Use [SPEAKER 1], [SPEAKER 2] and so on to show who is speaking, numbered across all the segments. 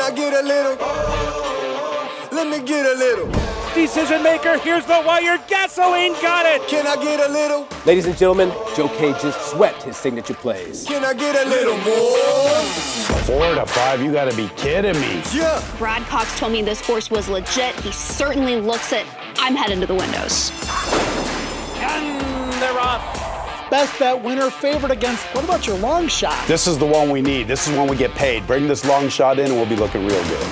[SPEAKER 1] Can I get a little? Let me get a little.
[SPEAKER 2] Decision maker, here's the wire, gasoline, got it!
[SPEAKER 1] Can I get a little?
[SPEAKER 3] Ladies and gentlemen, Joe K just swept his signature plays.
[SPEAKER 1] Can I get a little more?
[SPEAKER 4] 4 to 5, you gotta be kidding me.
[SPEAKER 1] Yeah.
[SPEAKER 5] Brad Cox told me this horse was legit. He certainly looks it. I'm headed to the windows.
[SPEAKER 2] And they're off.
[SPEAKER 6] Best bet winner, favorite against, what about your long shot?
[SPEAKER 4] This is the one we need. This is when we get paid. Bring this long shot in and we'll be looking real good.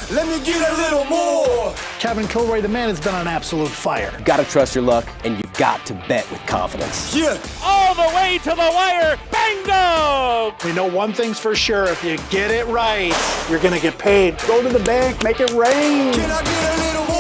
[SPEAKER 1] Let me get a little more.
[SPEAKER 6] Kevin Kilroy, the man, has been on absolute fire.
[SPEAKER 3] Gotta trust your luck, and you've got to bet with confidence.
[SPEAKER 1] Yeah.
[SPEAKER 2] All the way to the wire, bingo!
[SPEAKER 6] We know one thing's for sure, if you get it right, you're gonna get paid.
[SPEAKER 4] Go to the bank, make it rain.
[SPEAKER 1] Can I get a little more?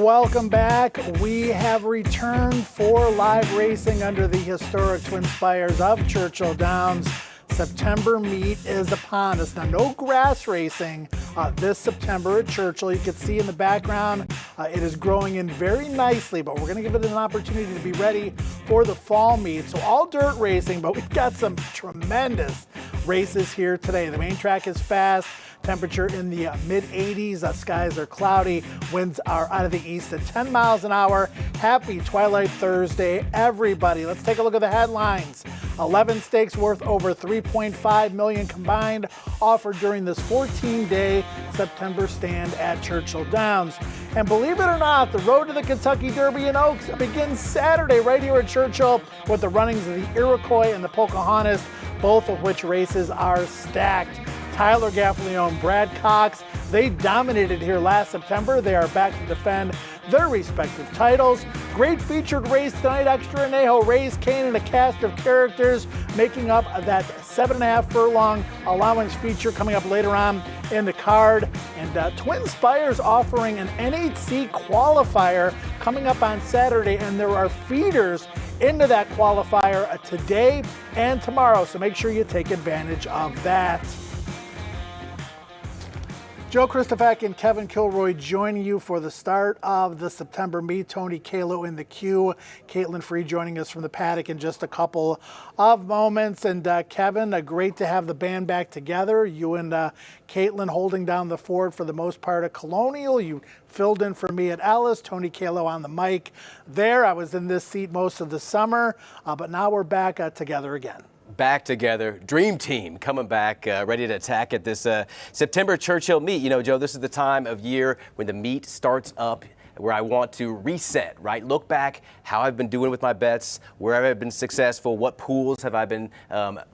[SPEAKER 6] Welcome back. We have returned for live racing under the historic Twin Spires of Churchill Downs. September meet is upon us. Now, no grass racing this September at Churchill. You can see in the background, it is growing in very nicely, but we're going to give it an opportunity to be ready for the fall meet. So all dirt racing, but we've got some tremendous races here today. The main track is fast. Temperature in the mid-80s. Skies are cloudy. Winds are out of the east at 10 miles an hour. Happy Twilight Thursday, everybody. Let's take a look at the headlines. 11 stakes worth over $3.5 million combined offered during this 14-day September stand at Churchill Downs. And believe it or not, the road to the Kentucky Derby in Oaks begins Saturday right here at Churchill with the runnings of the Iroquois and the Pocahontas, both of which races are stacked. Tyler Gaffalione, Brad Cox, they dominated here last September. They are back to defend their respective titles. Great featured race tonight. Extra Anejo, Raise Kane, and a cast of characters making up that 7.5 furlong allowance feature coming up later on in the card. And Twin Spires offering an NHC qualifier coming up on Saturday, and there are feeders into that qualifier today and tomorrow, so make sure you take advantage of that. Joe Christopher and Kevin Kilroy joining you for the start of the September meet. Tony Kalo in the queue. Caitlyn Free joining us from the paddock in just a couple of moments. And Kevin, great to have the band back together. You and Caitlyn holding down the fort for the most part at Colonial. You filled in for me at Ellis. Tony Kalo on the mic there. I was in this seat most of the summer, but now we're back together again.
[SPEAKER 3] Back together, dream team coming back, ready to attack at this September Churchill meet. You know, Joe, this is the time of year when the meet starts up, where I want to reset, right? Look back how I've been doing with my bets, where I've been successful, what pools have I been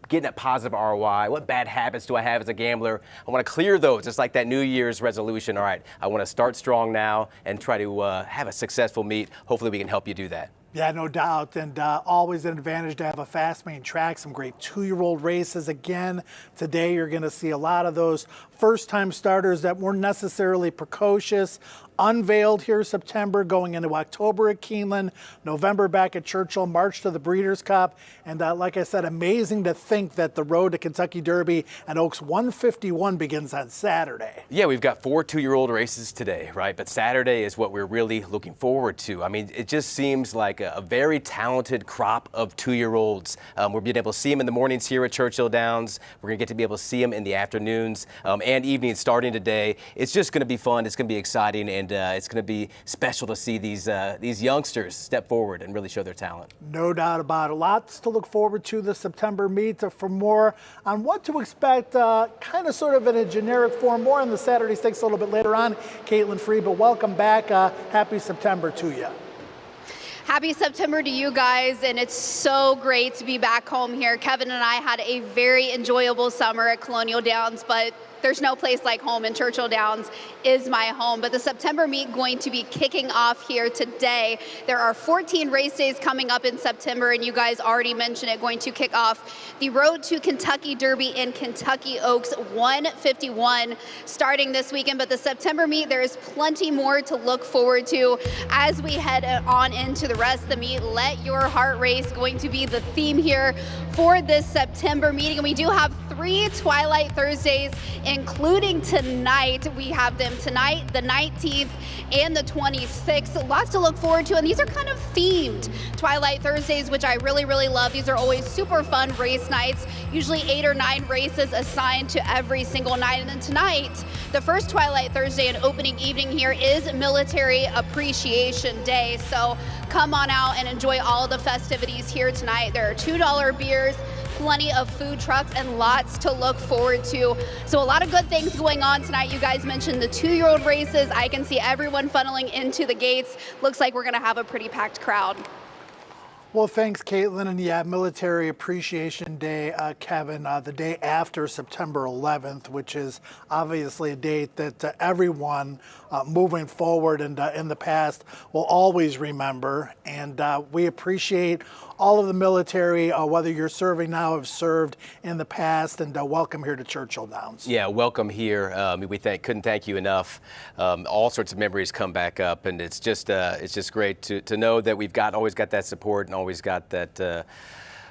[SPEAKER 3] getting a positive ROI, what bad habits do I have as a gambler. I want to clear those. It's like that New Year's resolution. All right, I want to start strong now and try to have a successful meet. Hopefully we can help you do that.
[SPEAKER 6] Yeah, no doubt, and always an advantage to have a fast main track, some great 2-year-old races. Again, today you're going to see a lot of those first-time starters that weren't necessarily precocious, unveiled here September, going into October at Keeneland, November back at Churchill, March to the Breeders' Cup, and like I said, amazing to think that the road to Kentucky Derby and Oaks 151 begins on Saturday.
[SPEAKER 3] Yeah, we've got 4 2-year-old races today, right? But Saturday is what we're really looking forward to. I mean, it just seems like a very talented crop of 2-year-olds. We're being able to see them in the mornings here at Churchill Downs. We're going to get to be able to see them in the afternoons and evenings starting today. It's just going to be fun. It's going to be exciting, and it's going to be special to see these youngsters step forward and really show their talent.
[SPEAKER 6] No doubt about it. Lots to look forward to the September meet. For more on what to expect, kind of sort of in a generic form, more on the Saturday Stakes a little bit later on, Caitlyn Free, but welcome back. Happy September to you.
[SPEAKER 5] Happy September to you guys, and it's so great to be back home here. Kevin and I had a very enjoyable summer at Colonial Downs, but there's no place like home, and Churchill Downs is my home. But the September meet going to be kicking off here today. There are 14 race days coming up in September, and you guys already mentioned it, going to kick off the Road to Kentucky Derby in Kentucky Oaks 151 starting this weekend. But the September meet, there is plenty more to look forward to as we head on into the rest of the meet. Let your heart race going to be the theme here for this September meeting. And we do have 3 Twilight Thursdays including tonight. We have them tonight, the 19th and the 26th. Lots to look forward to, and these are kind of themed Twilight Thursdays, which I really, really love. These are always super fun race nights, usually 8 or 9 races assigned to every single night. And then tonight, the first Twilight Thursday and opening evening here is Military Appreciation Day. So come on out and enjoy all the festivities here tonight. There are $2 beers, plenty of food trucks, and lots to look forward to. So a lot of good things going on tonight. You guys mentioned the 2-year-old races. I can see everyone funneling into the gates. Looks like we're going to have a pretty packed crowd.
[SPEAKER 6] Well, thanks, Caitlyn. And yeah, Military Appreciation Day, Kevin, the day after September 11th, which is obviously a date that everyone moving forward and in the past will always remember. And we appreciate all of the military, whether you're serving now or have served in the past, and welcome here to Churchill Downs.
[SPEAKER 3] Yeah, welcome here. We couldn't thank you enough. All sorts of memories come back up, and it's just great to know that we've always got that support and always got that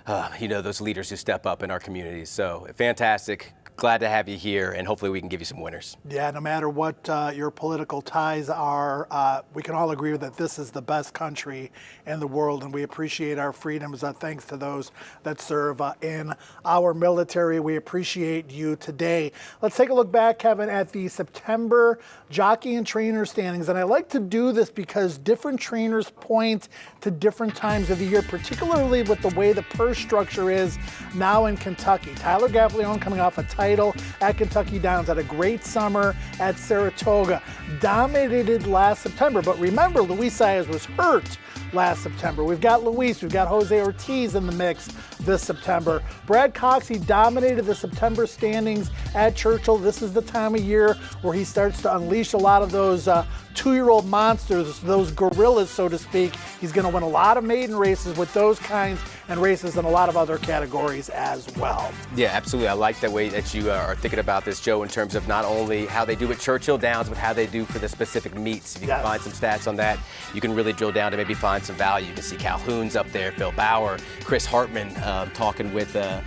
[SPEAKER 3] those leaders who step up in our communities. So fantastic. Glad to have you here, and hopefully we can give you some winners.
[SPEAKER 6] Yeah, no matter what your political ties are, we can all agree that this is the best country in the world, and we appreciate our freedoms. Thanks to those that serve in our military. We appreciate you today. Let's take a look back, Kevin, at the September jockey and trainer standings. And I like to do this because different trainers point to different times of the year, particularly with the way the purse structure is now in Kentucky. Tyler Gaffalione coming off a title at Kentucky Downs, had a great summer at Saratoga, dominated last September. But remember, Luis Saez was hurt last September. We've got Luis, we've got Jose Ortiz in the mix this September. Brad Cox, he dominated the September standings at Churchill. This is the time of year where he starts to unleash a lot of those 2-year-old monsters, those gorillas, so to speak. He's going to win a lot of maiden races with those kinds and races in a lot of other categories as well.
[SPEAKER 3] Yeah, absolutely. I like the way that you are thinking about this, Joe, in terms of not only how they do at Churchill Downs, but how they do for the specific meets. If you can find some stats on that, you can really drill down to maybe find some value. You can see Calhoun's up there, Phil Bauer, Chris Hartman talking with a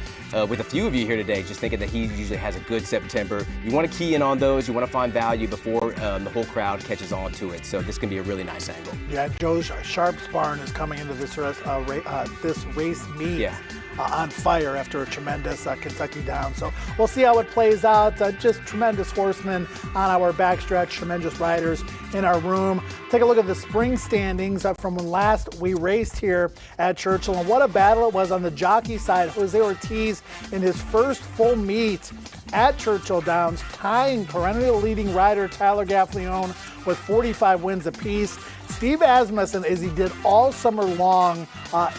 [SPEAKER 3] few of you here today, just thinking that he usually has a good September. You want to key in on those. You want to find value before the whole crowd catches on to it. So this can be a really nice angle.
[SPEAKER 6] Yeah, Joe Sharp's barn is coming into this race meet on fire after a tremendous Kentucky Downs. So we'll see how it plays out. Just tremendous horsemen on our backstretch, tremendous riders in our room. Take a look at the spring standings from when last we raced here at Churchill, and what a battle it was on the jockey side. Jose Ortiz in his first full meet at Churchill Downs, tying perennial leading rider Tyler Gaffalione with 45 wins apiece. Steve Asmussen, as he did all summer long,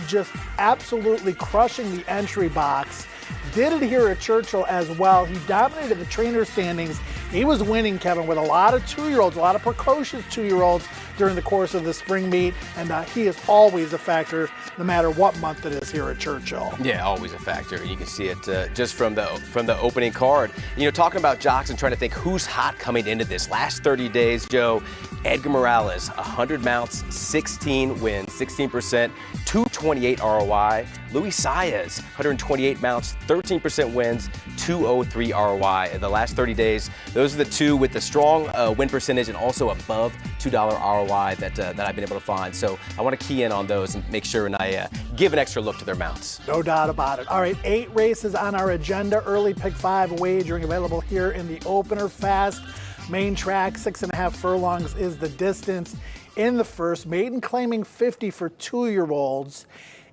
[SPEAKER 6] just absolutely crushing the entry box. Did it here at Churchill as well. He dominated the trainer standings. He was winning, Kevin, with a lot of 2-year-olds, a lot of precocious 2-year-olds during the course of the spring meet, and he is always a factor no matter what month it is here at Churchill.
[SPEAKER 3] Yeah, always a factor. You can see it just from the opening card. You know, talking about jocks and trying to think who's hot coming into this last 30 days, Joe. Edgar Morales, 100 mounts, 16 wins, 16%, 228 ROI. Luis Saez, 128 mounts, 13% wins, 203 ROI. In the last 30 days, those are the two with the strong win percentage and also above $2 ROI that I've been able to find. So I want to key in on those and make sure and I give an extra look to their mounts.
[SPEAKER 6] No doubt about it. All right, 8 races on our agenda. Early pick 5 wagering available here in the opener. Fast main track, 6.5 furlongs is the distance in the first. Maiden claiming 50 for 2-year-olds.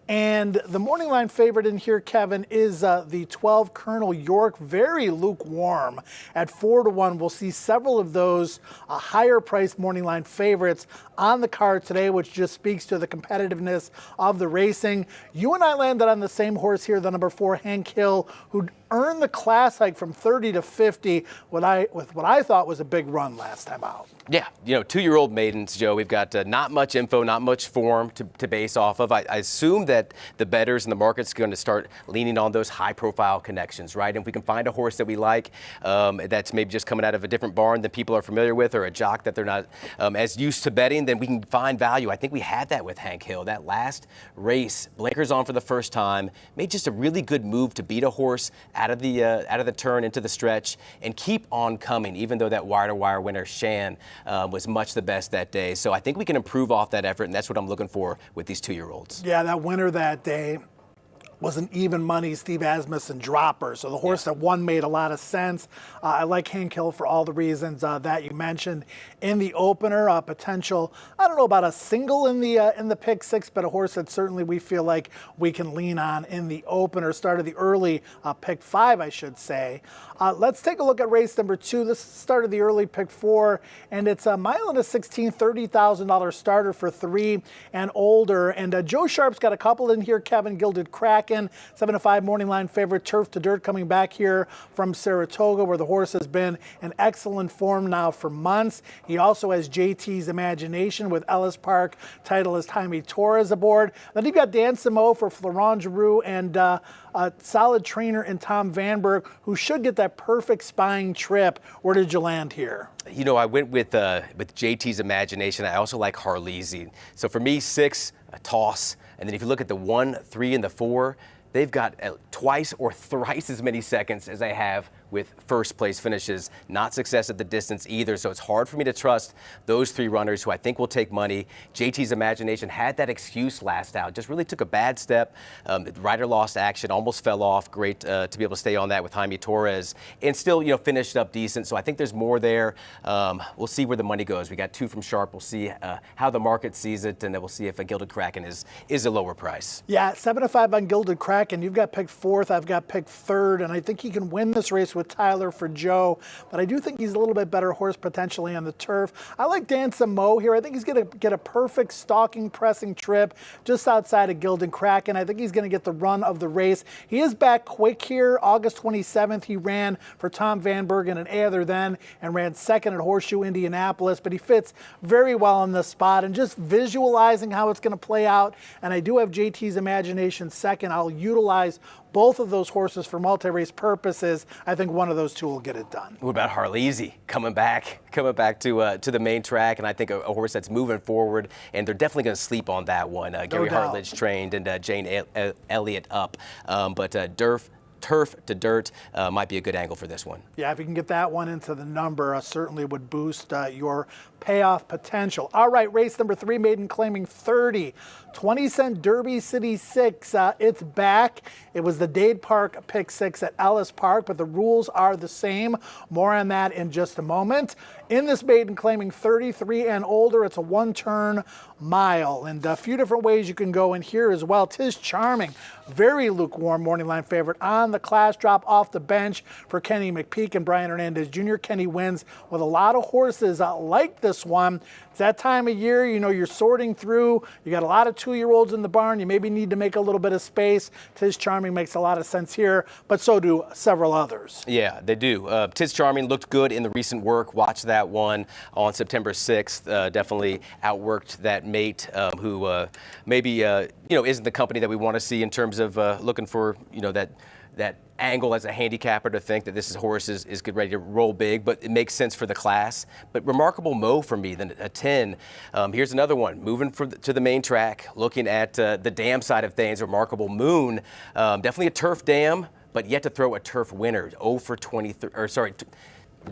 [SPEAKER 6] And the morning line favorite in here, Kevin, is the 12 Colonel York, very lukewarm at 4-1. We'll see several of those higher priced morning line favorites on the card today, which just speaks to the competitiveness of the racing. You and I landed on the same horse here, the number 4 Hank Hill, who earned the class hike from 30 to 50 with what I thought was a big run last time out.
[SPEAKER 3] Yeah, 2-year-old maidens, Joe. We've got not much info, not much form to base off of. I assume that the bettors and the market's going to start leaning on those high-profile connections, right? And if we can find a horse that we like that's maybe just coming out of a different barn that people are familiar with, or a jock that they're not as used to betting, then we can find value. I think we had that with Hank Hill. That last race, blinkers on for the first time, made just a really good move to beat a horse out of the turn into the stretch and keep on coming, even though that wire-to-wire winner, Shan, was much the best that day. So I think we can improve off that effort, and that's what I'm looking for with these 2-year-olds.
[SPEAKER 6] Yeah, that winner that day was an even money Steve Asmussen dropper. So the horse that won made a lot of sense. I like Hank Hill for all the reasons that you mentioned. In the opener, potential, I don't know about a single in the pick six, but a horse that certainly we feel like we can lean on in the opener. Started the early pick 5, I should say. Let's take a look at race number 2. This started the early pick 4, and it's a mile and a 16, $30,000 starter for 3 and older. And Joe Sharp's got a couple in here. Kevin, Gilded Kraken, 7-5 morning line favorite. Turf to Dirt coming back here from Saratoga, where the horse has been in excellent form now for months. He also has JT's Imagination with Ellis Park Titleist Jaime Torres aboard. Then you've got Dan Samo for Florent Giroux and a solid trainer in Tom Vanberg, who should get that perfect spine trip. Where did you land here?
[SPEAKER 3] You know, I went with JT's Imagination. I also like Harleasy. So for me, 6, a toss. And then if you look at the 1, 3, and the 4, they've got twice or thrice as many seconds as they have with first place finishes. Not success at the distance either, so it's hard for me to trust those 3 runners who I think will take money. JT's Imagination had that excuse last out, just really took a bad step. The rider lost action, almost fell off. Great to be able to stay on that with Jaime Torres, and still, finished up decent. So I think there's more there. We'll see where the money goes. We got 2 from Sharp. We'll see how the market sees it, and then we'll see if a Gilded Kraken is a lower price.
[SPEAKER 6] Yeah, 7-5 on Gilded Kraken. You've got picked 4th. I've got picked 3rd, and I think he can win this race with Tyler for Joe, but I do think he's a little bit better horse potentially on the turf. I like Dan Samo here. I think he's going to get a perfect stalking, pressing trip just outside of Gilded Kraken. I think he's going to get the run of the race. He is back quick here. August 27th, he ran for Tom Vanberg in an A Other Than and ran 2nd at Horseshoe Indianapolis, but he fits very well in this spot, and just visualizing how it's going to play out. And I do have JT's Imagination 2nd. I'll utilize both of those horses for multi-race purposes. I think one of those 2 will get it done.
[SPEAKER 3] What about Harleasy coming back to the main track? And I think a horse that's moving forward, and they're definitely going to sleep on that one. Gary Hartledge trained and Jane Elliott up, but Turf to Dirt might be a good angle for this one.
[SPEAKER 6] Yeah, if you can get that one into the number, certainly would boost your payoff potential. All right, race number 3, maiden claiming 30. 20-cent Derby City 6. It's back. It was the Dade Park pick 6 at Ellis Park, but the rules are the same. More on that in just a moment. In this maiden claiming 33 and older, it's a 1-turn mile, and a few different ways you can go in here as well. Tis Charming, very lukewarm morning line favorite on the class drop off the bench for Kenny McPeak and Brian Hernandez Jr. Kenny wins with a lot of horses like this one. It's that time of year, you're sorting through. You got a lot of 2-year-olds in the barn. You maybe need to make a little bit of space. Tis Charming makes a lot of sense here, but so do several others.
[SPEAKER 3] Yeah, they do. Tis Charming looked good in the recent work. Watch that one on September 6th. Definitely outworked that mate who maybe isn't the company that we want to see in terms of looking for that angle as a handicapper to think that this horse is good, ready to roll big, but it makes sense for the class. But Remarkable Mo for me, then a 10. Here's another one, moving to the main track, looking at the dam side of things. Remarkable Moon, definitely a turf dam, but yet to throw a turf winner,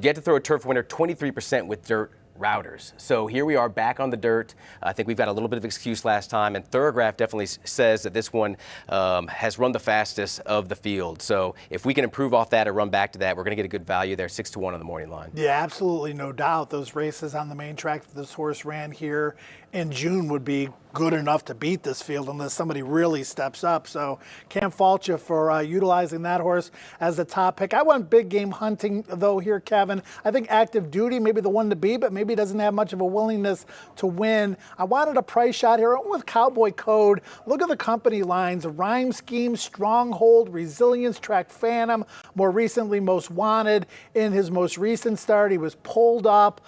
[SPEAKER 3] yet to throw a turf winner 23% with dirt routers. So here we are back on the dirt. I think we've got a little bit of excuse last time, and Thorograph definitely says that this one has run the fastest of the field. So if we can improve off that or run back to that, we're going to get a good value there, 6-1 on the morning line.
[SPEAKER 6] Yeah, absolutely, no doubt. Those races on the main track that this horse ran here in June would be good enough to beat this field unless somebody really steps up. So can't fault you for utilizing that horse as the top pick. I went Big Game Hunting, though, here, Kevin. I think Active Duty may be the one to beat, but maybe doesn't have much of a willingness to win. I wanted a price shot here. I went with Cowboy Code. Look at the company lines. Rhyme Scheme, Stronghold, Resilience, Track Phantom. More recently, Most Wanted. In his most recent start, he was pulled up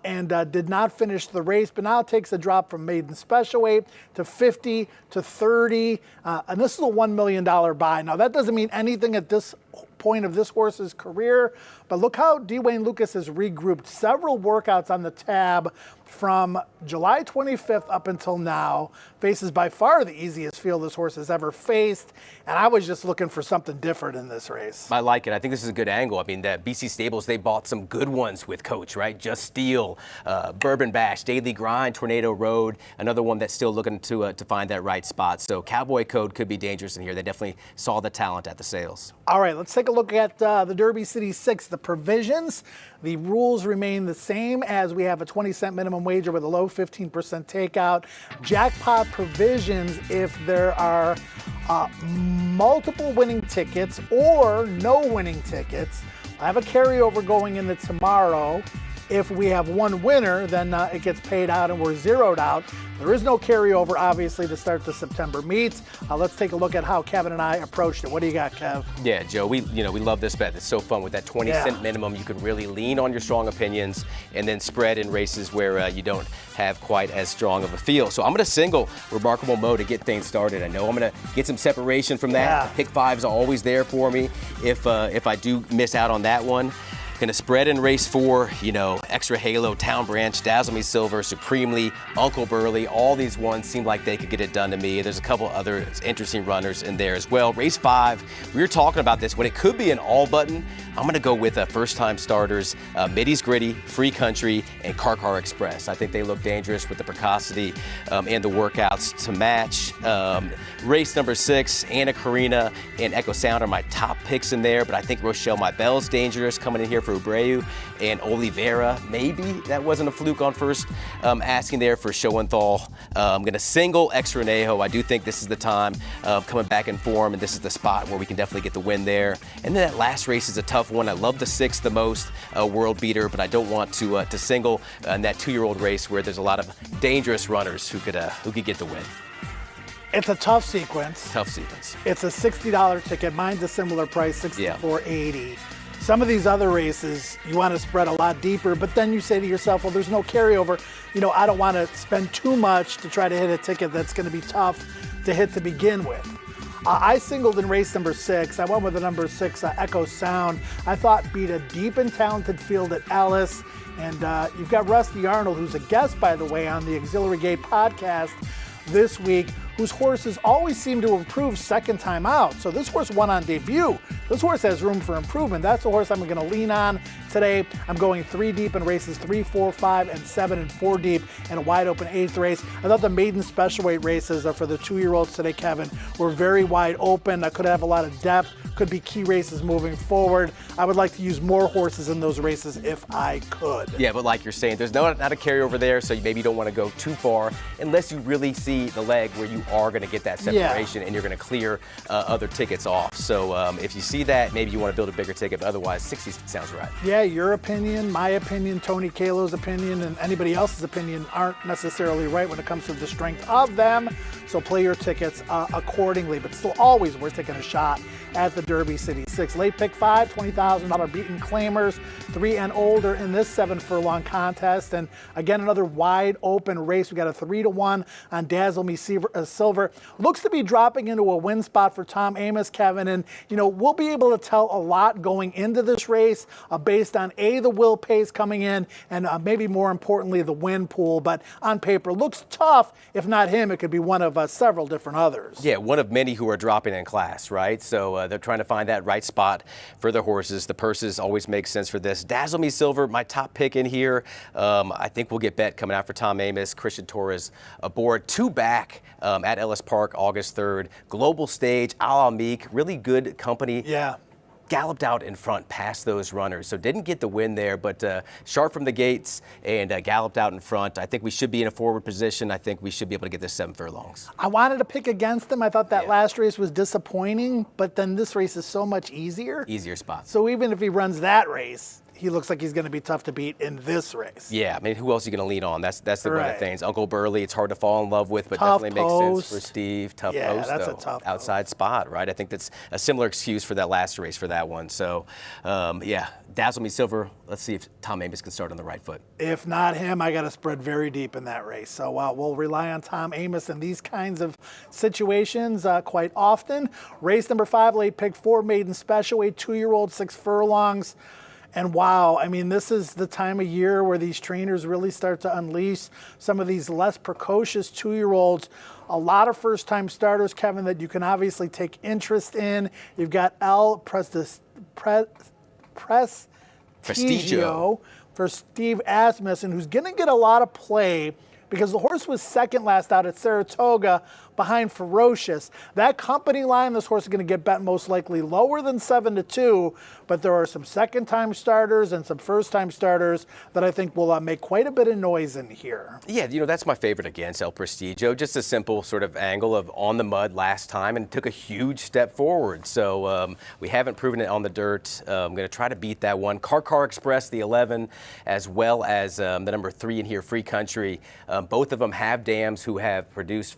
[SPEAKER 6] and did not finish the race, but now takes a drop from Maiden Special Weight to 50 to 30. And this is a $1 million buy. Now, that doesn't mean anything at this point of this horse's career, but look how D. Wayne Lucas has regrouped. Several workouts on the tab from July 25th up until now, faces by far the easiest field this horse has ever faced, and I was just looking for something different in this race.
[SPEAKER 3] I like it. I think this is a good angle. I mean, the BC Stables, they bought some good ones with Coach, right? Just Steel, Bourbon Bash, Daily Grind, Tornado Road, another one that's still looking to find that right spot. So Cowboy Code could be dangerous in here. They definitely saw the talent at the sales.
[SPEAKER 6] All right, let's take a look at the Derby City 6, the provisions. The rules remain the same as we have a 20-cent minimum wager with a low 15% takeout. Jackpot provisions if there are multiple winning tickets or no winning tickets. I have a carryover going into tomorrow. If we have one winner, then it gets paid out and we're zeroed out. There is no carryover, obviously, to start the September meets. Let's take a look at how Kevin and I approached it. What do you got, Kev?
[SPEAKER 3] Yeah, Joe, we love this bet. It's so fun with that 20-cent minimum. You can really lean on your strong opinions and then spread in races where you don't have quite as strong of a feel. So I'm going to single Remarkable Mo to get things started. I know I'm going to get some separation from that.
[SPEAKER 6] Yeah.
[SPEAKER 3] The pick fives are always there for me if I do miss out on that one. Going to spread in race 4, Extra Halo, Town Branch, Dazzle Me Silver, Supremely, Uncle Burley. All these ones seem like they could get it done to me. There's a couple other interesting runners in there as well. Race 5, we were talking about this when it could be an all button. I'm going to go with first-time starters, Middy's Gritty, Free Country, and Car Express. I think they look dangerous with the precocity and the workouts to match. Race number 6, Anna Karina and Echo Sound are my top picks in there, but I think Rochelle My Bell's dangerous coming in here for Abreu and Oliveira. Maybe that wasn't a fluke on first asking there for Schoenthal. I'm going to single Extra Nejo. I do think this is the time coming back in form, and this is the spot where we can definitely get the win there. And then that last race is a tough one. I love the 6 the most, World Beater, but I don't want to single in that 2-year-old race where there's a lot of dangerous runners who could get the win.
[SPEAKER 6] It's a tough sequence.
[SPEAKER 3] Tough sequence.
[SPEAKER 6] It's a $60 ticket. Mine's a similar price, $64.80. Some of these other races, you want to spread a lot deeper, but then you say to yourself, well, there's no carryover. I don't want to spend too much to try to hit a ticket that's going to be tough to hit to begin with. I singled in race number 6. I went with the number 6, Echo Sound. I thought beat a deep and talented field at Ellis. And you've got Rusty Arnold, who's a guest, by the way, on the Auxiliary Gate podcast this week, whose horses always seem to improve second time out. So this horse won on debut. This horse has room for improvement. That's the horse I'm going to lean on today. I'm going 3 deep in races 3, 4, 5, and 7, and 4 deep in a wide open 8th race. I thought the maiden special weight races for the 2-year-olds today, Kevin, were very wide open. I could have a lot of depth. Could be key races moving forward. I would like to use more horses in those races if I could.
[SPEAKER 3] Yeah, but like you're saying, there's not a carryover there, so maybe you don't want to go too far unless you really see the leg where you are going to get that separation and you're going to clear other tickets off. So if you see that, maybe you want to build a bigger ticket, but otherwise 60 sounds right.
[SPEAKER 6] Yeah, your opinion, my opinion, Tony Kalo's opinion, and anybody else's opinion aren't necessarily right when it comes to the strength of them. So play your tickets accordingly, but still always worth taking a shot at the Derby City 6. Late pick 5, $20,000 beaten claimers, 3 and older in this 7-furlong contest. And again, another wide open race. We got a 3-1 on Dazzle Me Silver. Looks to be dropping into a win spot for Tom Amoss, Kevin. And, we'll be able to tell a lot going into this race based on the will pace coming in and maybe more importantly, the win pool. But on paper, looks tough. If not him, it could be one of several different others.
[SPEAKER 3] Yeah, one of many who are dropping in class, right? So they're trying to find that right spot for the horses. The purses always make sense for this. Dazzle Me Silver, my top pick in here. I think we'll get bet coming out for Tom Amoss. Christian Torres aboard 2 back at Ellis Park August 3rd. Global stage, a la Meek, really good company.
[SPEAKER 6] Yeah.
[SPEAKER 3] Galloped out in front past those runners, so didn't get the win there, but sharp from the gates and galloped out in front. I think we should be in a forward position. I think we should be able to get this 7 furlongs.
[SPEAKER 6] I wanted to pick against them. I thought that last race was disappointing, but then this race is so much easier.
[SPEAKER 3] Easier spot.
[SPEAKER 6] So even if he runs that race, he looks like he's going to be tough to beat in this race.
[SPEAKER 3] Yeah, I mean, who else are you going to lean on? That's the one of the
[SPEAKER 6] Right.
[SPEAKER 3] things. Uncle Burley, it's hard to fall in love with, but
[SPEAKER 6] Tough
[SPEAKER 3] definitely makes
[SPEAKER 6] post.
[SPEAKER 3] sense for Steve. Tough
[SPEAKER 6] Yeah,
[SPEAKER 3] post,
[SPEAKER 6] that's a
[SPEAKER 3] though.
[SPEAKER 6] tough
[SPEAKER 3] Outside spot, right? I think that's a similar excuse for that last race for that one. So, Dazzle Me Silver. Let's see if Tom Amoss can start on the right foot.
[SPEAKER 6] If not him, I got to spread very deep in that race. So we'll rely on Tom Amoss in these kinds of situations quite often. Race number 5, late pick 4, maiden special weight, 2-year-old, 6 furlongs. And wow, I mean, this is the time of year where these trainers really start to unleash some of these less precocious 2-year-olds. A lot of first-time starters, Kevin, that you can obviously take interest in. You've got El Prestigio for Steve Asmussen, who's going to get a lot of play because the horse was second last out at Saratoga behind Ferocious. That company line, this horse is going to get bet most likely lower than 7-2, but there are some second-time starters and some first-time starters that I think will make quite a bit of noise in here.
[SPEAKER 3] Yeah, that's my favorite against El Prestigio. Just a simple sort of angle of on the mud last time and took a huge step forward. So we haven't proven it on the dirt. I'm going to try to beat that one. Car Express, the 11, as well as the number 3 in here, Free Country. Both of them have dams who have produced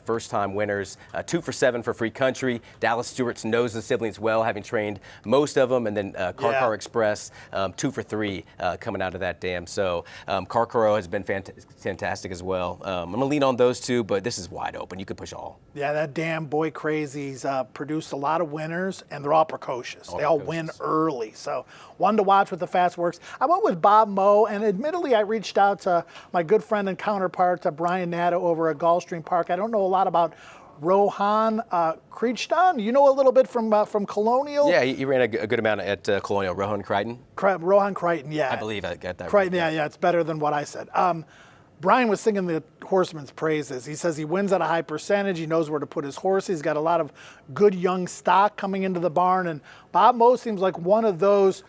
[SPEAKER 3] first-time winners. 2 for 7 for Free Country. Dallas Stewart's knows the siblings well, having trained most of them. And then Car Express, 2 for 3 coming out of that dam. So Car has been fantastic as well. I'm going to lean on those two, but this is wide open. You could push all. Yeah,
[SPEAKER 6] that dam Boy Crazy's produced a lot of winners, and they're all precocious. They all win early. So one to watch with the fast works. I went with Bob Moe, and admittedly I reached out to my good friend and counterpart, Brian Natta, over at Gulfstream Park. I don't know a lot about Rohan Crichton. You know a little bit from Colonial?
[SPEAKER 3] Yeah, he ran a good amount at Colonial. Rohan Crichton?
[SPEAKER 6] Rohan Crichton, yeah.
[SPEAKER 3] I believe I got that
[SPEAKER 6] Crichton,
[SPEAKER 3] right.
[SPEAKER 6] Yeah, it's better than what I said. Brian was singing the horseman's praises. He says he wins at a high percentage. He knows where to put his horse. He's got a lot of good young stock coming into the barn. And Bob Moe seems like one of those,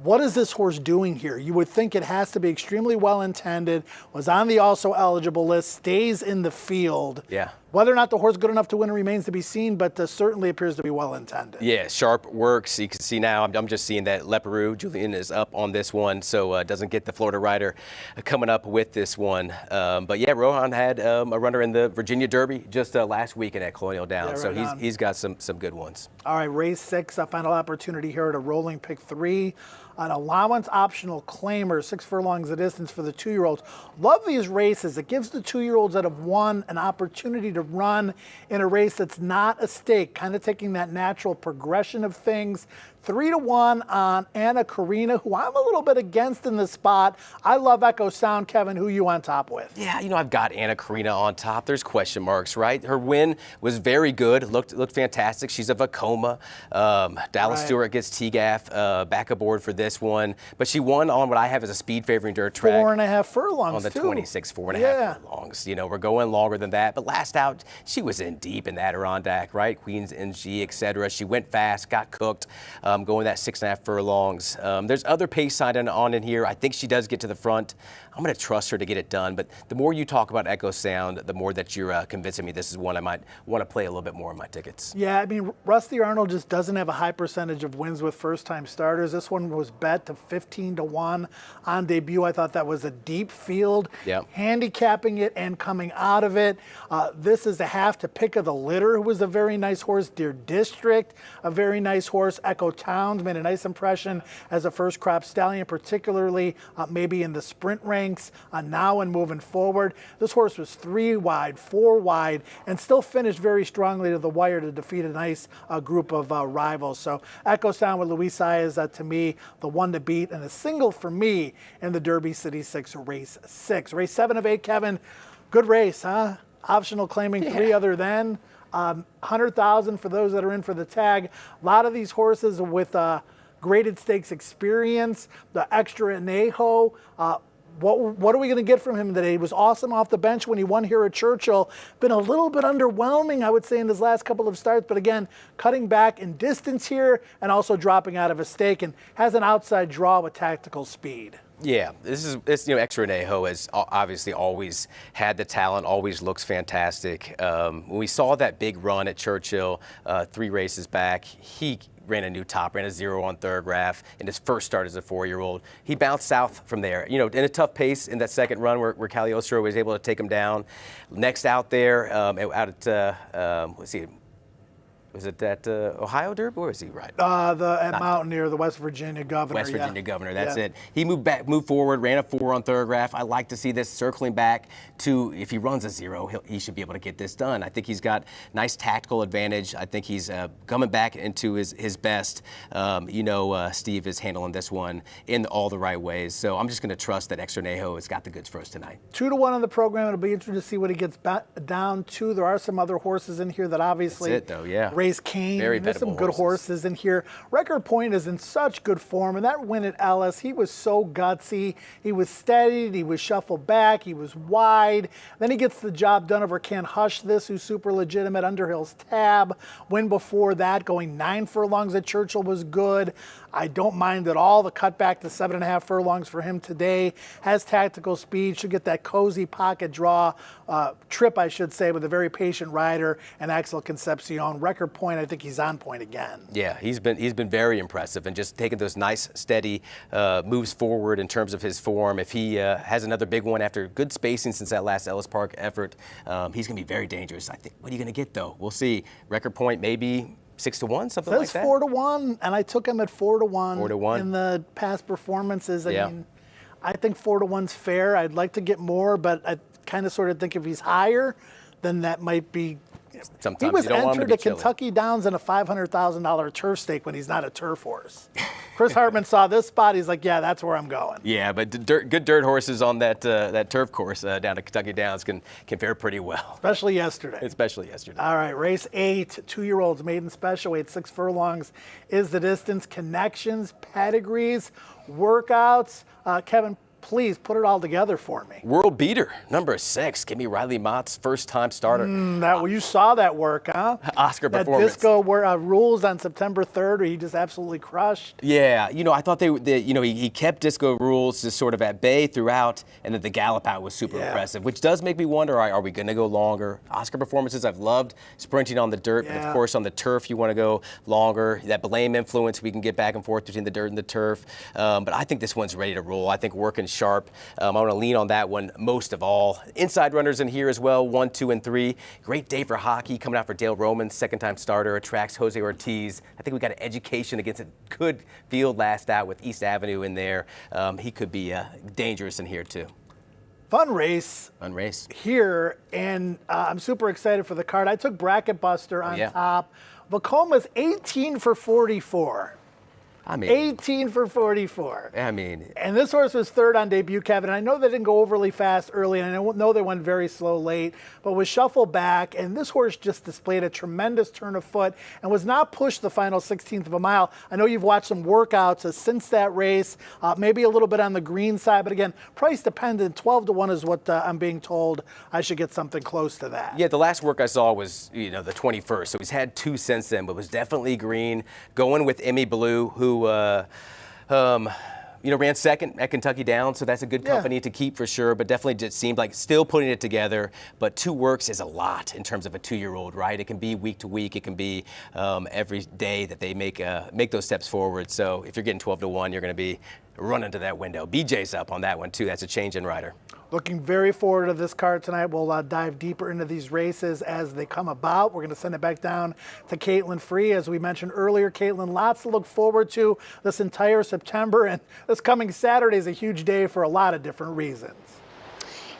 [SPEAKER 6] what is this horse doing here? You would think it has to be extremely well intended, was on the also eligible list, stays in the field.
[SPEAKER 3] Yeah.
[SPEAKER 6] Whether or not the horse is good enough to win remains to be seen, but certainly appears to be well intended.
[SPEAKER 3] Yeah, sharp works. You can see now, I'm just seeing that Leperoux, Julian, is up on this one, so doesn't get the Florida rider coming up with this one. But yeah, Rohan had a runner in the Virginia Derby just last weekend at Colonial Downs, so he's got some good ones.
[SPEAKER 6] All right, race 6, a final opportunity here at a rolling pick 3. An allowance optional claimer, 6 furlongs of distance for the 2-year-olds. Love these races. It gives the 2-year-olds that have won an opportunity to run in a race that's not a stake, kind of taking that natural progression of things. 3-1 on Anna Karina, who I'm a little bit against in this spot. I love Echo Sound. Kevin, who you on top with?
[SPEAKER 3] Yeah, I've got Anna Karina on top. There's question marks, right? Her win was very good, looked fantastic. She's a Vacoma. Dallas Stewart gets TGAF back aboard for this one, but she won on what I have as a speed favoring dirt track.
[SPEAKER 6] 4.5 furlongs
[SPEAKER 3] on the
[SPEAKER 6] too.
[SPEAKER 3] 26, 4.5 furlongs. We're going longer than that, but last out, she was in deep in the Adirondack, right? Queens NG, etc. She went fast, got cooked. Going that 6.5 furlongs. There's other pace sign on in here. I think she does get to the front. I'm going to trust her to get it done. But the more you talk about Echo Sound, the more that you're convincing me this is one I might want to play a little bit more in my tickets.
[SPEAKER 6] Yeah, I mean, Rusty Arnold just doesn't have a high percentage of wins with first-time starters. This one was bet to 15-1 on debut. I thought that was a deep field.
[SPEAKER 3] Yep.
[SPEAKER 6] Handicapping it and coming out of it. This is a half to pick of the litter, who was a very nice horse. Deer District, a very nice horse. Echo Towns made a nice impression as a first crop stallion, particularly maybe in the sprint ranks. Now and moving forward. This horse was 3 wide, 4 wide, and still finished very strongly to the wire to defeat a nice group of rivals. So Echo Sound with Luis Saez, to me, the one to beat, and a single for me in the Derby City 6 race 6. Race 7 of 8, Kevin. Good race, huh? Optional claiming 3 other than. 100,000 for those that are in for the tag. A lot of these horses with graded stakes experience, the extra Anejo. What are we going to get from him today? He was awesome off the bench when he won here at Churchill. Been a little bit underwhelming, I would say, in his last couple of starts. But again, cutting back in distance here and also dropping out of a stake, and has an outside draw with tactical speed.
[SPEAKER 3] Yeah, this Extra Anejo has obviously always had the talent, always looks fantastic. When we saw that big run at Churchill 3 races back, he ran a new top, ran a 0 on Thoroughgraph in his first start as a 4-year-old. He bounced south from there, in a tough pace in that second run where Cagliostro was able to take him down. Next out there, out at, let's see, Was it that Ohio Derby? Where was he riding?
[SPEAKER 6] At Mountaineer, the West Virginia Governor.
[SPEAKER 3] West Virginia Governor, that's it. He moved forward, ran a 4 on Thoroughgraph. I like to see this circling back to, if he runs a 0, he should be able to get this done. I think he's got nice tactical advantage. I think he's coming back into his best. Steve is handling this one in all the right ways. So I'm just going to trust that Extranejo has got the goods for us tonight.
[SPEAKER 6] 2-1 on the program. It'll be interesting to see what he gets down to. There are some other horses in here that obviously
[SPEAKER 3] that's it, though, yeah.
[SPEAKER 6] Race Kane. There's some good horses in here. Record Point is in such good form, and that win at Ellis, he was so gutsy. He was steadied. He was shuffled back. He was wide. Then he gets the job done over Can't Hush This, who's super legitimate. Underhill's Tab. Win before that, going 9 furlongs at Churchill was good. I don't mind at all the cutback to 7.5 furlongs for him today. Has tactical speed, should get that cozy pocket draw trip, I should say, with a very patient rider and Axel Concepcion. Record Point, I think he's on point again.
[SPEAKER 3] Yeah, he's been very impressive and just taking those nice, steady moves forward in terms of his form. If he has another big one after good spacing since that last Ellis Park effort, he's going to be very dangerous. I think. What are you going to get, though? We'll see. Record Point maybe 6-1, something like that.
[SPEAKER 6] 4-1, and I took him at 4-1.
[SPEAKER 3] 4-1
[SPEAKER 6] in the past performances. I mean, I think 4-1's fair. I'd like to get more, but I kind of sort of think if he's higher, then that might be.
[SPEAKER 3] Sometimes
[SPEAKER 6] he was
[SPEAKER 3] you don't want him to
[SPEAKER 6] entered
[SPEAKER 3] be
[SPEAKER 6] at
[SPEAKER 3] chilly.
[SPEAKER 6] Kentucky Downs in a $500,000 turf stake when he's not a turf horse. Chris Hartman saw this spot. He's like, yeah, that's where I'm going.
[SPEAKER 3] Yeah, but good dirt horses on that turf course down at Kentucky Downs can fare pretty well.
[SPEAKER 6] Especially yesterday.
[SPEAKER 3] All
[SPEAKER 6] right, race 8, 2-year-olds, maiden special weight, 6 furlongs is the distance. Connections, pedigrees, workouts. Kevin, please put it all together for me.
[SPEAKER 3] World beater, number 6. Give me Riley Mott's first-time starter.
[SPEAKER 6] You saw that work, huh?
[SPEAKER 3] Oscar
[SPEAKER 6] that
[SPEAKER 3] performance.
[SPEAKER 6] Disco rules on September 3rd, where he just absolutely crushed.
[SPEAKER 3] Yeah, I thought he kept Disco rules just sort of at bay throughout, and then the gallop out was super impressive, which does make me wonder, are we going to go longer? Oscar performances, I've loved sprinting on the dirt, but of course on the turf you want to go longer. That blame influence, we can get back and forth between the dirt and the turf. But I think this one's ready to roll. I think working sharp. I want to lean on that one most of all. Inside runners in here as well, 1, 2, and 3. Great day for hockey coming out for Dale Roman, second-time starter, attracts Jose Ortiz. I think we got an education against a good field last out with East Avenue in there. He could be dangerous in here too.
[SPEAKER 6] Fun race here, and I'm super excited for the card. I took Bracket Buster on top. Vacoma's 18 for 44. 18 for 44. And this horse was third on debut, Kevin. I know they didn't go overly fast early, and I know they went very slow late, but was shuffled back, and this horse just displayed a tremendous turn of foot and was not pushed the final 16th of a mile. I know you've watched some workouts since that race, maybe a little bit on the green side, but again, price dependent. 12-1 is what I'm being told. I should get something close to that.
[SPEAKER 3] Yeah, the last work I saw was, the 21st, so he's had 2 since then, but was definitely green. Going with Emmy Blue, who ran second at Kentucky Downs, so that's a good company to keep for sure, but definitely just seemed like still putting it together. But 2 works is a lot in terms of a 2-year-old, right? It can be week to week. It can be every day that they make those steps forward. So if you're getting 12-1, you're going to be running to that window. BJ's up on that one, too. That's a change in rider.
[SPEAKER 6] Looking very forward to this card tonight. We'll dive deeper into these races as they come about. We're going to send it back down to Caitlyn Free. As we mentioned earlier, Caitlyn, lots to look forward to this entire September. And this coming Saturday is a huge day for a lot of different reasons.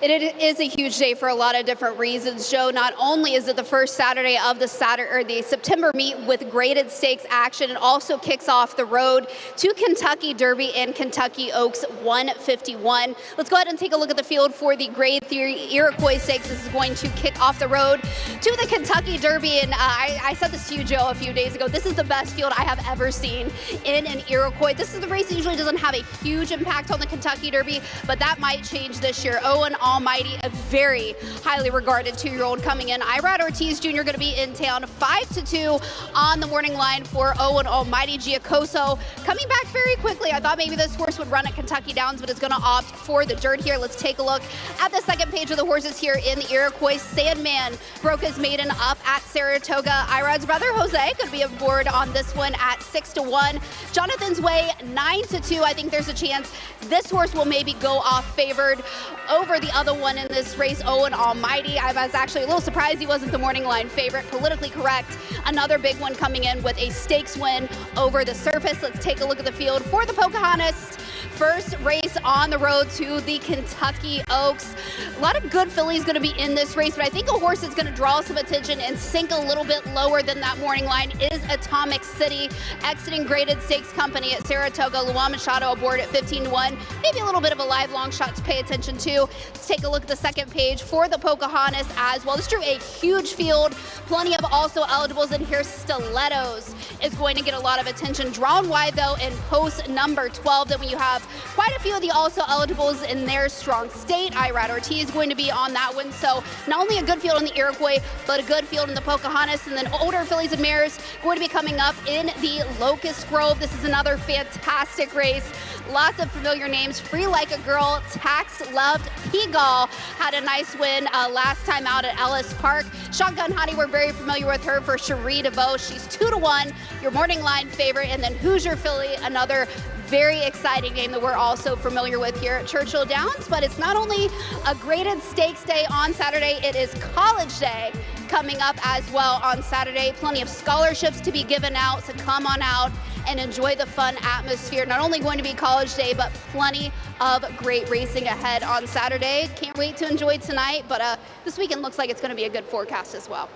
[SPEAKER 5] It is a huge day for a lot of different reasons, Joe. Not only is it the first Saturday of the September meet with graded stakes action, it also kicks off the road to Kentucky Derby and Kentucky Oaks 151. Let's go ahead and take a look at the field for the Grade 3 Iroquois Stakes. This is going to kick off the road to the Kentucky Derby, and I said this to you, Joe, a few days ago. This is the best field I have ever seen in an Iroquois. This is the race that usually doesn't have a huge impact on the Kentucky Derby, but that might change this year. Owen Almighty, a very highly regarded 2-year-old coming in. Irad Ortiz Jr. going to be in town, 5-2 on the morning line for Owen Almighty. Giacoso coming back very quickly. I thought maybe this horse would run at Kentucky Downs, but is going to opt for the dirt here. Let's take a look at the second page of the horses here in the Iroquois. Sandman broke his maiden up at Saratoga. Irad's brother Jose could be aboard on this one at 6-1. Jonathan's Way 9-2. I think there's a chance this horse will maybe go off favored over the other one in this race, Owen Almighty. I was actually a little surprised he wasn't the morning line favorite. Politically correct. Another big one coming in with a stakes win over the surface. Let's take a look at the field for the Pocahontas. First race on the road to the Kentucky Oaks. A lot of good fillies going to be in this race, but I think a horse that's going to draw some attention and sink a little bit lower than that morning line is Atomic City, exiting graded stakes company at Saratoga. Luan Machado aboard at 15-1. Maybe a little bit of a live long shot to pay attention to. Let's take a look at the second page for the Pocahontas as well. This drew a huge field. Plenty of also eligibles in here. Stilettos is going to get a lot of attention. Drawn wide though in post number 12. Then when you have quite a few of the also eligibles in their strong state. Irad Ortiz is going to be on that one. So not only a good field in the Iroquois, but a good field in the Pocahontas. And then older fillies and mares going to be coming up in the Locust Grove. This is another fantastic race. Lots of familiar names. Free Like a Girl, Tax Loved, Peagull had a nice win last time out at Ellis Park. Shotgun Hottie, we're very familiar with her for Cherie DeVoe. She's 2-1, your morning line favorite. And then Hoosier Filly, another very exciting name that we're also familiar with here at Churchill Downs. But it's not only a graded stakes day on Saturday, it is College Day coming up as well on Saturday. Plenty of scholarships to be given out, so come on out and enjoy the fun atmosphere. Not only going to be College Day, but plenty of great racing ahead on Saturday. Can't wait to enjoy tonight, but this weekend looks like it's going to be a good forecast as well.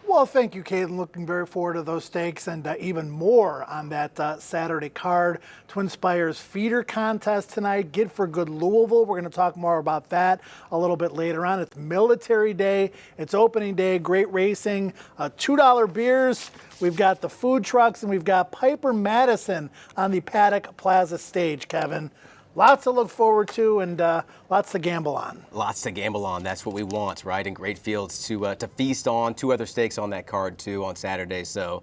[SPEAKER 6] Well, thank you, Caitlyn. Looking very forward to those stakes and even more on that Saturday card. Twin Spires feeder contest tonight. Get for Good Louisville. We're going to talk more about that a little bit later on. It's Military Day. It's opening day. Great racing. $2 beers. We've got the food trucks, and we've got Piper Madison on the Paddock Plaza stage, Kevin. Lots to look forward to and lots to gamble on.
[SPEAKER 3] Lots to gamble on. That's what we want, right? And great fields to feast on. 2 other stakes on that card, too, on Saturday. So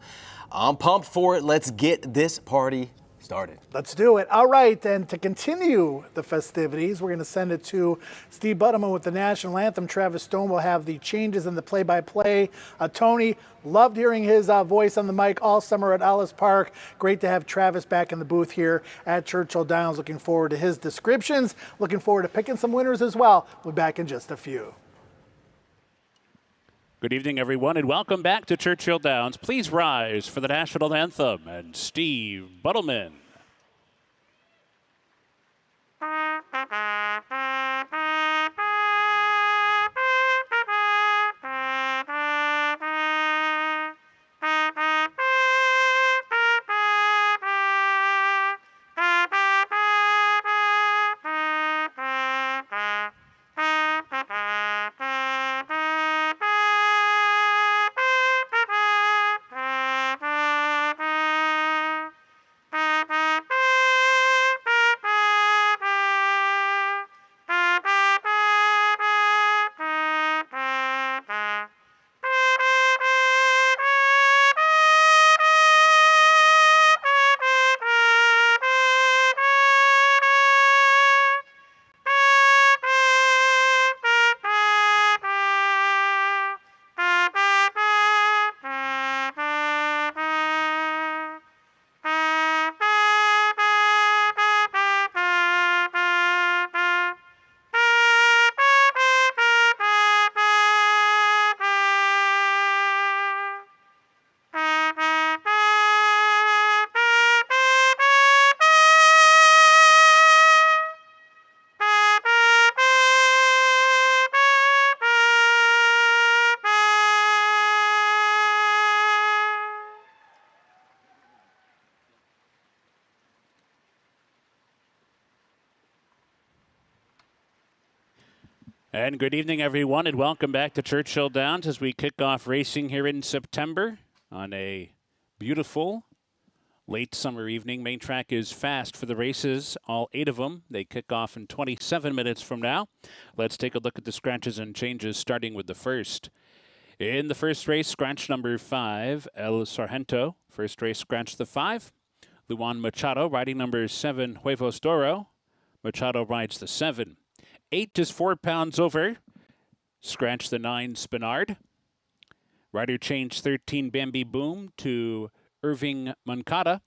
[SPEAKER 3] I'm pumped for it. Let's get this party started.
[SPEAKER 6] Let's do it. All right, and to continue the festivities, we're going to send it to Steve Butterman with the national anthem. Travis Stone will have the changes in the play-by-play. Tony, loved hearing his voice on the mic all summer at Ellis Park. Great to have Travis back in the booth here at Churchill Downs. Looking forward to his descriptions. Looking forward to picking some winners as well. We'll be back in just a few.
[SPEAKER 2] Good evening, everyone, and welcome back to Churchill Downs. Please rise for the national anthem and Steve Buttleman. And good evening, everyone, and welcome back to Churchill Downs as we kick off racing here in September on a beautiful late summer evening. Main track is fast for the races, all 8 of them. They kick off in 27 minutes from now. Let's take a look at the scratches and changes, starting with the first. In the first race, scratch number 5, El Sargento. First race, scratch the 5. Luan Machado, riding number 7, Huevos Doro. Machado rides the 7. 8 is 4 pounds over. Scratch the 9, Spinard. Rider change 13, Bambi Boom to Irving Moncada.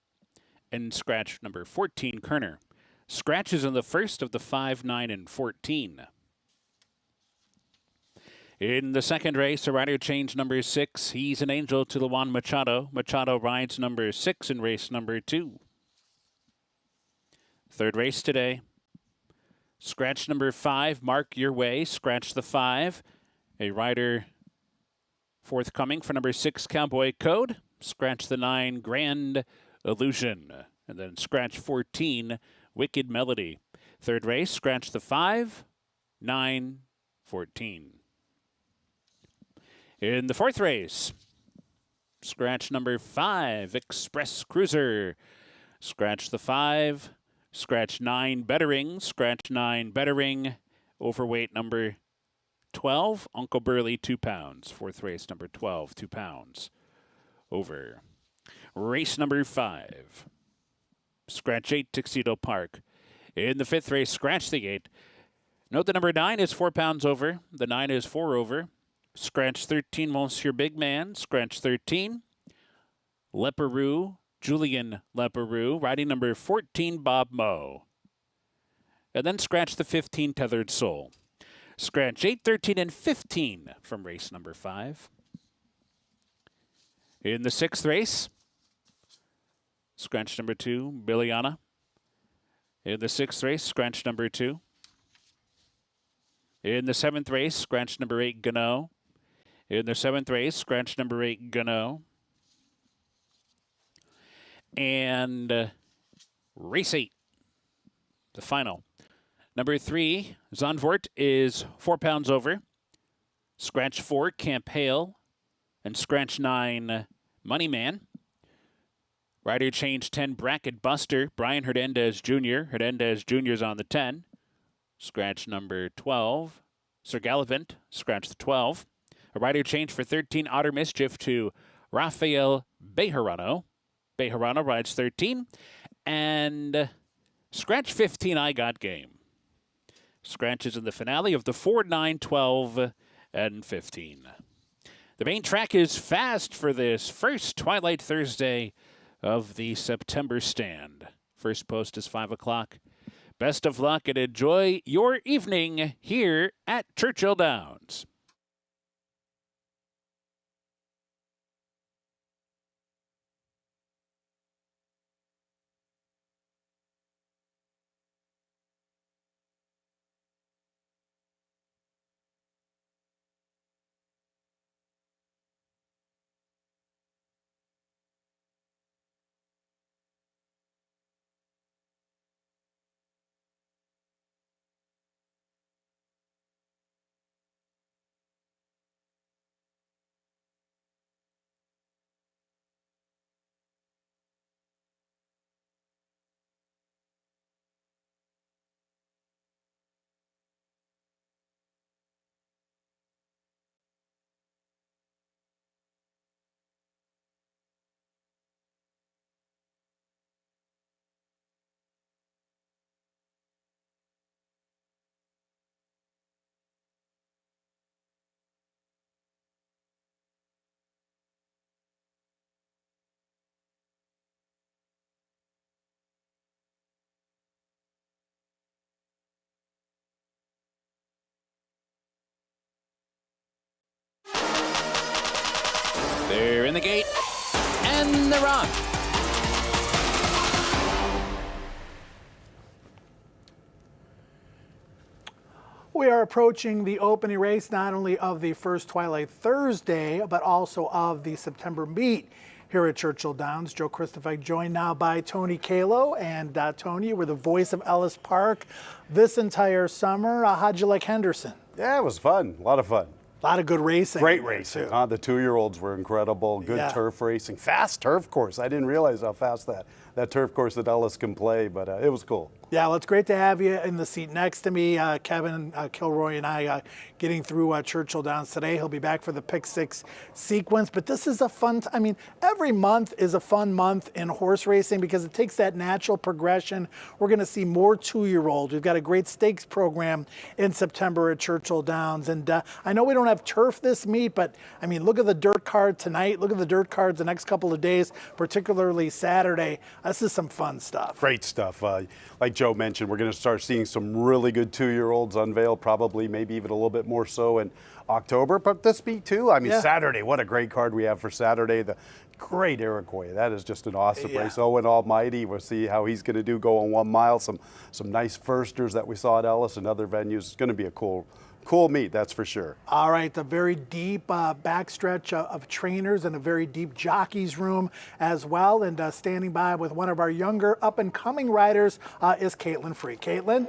[SPEAKER 2] And scratch number 14, Kerner. Scratches on the first of the 5, 9, and 14. In the second race, a rider change number 6. He's an Angel to Luan Machado. Machado rides number 6 in race number 2. Third race today. Scratch number 5, Mark Your Way. Scratch the 5. A rider forthcoming for number 6, Cowboy Code. Scratch the 9, Grand Illusion. And then scratch 14, Wicked Melody. Third race, scratch the 5, 9, 14. In the fourth race, scratch number 5, Express Cruiser. Scratch the 5, scratch 9, Bettering. Scratch 9, Bettering. Overweight number 12, Uncle Burley, 2 pounds. Fourth race, number 12, 2 pounds. Over. Race number 5, scratch 8, Tuxedo Park. In the fifth race, scratch the 8. Note the number 9 is 4 pounds over. The 9 is 4 over. Scratch 13, Monsieur Big Man. Scratch 13. Leperoux, Julian Leperoux. Riding number 14, Bob Moe. And then scratch the 15, Tethered Soul. Scratch 8, 13, and 15 from race number 5. In the sixth race, scratch number 2, Billiana. In the sixth race, scratch number 2. In the seventh race, scratch number 8, Gano. In the seventh race, scratch number 8, Gano. And race 8, the final. Number 3, Zandvoort is 4 pounds over. Scratch 4, Camp Hale. And scratch 9, Moneyman. Rider change 10, Bracket Buster. Brian Hernandez Jr. Hernandez Jr. is on the 10. Scratch number 12, Sir Gallivant. Scratch the 12. A rider change for 13, Otter Mischief to Rafael Bejarano. Bejarano rides 13. And scratch 15, I Got Game. Scratches in the finale of the 4, 9, 12, and 15. The main track is fast for this first Twilight Thursday of the September stand. First post is 5 o'clock. Best of luck and enjoy your evening here at Churchill Downs. They're in the gate, and they're on.
[SPEAKER 6] We are approaching the opening race not only of the first Twilight Thursday, but also of the September meet here at Churchill Downs. Joe Christopher joined now by Tony Kalo. And Tony, you were the voice of Ellis Park this entire summer. How'd you like Henderson?
[SPEAKER 4] Yeah, it was fun. A lot of fun.
[SPEAKER 6] A lot of good racing.
[SPEAKER 4] Great racing. The 2-year-olds were incredible. Good turf racing. Fast turf course. I didn't realize how fast that turf course that Ellis can play, but it was cool.
[SPEAKER 6] Yeah, well, it's great to have you in the seat next to me. Kevin Kilroy and I getting through Churchill Downs today. He'll be back for the Pick 6 sequence. But this is a fun, every month is a fun month in horse racing because it takes that natural progression. We're going to see more 2-year-olds. We've got a great stakes program in September at Churchill Downs. And I know we don't have turf this meet, but look at the dirt card tonight. Look at the dirt cards the next couple of days, particularly Saturday. This is some fun stuff.
[SPEAKER 4] Great stuff. Like Joe mentioned, we're going to start seeing some really good 2-year-olds unveil, probably maybe even a little bit more so. And October, but this meet too. I mean,
[SPEAKER 6] Yeah.
[SPEAKER 4] Saturday, what a great card we have for Saturday. The great Iroquois. That is just an awesome
[SPEAKER 6] Yeah.
[SPEAKER 4] race. Owen Almighty, we'll see how he's going to do going 1 mile. Some nice firsters that we saw at Ellis and other venues. It's going to be a cool meet, that's for sure.
[SPEAKER 6] All right, a very deep backstretch of trainers and a very deep jockeys room as well. And standing by with one of our younger up-and-coming riders is Caitlyn Free. Caitlyn?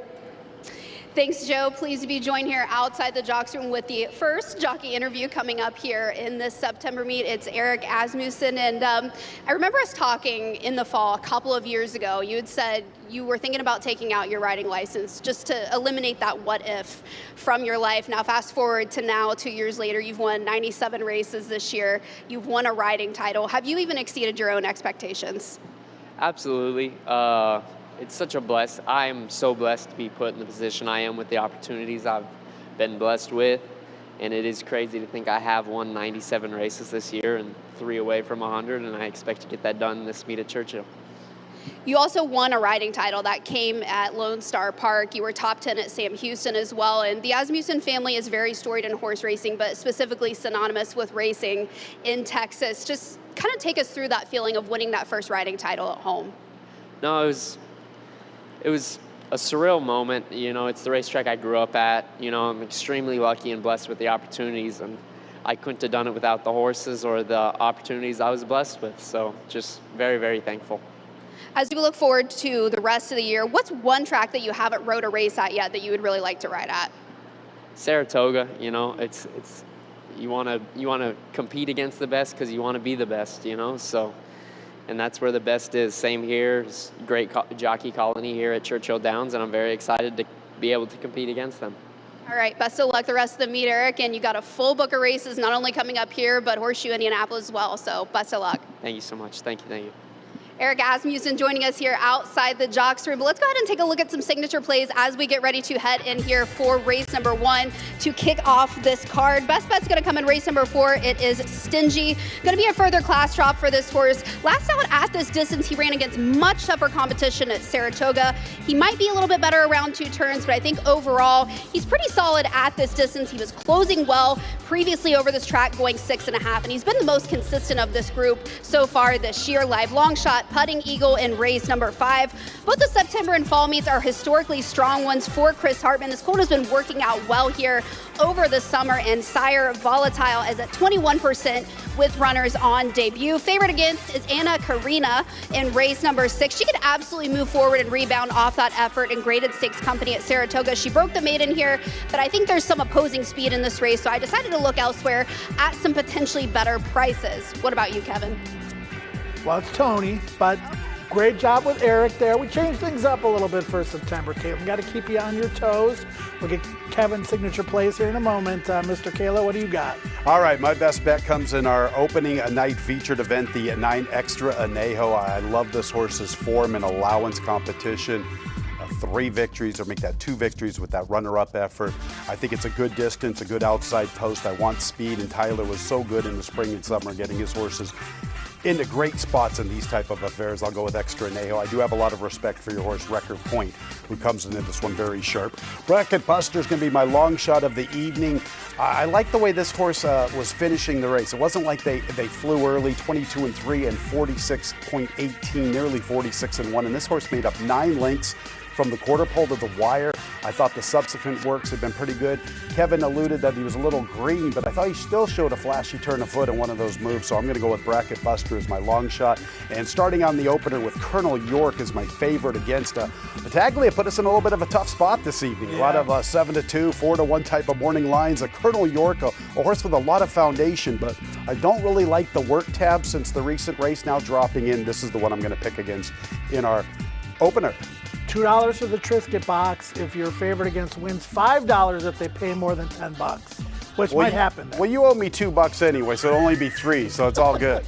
[SPEAKER 5] Thanks, Joe. Pleased to be joined here outside the Jocks Room with the first jockey interview coming up here in this September meet. It's Erik Asmussen, and I remember us talking in the fall a couple of years ago. You had said you were thinking about taking out your riding license just to eliminate that what if from your life. Now, fast forward to now, 2 years later, you've won 97 races this year. You've won a riding title. Have you even exceeded your own expectations?
[SPEAKER 7] Absolutely. It's such a bless. I am so blessed to be put in the position I am with the opportunities I've been blessed with. And it is crazy to think I have won 97 races this year and 3 away from 100, and I expect to get that done this meet at Churchill.
[SPEAKER 5] You also won a riding title that came at Lone Star Park. You were top 10 at Sam Houston as well. And the Asmussen family is very storied in horse racing, but specifically synonymous with racing in Texas. Just kind of take us through that feeling of winning that first riding title at home.
[SPEAKER 7] No, it was a surreal moment. You know, it's the racetrack I grew up at. You know, I'm extremely lucky and blessed with the opportunities, and I couldn't have done it without the horses or the opportunities I was blessed with. So just very, very thankful.
[SPEAKER 5] As you look forward to the rest of the year, what's one track that you haven't rode a race at yet that you would really like to ride at?
[SPEAKER 7] Saratoga, you know, it's you want to compete against the best because you want to be the best, you know. So, and that's where the best is. Same here. It's a great jockey colony here at Churchill Downs, and I'm very excited to be able to compete against them.
[SPEAKER 5] All right, best of luck the rest of the meet, Erik, and you got a full book of races, not only coming up here, but Horseshoe Indianapolis as well, so best of luck.
[SPEAKER 7] Thank you so much. Thank you.
[SPEAKER 5] Erik Asmussen joining us here outside the Jocks Room. But let's go ahead and take a look at some signature plays as we get ready to head in here for race number 1 to kick off this card. Best bet's going to come in race number 4. It is Stingy. Going to be a further class drop for this horse. Last out at this distance, he ran against much tougher competition at Saratoga. He might be a little bit better around 2 turns, but I think overall he's pretty solid at this distance. He was closing well previously over this track, going 6.5, and he's been the most consistent of this group so far this year. Live long shot, putting eagle in race number 5. Both the September and fall meets are historically strong ones for Chris Hartman. This colt has been working out well here over the summer, and Sire Volatile is at 21% with runners on debut. Favorite against is Anna Karina in race number 6. She could absolutely move forward and rebound off that effort in graded stakes company at Saratoga. She broke the maiden here, but I think there's some opposing speed in this race, so I decided to look elsewhere at some potentially better prices. What about you, Kevin?
[SPEAKER 6] Well, it's Tony, but great job with Erik there. We changed things up a little bit for September, Caitlyn. Got to keep you on your toes. We'll get Kevin's signature plays here in a moment. Mr. Kayla, what do you got?
[SPEAKER 4] All right, my best bet comes in our opening a night featured event, the 9 Extra Anejo. I love this horse's form and allowance competition. 3 victories, or make that 2 victories with that runner-up effort. I think it's a good distance, a good outside post. I want speed, and Tyler was so good in the spring and summer getting his horses into great spots in these type of affairs. I'll go with Extra Anejo. I do have a lot of respect for your horse, Record Point, who comes into this one very sharp. Bracket Buster is going to be my long shot of the evening. I like the way this horse was finishing the race. It wasn't like they flew early, 22-3 and 46.18, nearly 46-1. And this horse made up 9 lengths from the quarter pole to the wire. I thought the subsequent works had been pretty good. Kevin alluded that he was a little green, but I thought he still showed a flashy turn of foot in one of those moves, so I'm going to go with Bracket Buster as my long shot. And starting on the opener with Colonel York as my favorite against Battaglia put us in a little bit of a tough spot this evening. Yeah. A lot of 7-2, 4-1 type of morning lines. Colonel York, a horse with a lot of foundation, but I don't really like the work tab since the recent race now dropping in. This is the one I'm going to pick against in our opener.
[SPEAKER 6] $2 for the Triscuit box if your favorite against wins, $5 if they pay more than $10, which might happen there.
[SPEAKER 4] Well, you owe me $2 anyway, so it'll only be 3, so it's all good.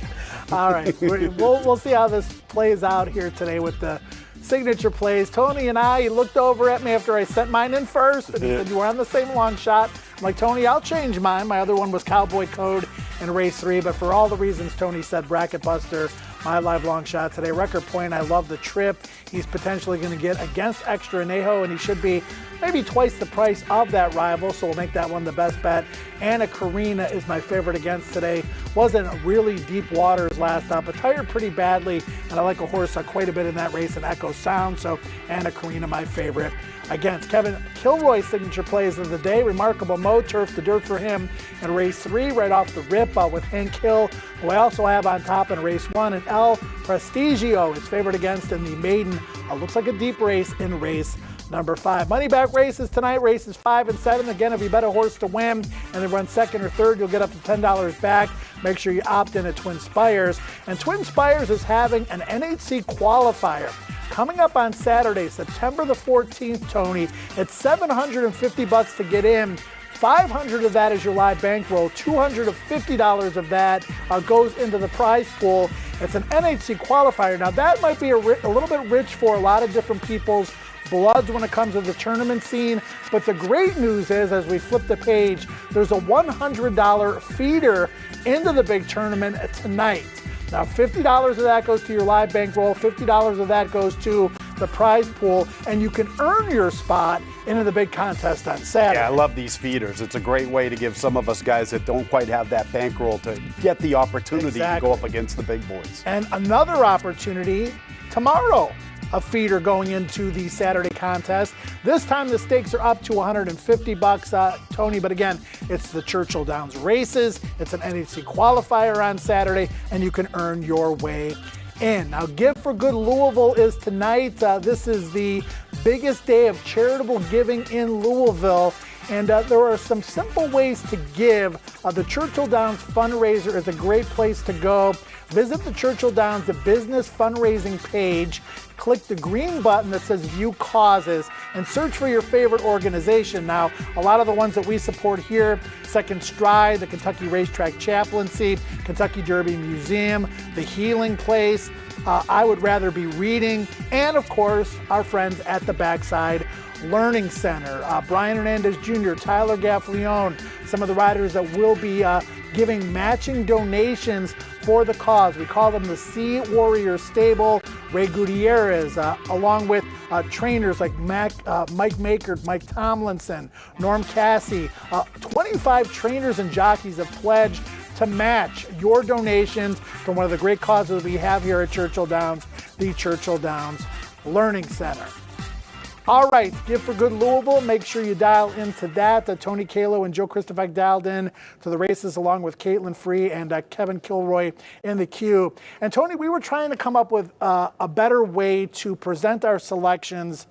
[SPEAKER 6] All right, we'll see how this plays out here today with the signature plays. Tony and I, he looked over at me after I sent mine in first, and he said you were on the same long shot. I'm like, Tony, I'll change mine. My other one was Cowboy Code in race 3, but for all the reasons Tony said, Bracket Buster my live long shot today. Record Point, I love the trip. He's potentially going to get against Extra Anejo, and he should be maybe twice the price of that rival, so we'll make that one the best bet. Anna Karina is my favorite against today. Wasn't really deep waters last up, but tired pretty badly, and I like a horse quite a bit in that race, and Echo Sound, so Anna Karina my favorite. Against Kevin Kilroy's signature plays of the day, Remarkable Mo, Turf to Dirt for him in race 3, right off the rip with Hank Hill, who I also have on top in race 1, and El Prestigio is favored against in the maiden. Looks like a deep race in race number 5. Money back races tonight, races 5 and 7. Again, if you bet a horse to win and then run second or third, you'll get up to $10 back. Make sure you opt in at Twin Spires. And Twin Spires is having an NHC qualifier coming up on Saturday, September the 14th, Tony. It's $750 to get in. $500 of that is your live bankroll. $250 of that goes into the prize pool. It's an NHC qualifier. Now, that might be a little bit rich for a lot of different people's bloods when it comes to the tournament scene. But the great news is, as we flip the page, there's a $100 feeder into the big tournament tonight. Now, $50 of that goes to your live bankroll, $50 of that goes to the prize pool, and you can earn your spot into the big contest on Saturday.
[SPEAKER 4] Yeah, I love these feeders. It's a great way to give some of us guys that don't quite have that bankroll to get the opportunity to go up against the big boys.
[SPEAKER 6] And another opportunity tomorrow. A feeder going into the Saturday contest. This time the stakes are up to $150, Tony, but again, it's the Churchill Downs races. It's an NHC qualifier on Saturday, and you can earn your way in. Now, Give for Good Louisville is tonight. This is the biggest day of charitable giving in Louisville. And there are some simple ways to give. The Churchill Downs fundraiser is a great place to go. Visit the Churchill Downs, the business fundraising page. Click the green button that says View Causes and search for your favorite organization. Now, a lot of the ones that we support here, Second Stride, the Kentucky Racetrack Chaplaincy, Kentucky Derby Museum, the Healing Place, I Would Rather Be Reading, and of course, our friends at the Backside Learning Center. Brian Hernandez Jr., Tyler Gaffleone, some of the riders that will be giving matching donations for the cause. We call them the Sea Warrior Stable. Ray Gutierrez, along with trainers like Mike Makert, Mike Tomlinson, Norm Cassie. 25 trainers and jockeys have pledged to match your donations from one of the great causes we have here at Churchill Downs, the Churchill Downs Learning Center. All right, Give for Good Louisville. Make sure you dial into that. Tony Kalo and Joe Christopher dialed in to the races along with Caitlyn Free and Kevin Kilroy in the queue. And Tony, we were trying to come up with a better way to present our selections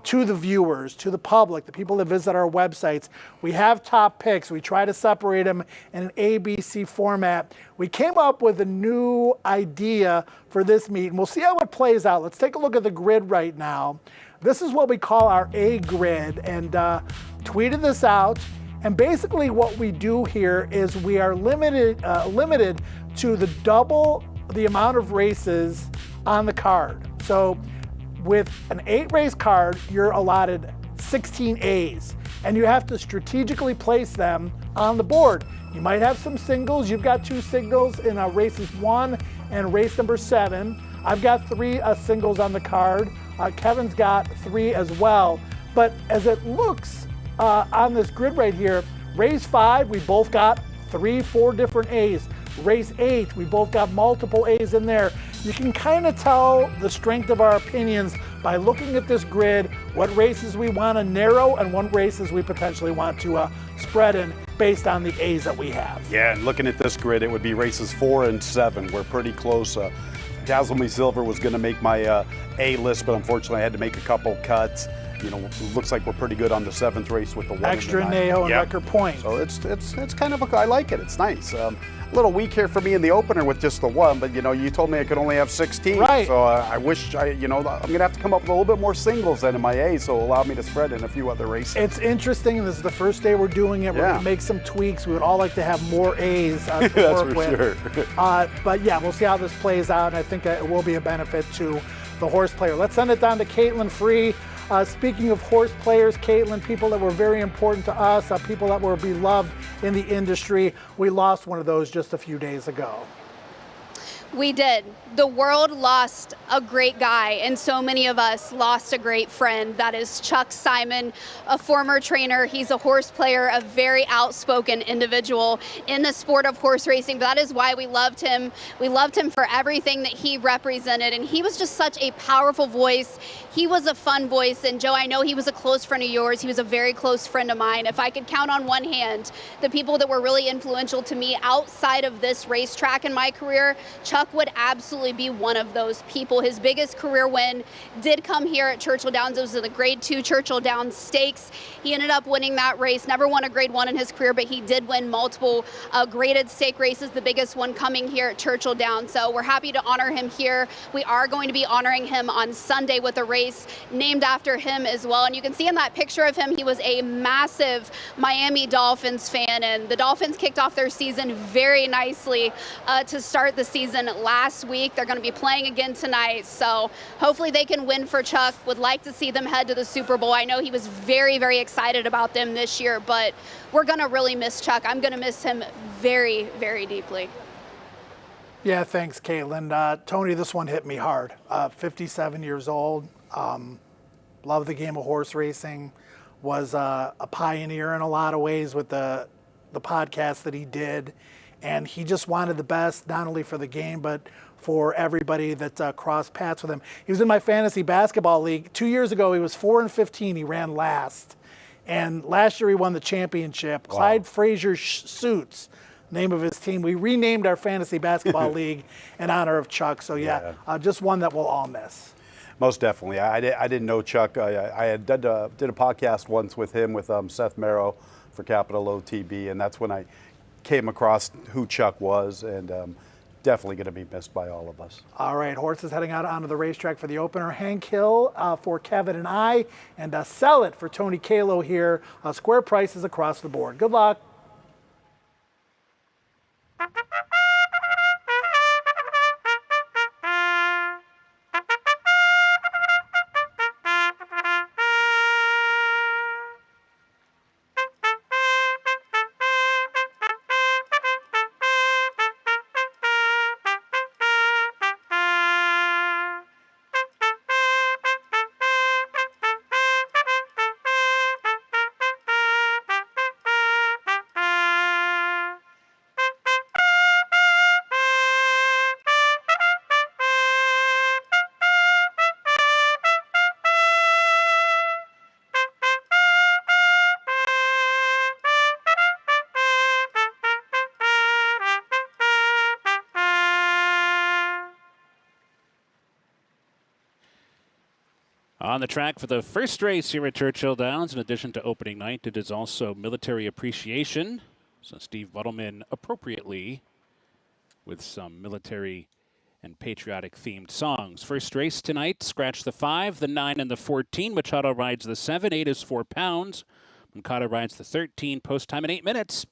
[SPEAKER 6] to the viewers, to the public, the people that visit our websites. We have top picks. We try to separate them in an ABC format. We came up with a new idea for this meet, and we'll see how it plays out. Let's take a look at the grid right now. This is what we call our A grid, and tweeted this out. And basically what we do here is we are limited to the double the amount of races on the card. So with an 8-race card, you're allotted 16 A's, and you have to strategically place them on the board. You might have some singles. You've got 2 singles in races 1 and race number 7. I've got 3 singles on the card. Kevin's got 3 as well. But as it looks on this grid right here, race 5, we both got 3-4 different A's. Race 8, we both got multiple A's in there. You can kind of tell the strength of our opinions by looking at this grid, what races we want to narrow and what races we potentially want to spread in based on the A's that we have.
[SPEAKER 4] Yeah, and looking at this grid, it would be races 4 and 7. We're pretty close. Dazzle Me Silver was going to make my A list, but unfortunately I had to make a couple cuts. You know, it looks like we're pretty good on the 7th race with the 1
[SPEAKER 6] Extra
[SPEAKER 4] and the 9.
[SPEAKER 6] Anejo and Record Point.
[SPEAKER 4] So it's kind of I like it. It's nice. A little weak here for me in the opener with just the 1, but you know, you told me I could only have 16.
[SPEAKER 6] Right.
[SPEAKER 4] So I wish I'm gonna have to come up with a little bit more singles than in my A, so allow me to spread in a few other races.
[SPEAKER 6] It's interesting. This is the first day we're doing it. We're going to make some tweaks. We would all like to have more A's to work with.
[SPEAKER 4] Sure.
[SPEAKER 6] But yeah, we'll see how this plays out, and I think it will be a benefit to the horse player. Let's send it down to Caitlyn Free. Speaking of horse players, Caitlyn, people that were very important to us, people that were beloved in the industry, we lost one of those just a few days ago.
[SPEAKER 5] We did. The world lost a great guy, and so many of us lost a great friend. That is Chuck Simon, a former trainer. He's a horse player, a very outspoken individual in the sport of horse racing. But that is why we loved him. We loved him for everything that he represented, and he was just such a powerful voice. He was a fun voice, and Joe, I know he was a close friend of yours. He was a very close friend of mine. If I could count on one hand the people that were really influential to me outside of this racetrack in my career, Chuck would absolutely be one of those people. His biggest career win did come here at Churchill Downs. It was the Grade 2 Churchill Downs Stakes. He ended up winning that race, never won a Grade 1 in his career, but he did win multiple graded stake races, the biggest one coming here at Churchill Downs. So we're happy to honor him here. We are going to be honoring him on Sunday with a race named after him as well. And you can see in that picture of him, he was a massive Miami Dolphins fan, and the Dolphins kicked off their season very nicely to start the season last week. They're going to be playing again tonight, so hopefully they can win for Chuck. Would like to see them head to the Super Bowl. I know he was very, very excited about them this year, but we're going to really miss Chuck. I'm going to miss him very, very deeply.
[SPEAKER 6] Yeah, thanks, Caitlyn. Tony, this one hit me hard. 57 years old, loved the game of horse racing, was a pioneer in a lot of ways with the podcast that he did. And he just wanted the best, not only for the game, but for everybody that crossed paths with him. He was in my fantasy basketball league. 2 years ago, he was 4-15. He ran last. And last year, he won the championship. Wow. Clyde Frazier Suits, name of his team. We renamed our fantasy basketball league in honor of Chuck. So, yeah, just one that we'll all miss.
[SPEAKER 4] Most definitely. I didn't know Chuck. I had did a podcast once with him, with Seth Merrow for Capital OTB, and that's when I came across who Chuck was, and definitely going to be missed by all of us.
[SPEAKER 6] All right, horses heading out onto the racetrack for the opener. Hank Hill for Kevin and I, and Sell It for Tony Kalo here. Square prices across the board. Good luck.
[SPEAKER 2] On the track for the first race here at Churchill Downs, in addition to opening night, it is also military appreciation. So Steve Buttleman appropriately with some military and patriotic themed songs. First race tonight, scratch the 5, the 9, and the 14. Machado rides the 7, 8 is 4 pounds. Moncada rides the 13, post time in 8 minutes.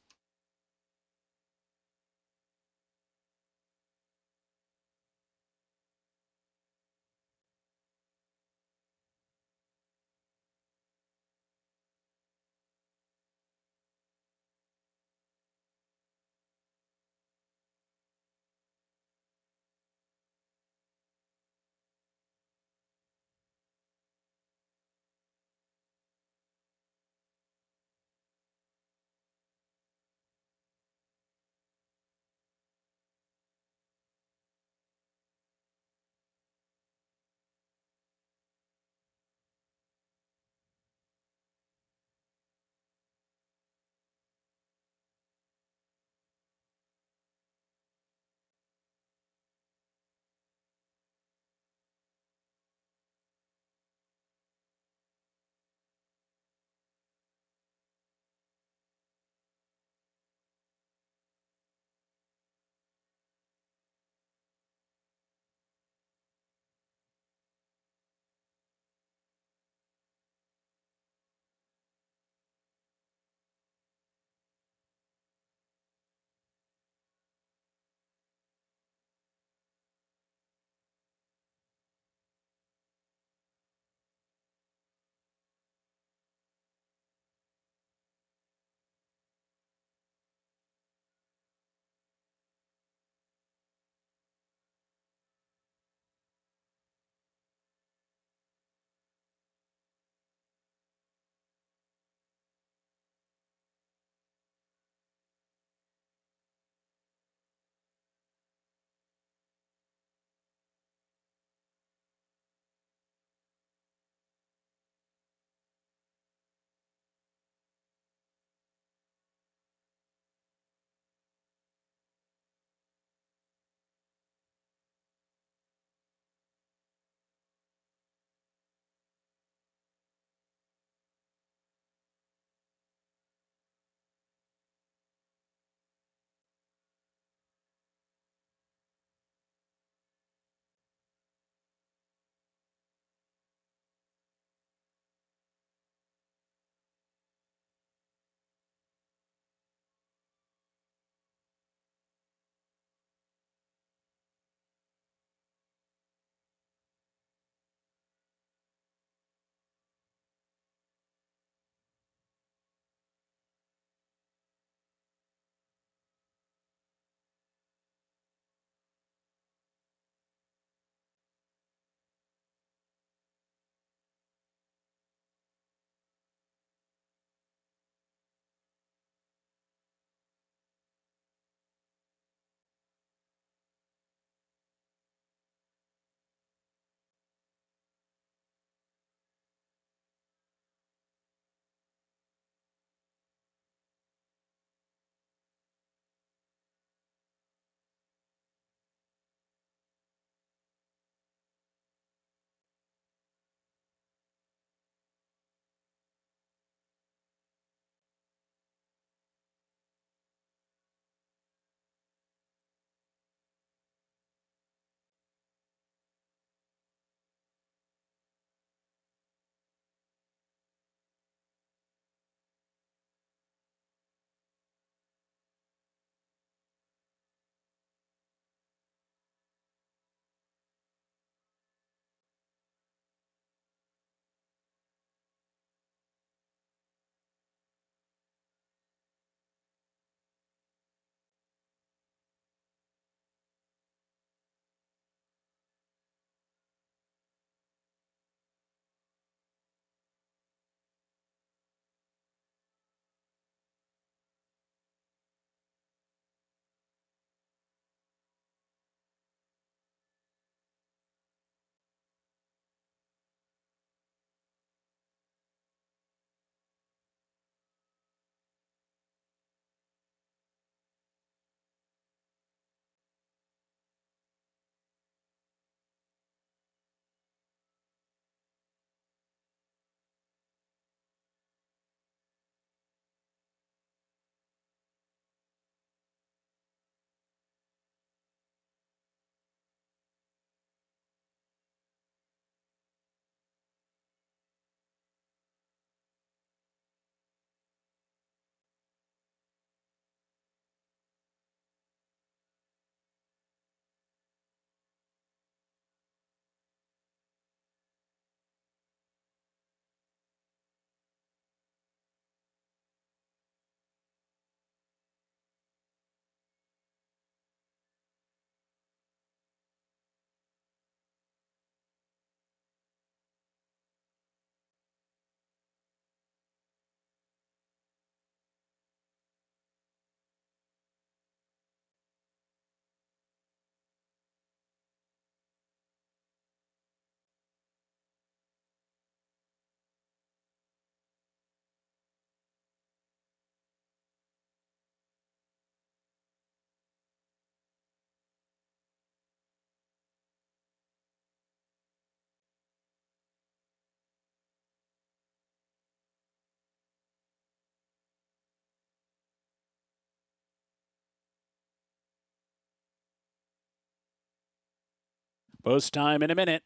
[SPEAKER 2] Post time in a minute.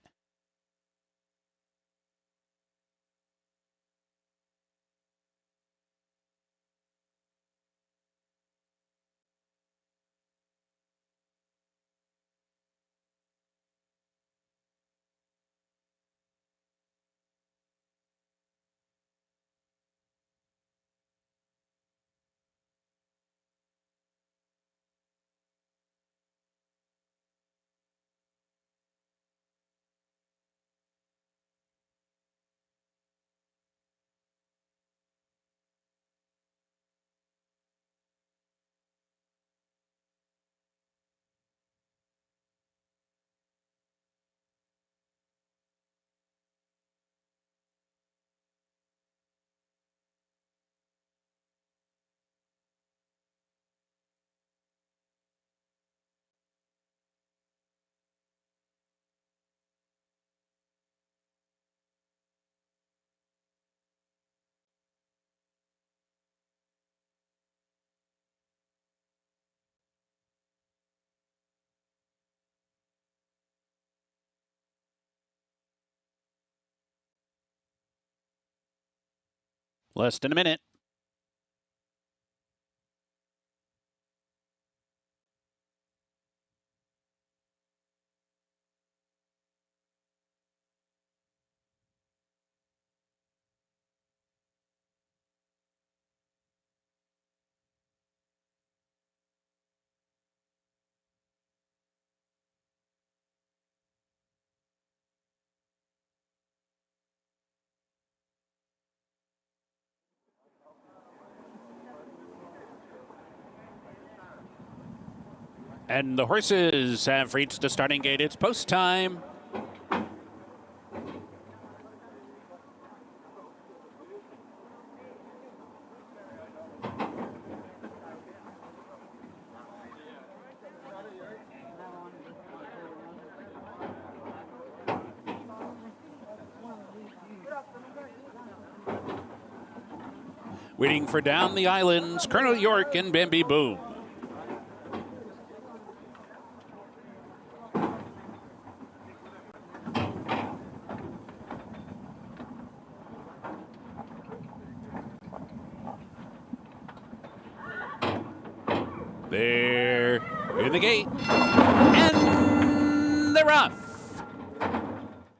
[SPEAKER 2] Less than a minute. And the horses have reached the starting gate. It's post time. Waiting for down the islands, Colonel York and Bambi Boom. They're in the gate, and they're off.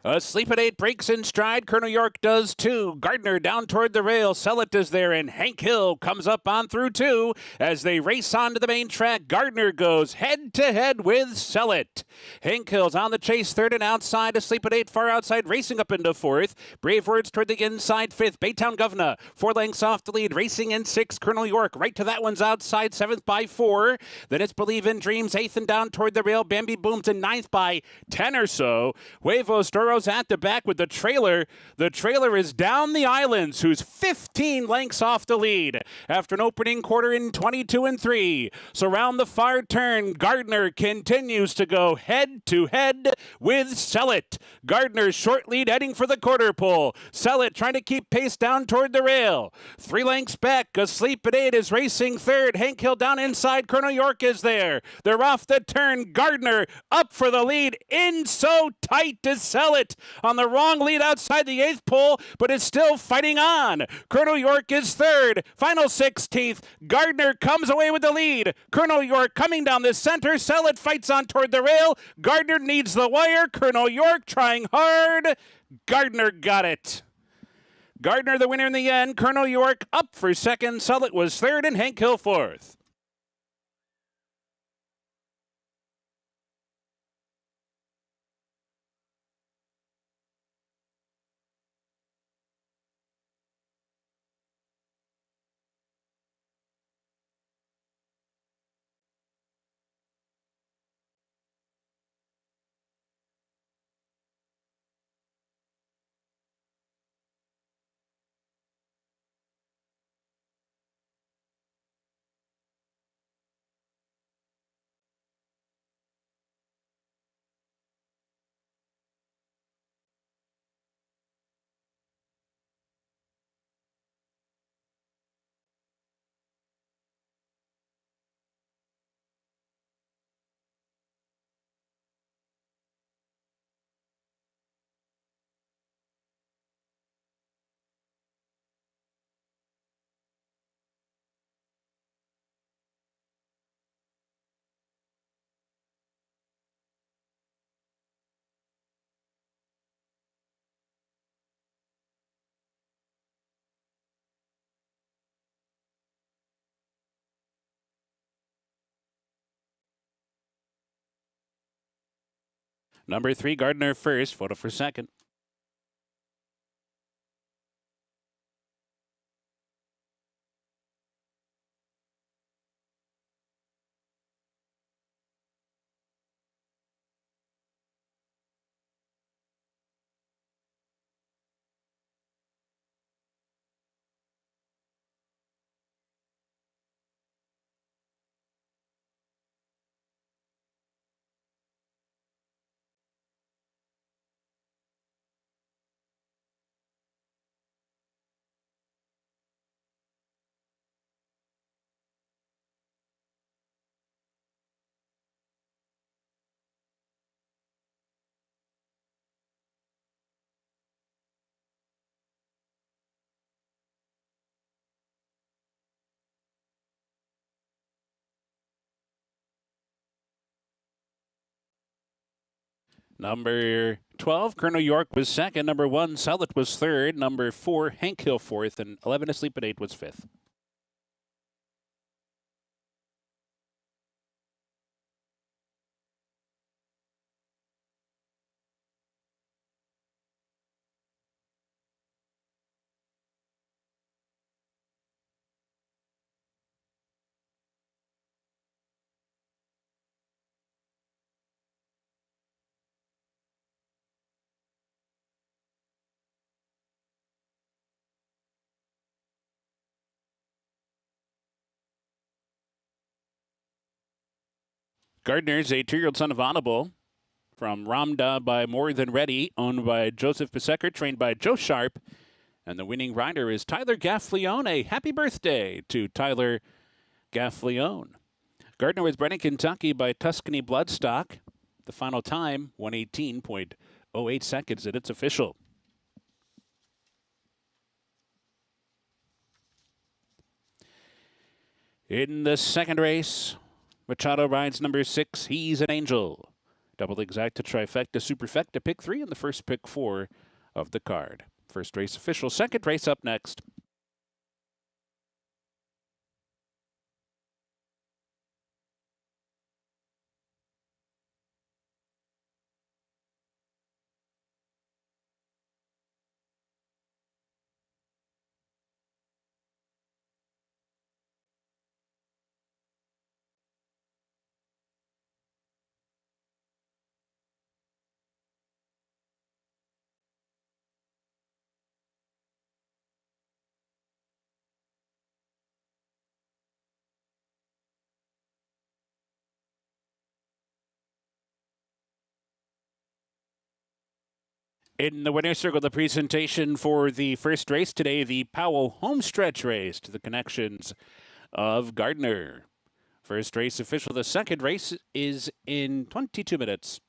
[SPEAKER 2] Asleep at 8 breaks in stride. Colonel York does too. Gardner down toward the rail. Sellett is there, and Hank Hill comes up on through 2. As they race onto the main track, Gardner goes head-to-head with Sellett. Hank Hill's on the chase, 3rd and outside. Asleep at 8, far outside, racing up into 4th. Brave Words toward the inside, 5th. Baytown Governor, 4 lengths off the lead. Racing in 6th, Colonel York. Right to that one's outside, 7th by 4. Then it's Believe in Dreams, 8th and down toward the rail. Bambi Boom's in 9th by 10 or so. Huevos Doros at the back with the trailer. The trailer is Down the Islands, who's 15 lengths off the lead after an opening quarter in 22 and 3. So round the far turn, Gardner continues to go head-to-head with Sellett. Gardner's short lead heading for the quarter pole. Sellett trying to keep pace down toward the rail. 3 lengths back, Asleep at 8 is racing 3rd. Hank Hill down inside, Colonel York is there. They're off the turn. Gardner up for the lead, in so tight to Sellett. On the wrong lead outside the 8th pole, but is still fighting on. Colonel York is 3rd. Final 16th. Gardner comes away with the lead. Colonel York coming down the center. Sellett fights on toward the rail. Gardner needs the wire. Colonel York trying hard. Gardner got it. Gardner the winner in the end. Colonel York up for 2nd. Sellett was 3rd and Hank Hill 4th. Number 3, Gardner first, photo for second. Number 12, Colonel York was second. Number 1, Sellet was third. Number 4, Hank Hill fourth. And 11 Asleep at 8 was fifth. Gardner's a 2-year-old son of Honorable from Ramda by More Than Ready, owned by Joseph Pisecker, trained by Joe Sharp. And the winning rider is Tyler Gaffleone. Happy birthday to Tyler Gaffleone. Gardner was bred in Kentucky by Tuscany Bloodstock. The final time, 1:18.08 seconds, and it's official. In the second race, Machado rides number 6, He's an Angel. Double exacta, trifecta, superfecta, pick 3, and the first pick 4 of the card. First race official, second race up next. In the winner's circle, the presentation for the first race today, the Powell Homestretch Race to the connections of Gardner. First race official. The second race is in 22 minutes.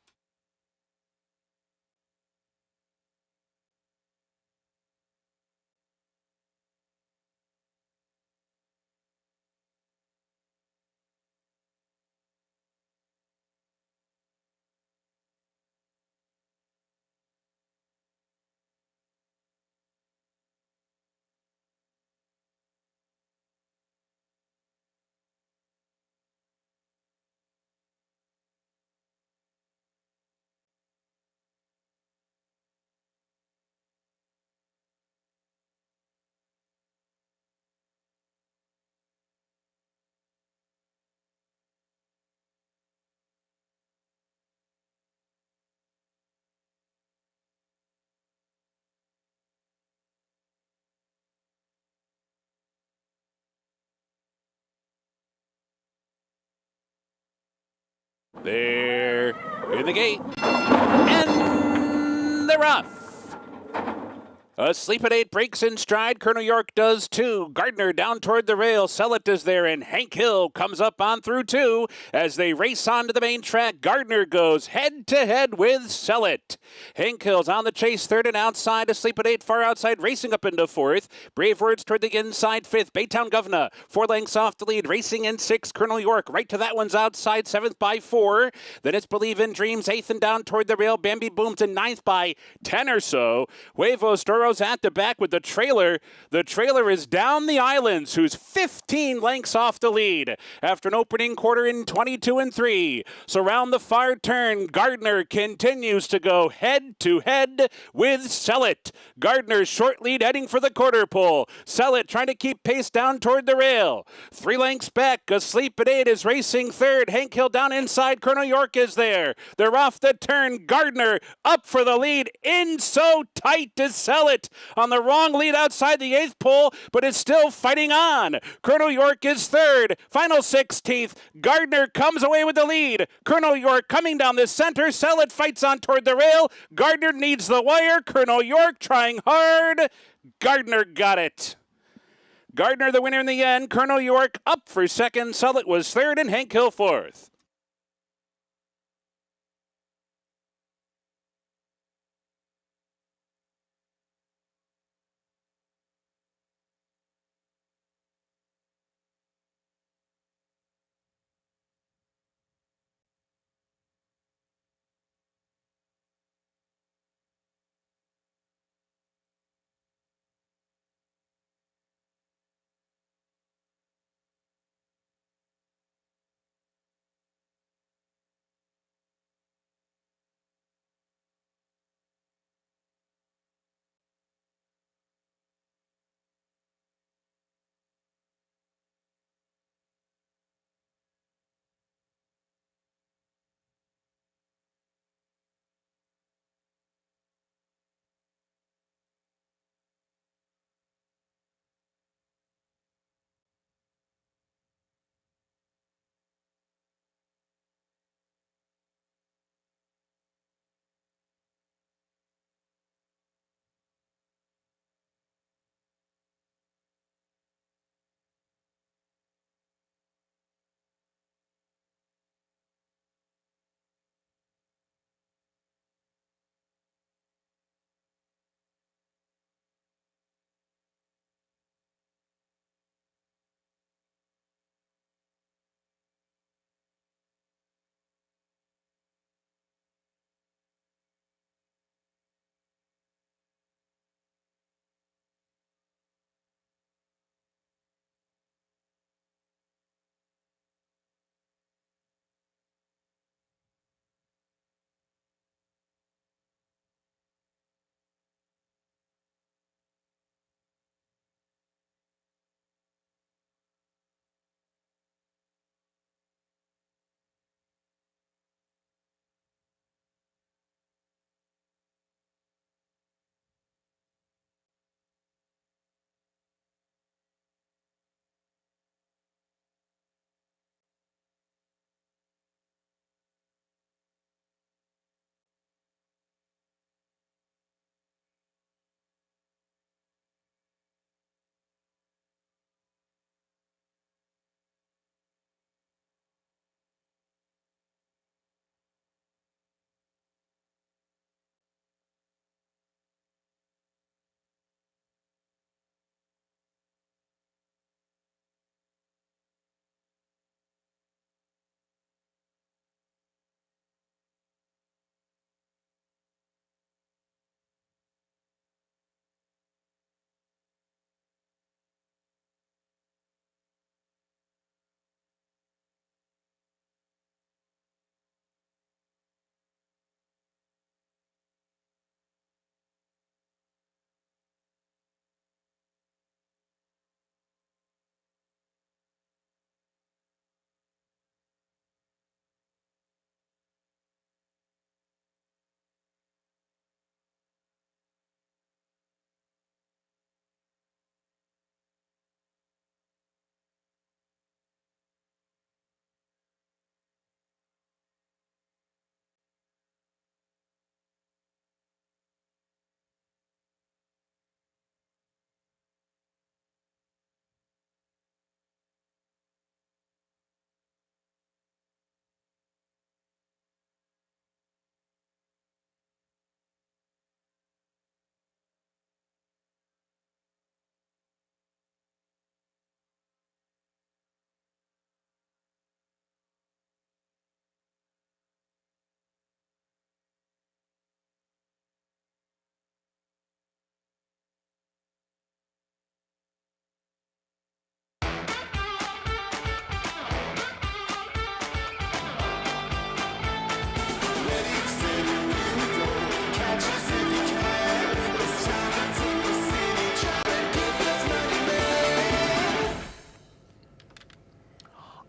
[SPEAKER 2] They're in the gate, and they're off. Asleep at 8 breaks in stride. Colonel York does too. Gardner down toward the rail. Sellet is there, and Hank Hill comes up on through too. As they race onto the main track, Gardner goes head-to-head with Sellet. Hank Hill's on the chase, third and outside. Asleep at 8, far outside, racing up into fourth. Brave Words toward the inside, fifth. Baytown Governor, 4 lengths off the lead. Racing in 6, Colonel York. Right to that one's outside, 7th by 4. Then it's Believe in Dreams, 8th and down toward the rail. Bambi Booms in 9th by 10 or so. Huevo Store Burrows at the back with the trailer. The trailer is down the islands, who's 15 lengths off the lead after an opening quarter in 22-3. So round the far turn, Gardner continues to go head-to-head with Sell It. Gardner's short lead heading for the quarter pole. Sell It trying to keep pace down toward the rail. 3 lengths back, Asleep at 8 is racing third. Hank Hill down inside, Colonel York is there. They're off the turn. Gardner up for the lead. In so tight to Sell It on the wrong lead outside the 8th pole, but it's still fighting on. Colonel York is third. Final 16th. Gardner comes away with the lead. Colonel York coming down the center. Sell It fights on toward the rail. Gardner needs the wire. Colonel York trying hard. Gardner got it. Gardner the winner in the end. Colonel York up for second. Sell It was third and Hank Hill fourth.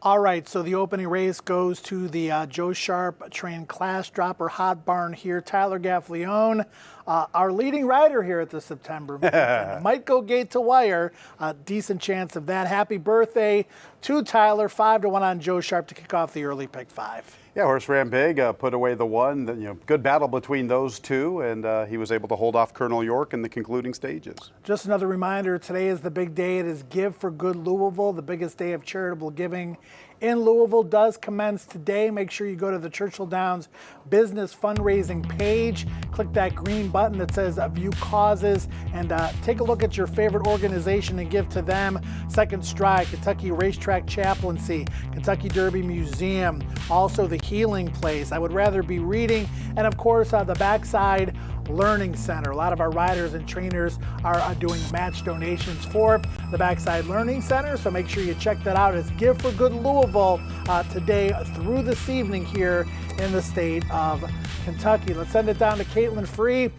[SPEAKER 6] All right, so the opening race goes to the Joe Sharp trained class dropper hot barn here. Tyler Gaffleone, our leading rider here at the September meet. Might go gate to wire. Decent chance of that. Happy birthday to Tyler. 5-1 on Joe Sharp to kick off the early pick 5.
[SPEAKER 4] Yeah, horse ran big, put away the one. Good battle between those two, and he was able to hold off Colonel York in the concluding stages.
[SPEAKER 6] Just another reminder, today is the big day. It is Give for Good Louisville. The biggest day of charitable giving in Louisville does commence today. Make sure you go to the Churchill Downs business fundraising page. Click that green button that says View Causes and take a look at your favorite organization and give to them. Second Stride, Kentucky Racetrack Chaplaincy, Kentucky Derby Museum, also the Healing Place. I would rather be reading, and of course the Backside Learning Center. A lot of our riders and trainers are doing match donations for the Backside Learning Center, so make sure you check that out. It's Give for Good Louisville today through this evening here in the state of Kentucky. Let's send it down to Caitlyn Free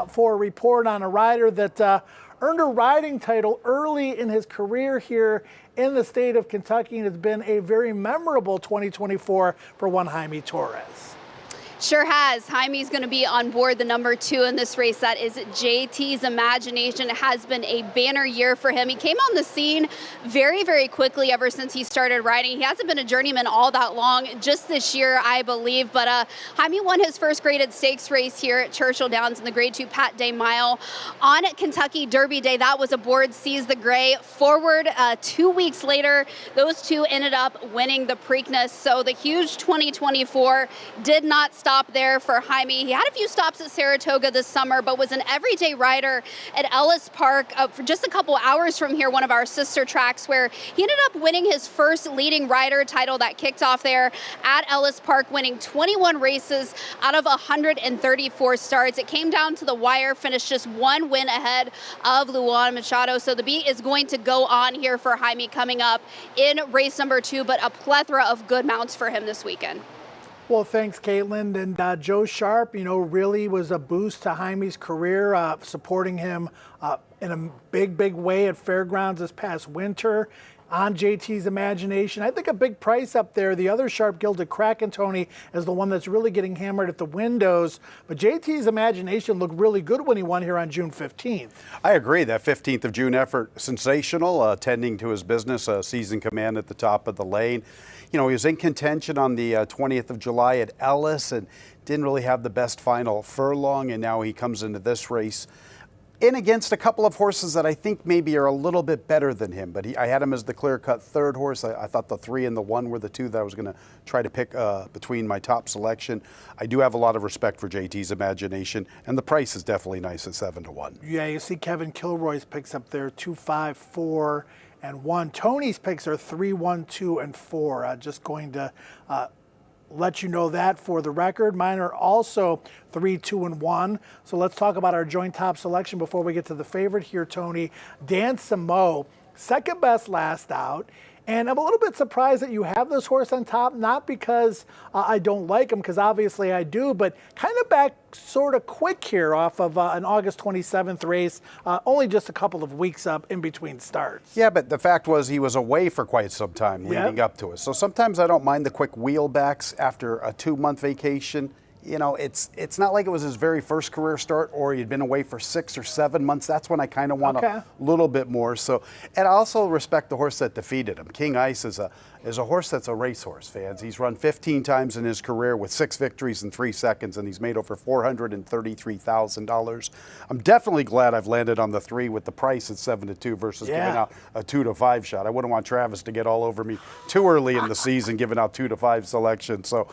[SPEAKER 6] for a report on a rider that earned a riding title early in his career here in the state of Kentucky, and it's been a very memorable 2024 for one Jaime Torres.
[SPEAKER 5] Sure has. Jaime's going to be on board the number 2 in this race. That is JT's Imagination. It has been a banner year for him. He came on the scene very, very quickly ever since he started riding. He hasn't been a journeyman all that long, just this year, I believe. But Jaime won his first graded stakes race here at Churchill Downs in the Grade 2 Pat Day Mile. On Kentucky Derby Day, that was aboard Seize the Gray. Forward 2 weeks later, those two ended up winning the Preakness. So the huge 2024 did not stop there for Jaime. He had a few stops at Saratoga this summer, but was an everyday rider at Ellis Park for just a couple hours from here, one of our sister tracks, where he ended up winning his first leading rider title that kicked off there at Ellis Park, winning 21 races out of 134 starts. It came down to the wire, finished just 1 win ahead of Luan Machado. So the beat is going to go on here for Jaime coming up in race number 2, but a plethora of good mounts for him this weekend.
[SPEAKER 6] Well, thanks, Caitlin. And Joe Sharp, really was a boost to Jaime's career, supporting him in a big, big way at Fairgrounds this past winter on JT's Imagination. I think a big price up there. The other Sharp Gilded Kraken, Tony, is the one that's really getting hammered at the windows. But JT's Imagination looked really good when he won here on June 15th.
[SPEAKER 4] I agree. That 15th of June effort, sensational, tending to his business, season command at the top of the lane. He was in contention on the 20th of July at Ellis and didn't really have the best final furlong, and now he comes into this race in against a couple of horses that I think maybe are a little bit better than him. But I had him as the clear-cut third horse. I thought the 3 and the 1 were the two that I was going to try to pick between my top selection. I do have a lot of respect for JT's Imagination, and the price is definitely nice at 7-1.
[SPEAKER 6] Yeah, you see Kevin Kilroy's picks up there, 2, 5, 4, and 1. Tony's picks are 3, 1, 2, and 4. Just going to let you know that for the record. Mine are also 3, 2, and 1. So let's talk about our joint top selection before we get to the favorite here, Tony. Dan Samo, second best last out. And I'm a little bit surprised that you have this horse on top, not because I don't like him, because obviously I do, but kind of back sort of quick here off of an August 27th race, only just a couple of weeks up in between starts.
[SPEAKER 4] Yeah, but the fact was he was away for quite some time leading up to it. So sometimes I don't mind the quick wheel backs after a 2-month vacation. It's not like it was his very first career start or he'd been away for 6 or 7 months. That's when I kind of want a little bit more. So, and I also respect the horse that defeated him. King Ice is a horse that's a racehorse, fans. He's run 15 times in his career with 6 victories in 3 seconds, and he's made over $433,000. I'm definitely glad I've landed on the 3 with the price at 7-2 versus giving out a 2-5 shot. I wouldn't want Travis to get all over me too early in the season, giving out 2-5 selections. So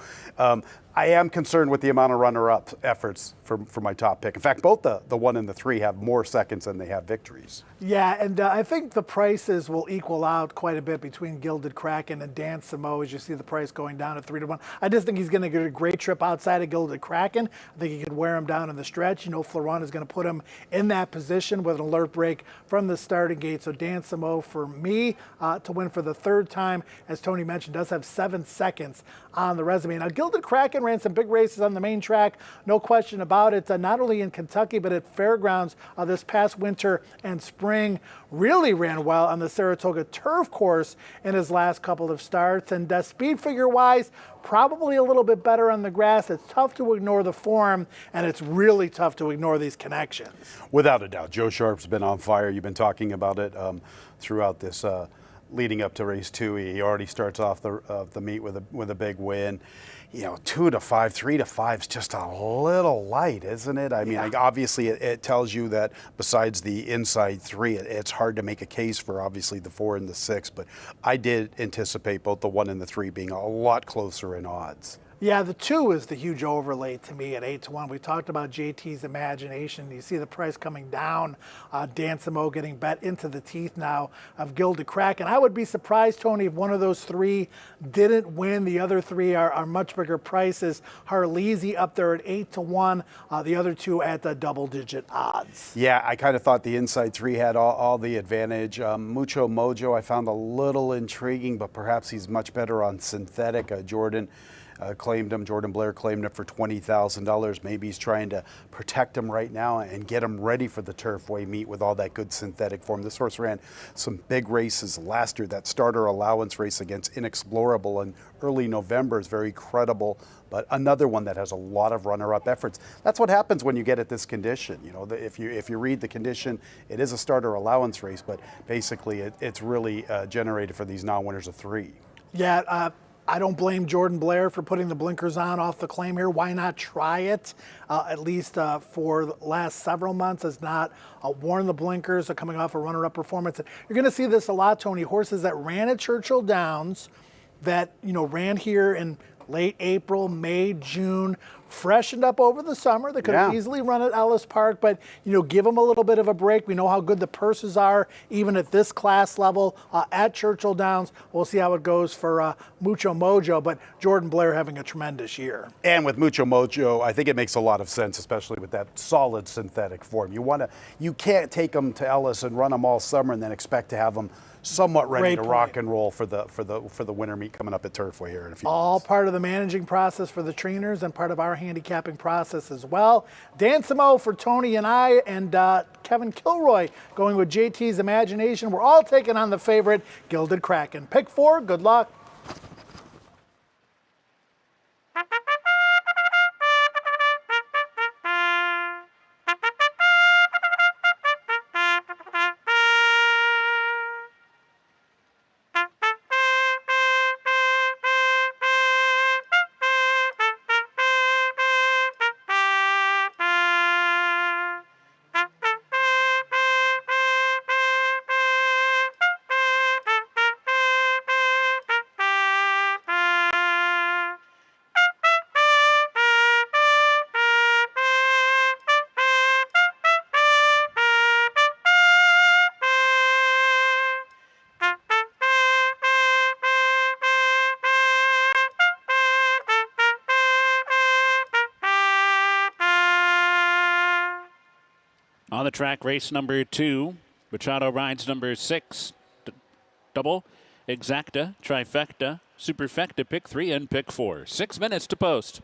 [SPEAKER 4] I am concerned with the amount of runner-up efforts for my top pick. In fact, both the 1 and the 3 have more seconds than they have victories.
[SPEAKER 6] Yeah, and I think the prices will equal out quite a bit between Gilded Kraken and Dan Samo as you see the price going down at 3-1. I just think he's going to get a great trip outside of Gilded Kraken. I think he could wear him down in the stretch. Florent is going to put him in that position with an alert break from the starting gate. So Dan Samo for me to win for the 3rd time, as Tony mentioned, does have 7 seconds on the resume. Now, Gilded Kraken ran some big races on the main track, no question about it, not only in Kentucky but at Fairgrounds this past winter and spring. Really ran well on the Saratoga turf course in his last couple couple of starts. And speed figure-wise, probably a little bit better on the grass. It's tough to ignore the form, and it's really tough to ignore these connections.
[SPEAKER 4] Without a doubt, Joe Sharp's been on fire. You've been talking about it throughout this leading up to race 2. He already starts off the meet with a big win. 2 to 5, 3 to 5 is just a little light, isn't it? I mean, obviously it tells you that besides the inside 3, it's hard to make a case for obviously the 4 and the 6, but I did anticipate both the 1 and the 3 being a lot closer in odds.
[SPEAKER 6] Yeah, the 2 is the huge overlay to me at 8-1. We talked about JT's imagination. You see the price coming down. Dancimo getting bet into the teeth now of Gilded Kraken. I would be surprised, Tony, if one of those 3 didn't win. The other 3 are much bigger prices. Harleasy up there at 8-1. The other 2 at the double-digit odds.
[SPEAKER 4] Yeah, I kind of thought the inside 3 had all the advantage. Mucho Mojo I found a little intriguing, but perhaps he's much better on synthetic. Jordan Blair claimed him for $20,000. Maybe he's trying to protect him right now and get him ready for the Turfway meet with all that good synthetic form. This horse ran some big races last year. That starter allowance race against Inexplorable in early November is very credible, but another one that has a lot of runner-up efforts. That's what happens when you get at this condition. If you read the condition, it is a starter allowance race, but basically it's really generated for these non-winners of 3.
[SPEAKER 6] Yeah, I don't blame Jordan Blair for putting the blinkers on off the claim here. Why not try it? At least for the last several months, has not worn the blinkers, coming off a runner-up performance. You're going to see this a lot, Tony. Horses that ran at Churchill Downs, that ran here in late April, May, June, freshened up over the summer. They could have easily run at Ellis Park, but give them a little bit of a break. We know how good the purses are, even at this class level at Churchill Downs. We'll see how it goes for Mucho Mojo, but Jordan Blair having a tremendous year.
[SPEAKER 4] And with Mucho Mojo, I think it makes a lot of sense, especially with that solid synthetic form. You can't take them to Ellis and run them all summer and then expect to have them somewhat ready to rock and roll for the winter meet coming up at Turfway here in a few
[SPEAKER 6] All
[SPEAKER 4] months.
[SPEAKER 6] part of the managing process for the trainers and part of our handicapping process as well. Dancimo for Tony and I, and Kevin Kilroy going with JT's imagination. We're all taking on the favorite, Gilded Kraken. Pick 4, good luck.
[SPEAKER 2] On the track, race number 2. Machado rides number 6. Double, Exacta, Trifecta, Superfecta, pick 3, and pick 4. 6 minutes to post.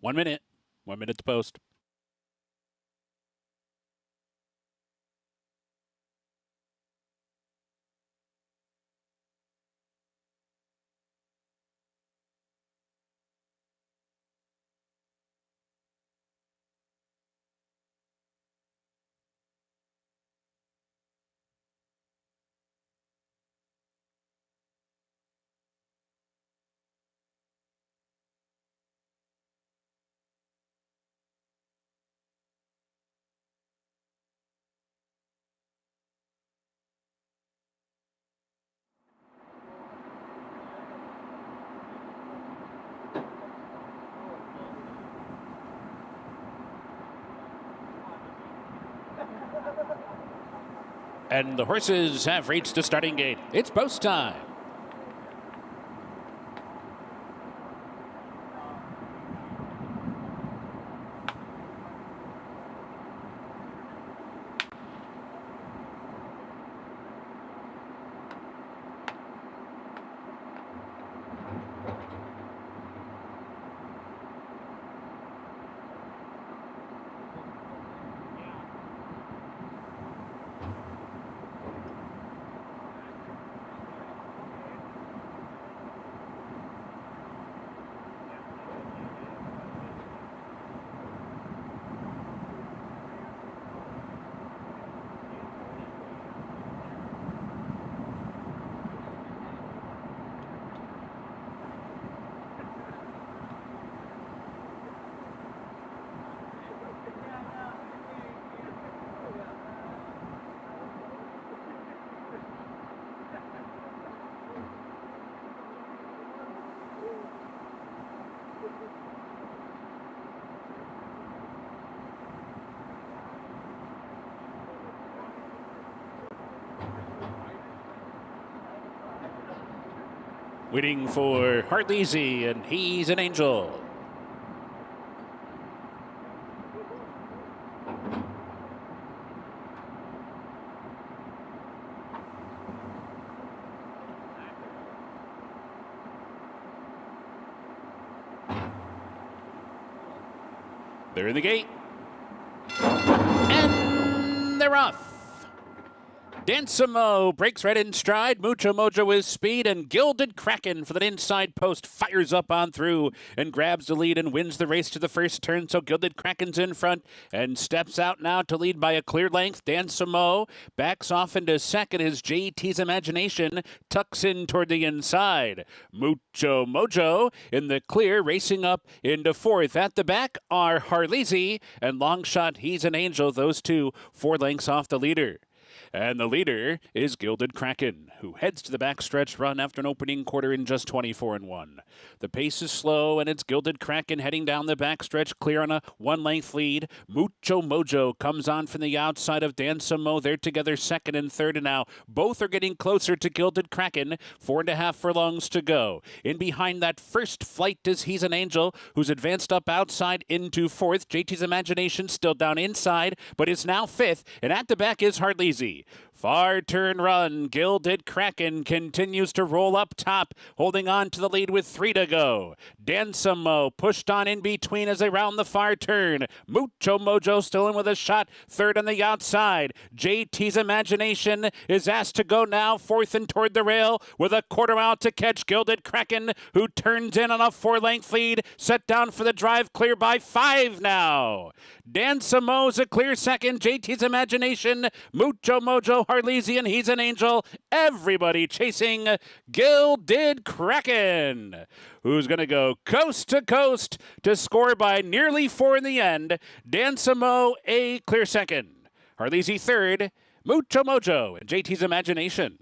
[SPEAKER 2] 1 minute. 1 minute to post. And the horses have reached the starting gate. It's post time. Waiting for Hartleasy, and he's an angel. They're in the gate. And they're off. Dansamo breaks right in stride. Mucho Mojo with speed, and Gilded Kraken for that inside post fires up on through and grabs the lead and wins the race to the first turn. So Gilded Kraken's in front and steps out now to lead by a clear length. Dansamo backs off into second as JT's Imagination tucks in toward the inside. Mucho Mojo in the clear, racing up into fourth. At the back are Harleasy and Longshot, He's an Angel. Those two 4 lengths off the leader. And the leader is Gilded Kraken, who heads to the backstretch run after an opening quarter in just 24-1. The pace is slow, and it's Gilded Kraken heading down the backstretch, clear on a 1-length lead. Mucho Mojo comes on from the outside of Dansamo. They're together second and third, and now both are getting closer to Gilded Kraken. 4.5 furlongs to go. In behind that first flight is He's an Angel, who's advanced up outside into fourth. JT's Imagination still down inside, but is now fifth, and at the back is Hartleasy. Far turn run. Gilded Kraken continues to roll up top, holding on to the lead with 3 to go. Dansamo pushed on in between as they round the far turn. Mucho Mojo still in with a shot, third on the outside. JT's Imagination is asked to go now, fourth and toward the rail with a quarter mile to catch Gilded Kraken, who turns in on a 4-length lead, set down for the drive, clear by 5 now. Dansamo's a clear second. JT's Imagination, Mucho Mojo, Harleasy, and He's an Angel. Everybody chasing Gilded Kraken, who's going to go coast to score by nearly 4 in the end. Dansamo a clear second. Harleasy third. Mucho Mojo and JT's Imagination.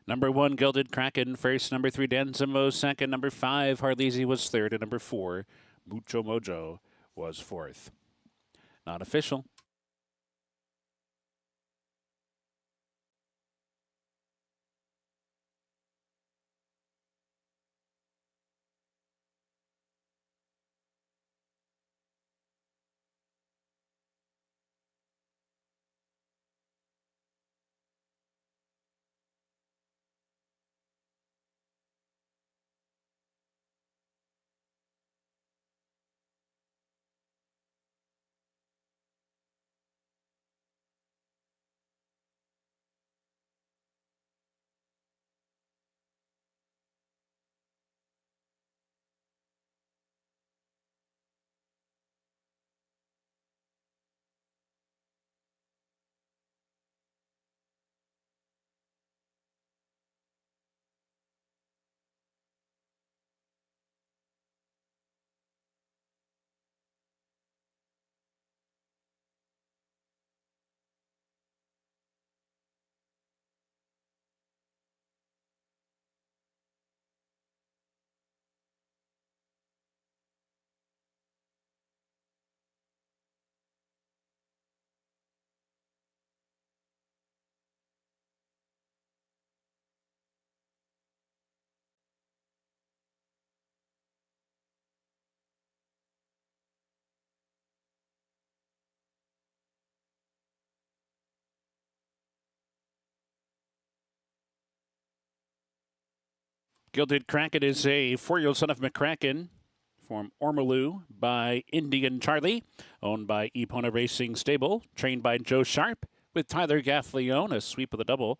[SPEAKER 2] Number 1, Gilded Kraken, first. Number 3, Danzimo, second. Number 5, Harleasy was third. And number 4, Mucho Mojo was fourth. Not official. Gilded Kraken is a 4-year-old son of McCracken from Ormolu by Indian Charlie, owned by Epona Racing Stable, trained by Joe Sharp with Tyler Gaffleone, a sweep of the double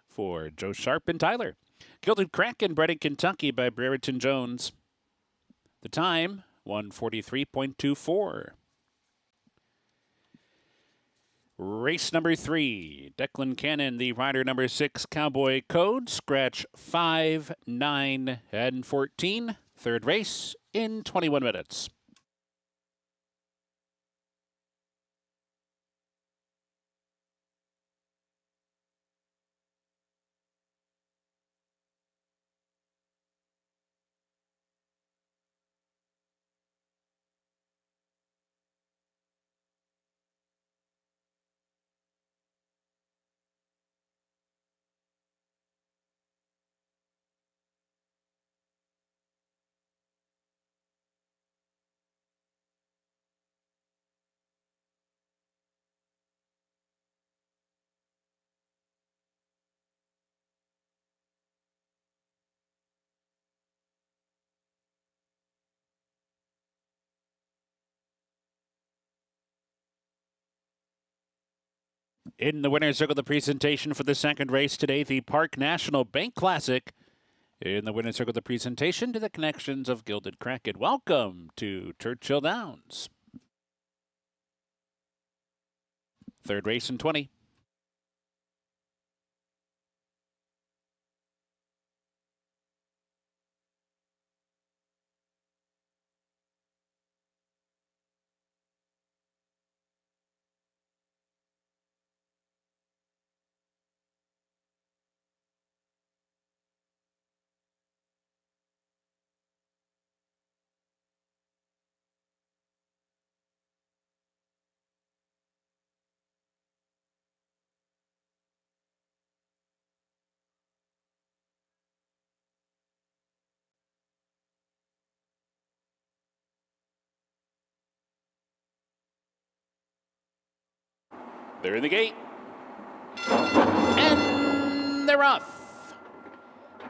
[SPEAKER 2] for Joe Sharp and Tyler. Gilded Kraken bred in Kentucky by Brereton Jones. The time, 1:43.24. Race number 3, Declan Cannon, the rider number 6, Cowboy Code, scratch 5, 9, and 14. Third race in 21 minutes. In the winner's circle, the presentation for the second race today, the Park National Bank Classic. In the winner's circle, the presentation to the connections of Gilded Kraken. Welcome to Churchill Downs. Third race in 20. They're in the gate. And they're off.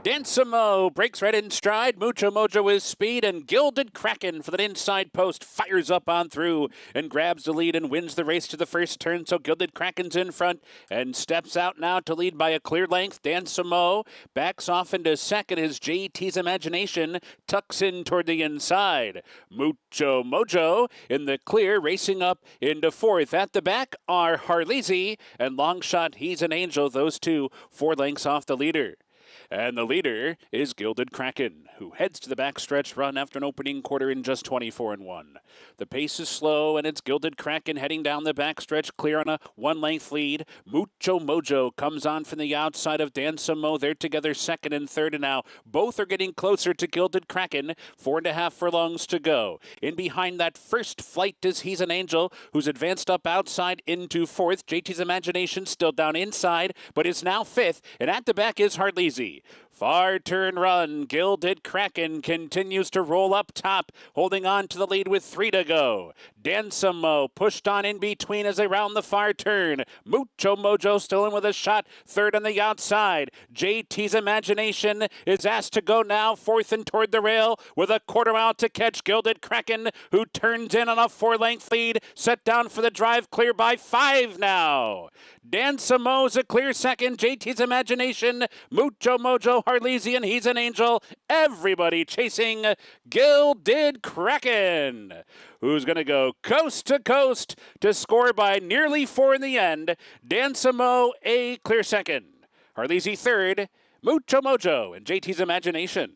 [SPEAKER 2] Danzimo breaks right in stride. Mucho Mojo is speed, and Gilded Kraken for the inside post fires up on through and grabs the lead and wins the race to the first turn. So Gilded Kraken's in front and steps out now to lead by a clear length. Danzimo backs off into second as JT's Imagination tucks in toward the inside. Mucho Mojo in the clear, racing up into fourth. At the back are Harleasy and Longshot. He's an Angel. Those two 4 lengths off the leader. And the leader is Gilded Kraken, who heads to the backstretch run after an opening quarter in just 24-1. The pace is slow, and it's Gilded Kraken heading down the backstretch, clear on a one-length lead. Mucho Mojo comes on from the outside of Dan Samo. They're together second and third, and now both are getting closer to Gilded Kraken. 4.5 furlongs to go. In behind that first flight is He's an Angel, who's advanced up outside into fourth. JT's Imagination still down inside, but is now fifth, and at the back is Harleasy. Far turn run. Gilded Kraken continues to roll up top, holding on to the lead with 3 to go. Dansamo pushed on in between as they round the far turn. Mucho Mojo still in with a shot, third on the outside. JT's Imagination is asked to go now, fourth and toward the rail with a quarter mile to catch Gilded Kraken, who turns in on a 4-length lead, set down for the drive, clear by 5 now. Dansamo's a clear second. JT's Imagination, Mucho Mojo, Harleasy, and He's an Angel. Everybody chasing Gilded Kraken, who's going to go coast to coast to score by nearly 4 in the end. Dansamo a clear second. Harleasy third. Mucho Mojo and JT's Imagination.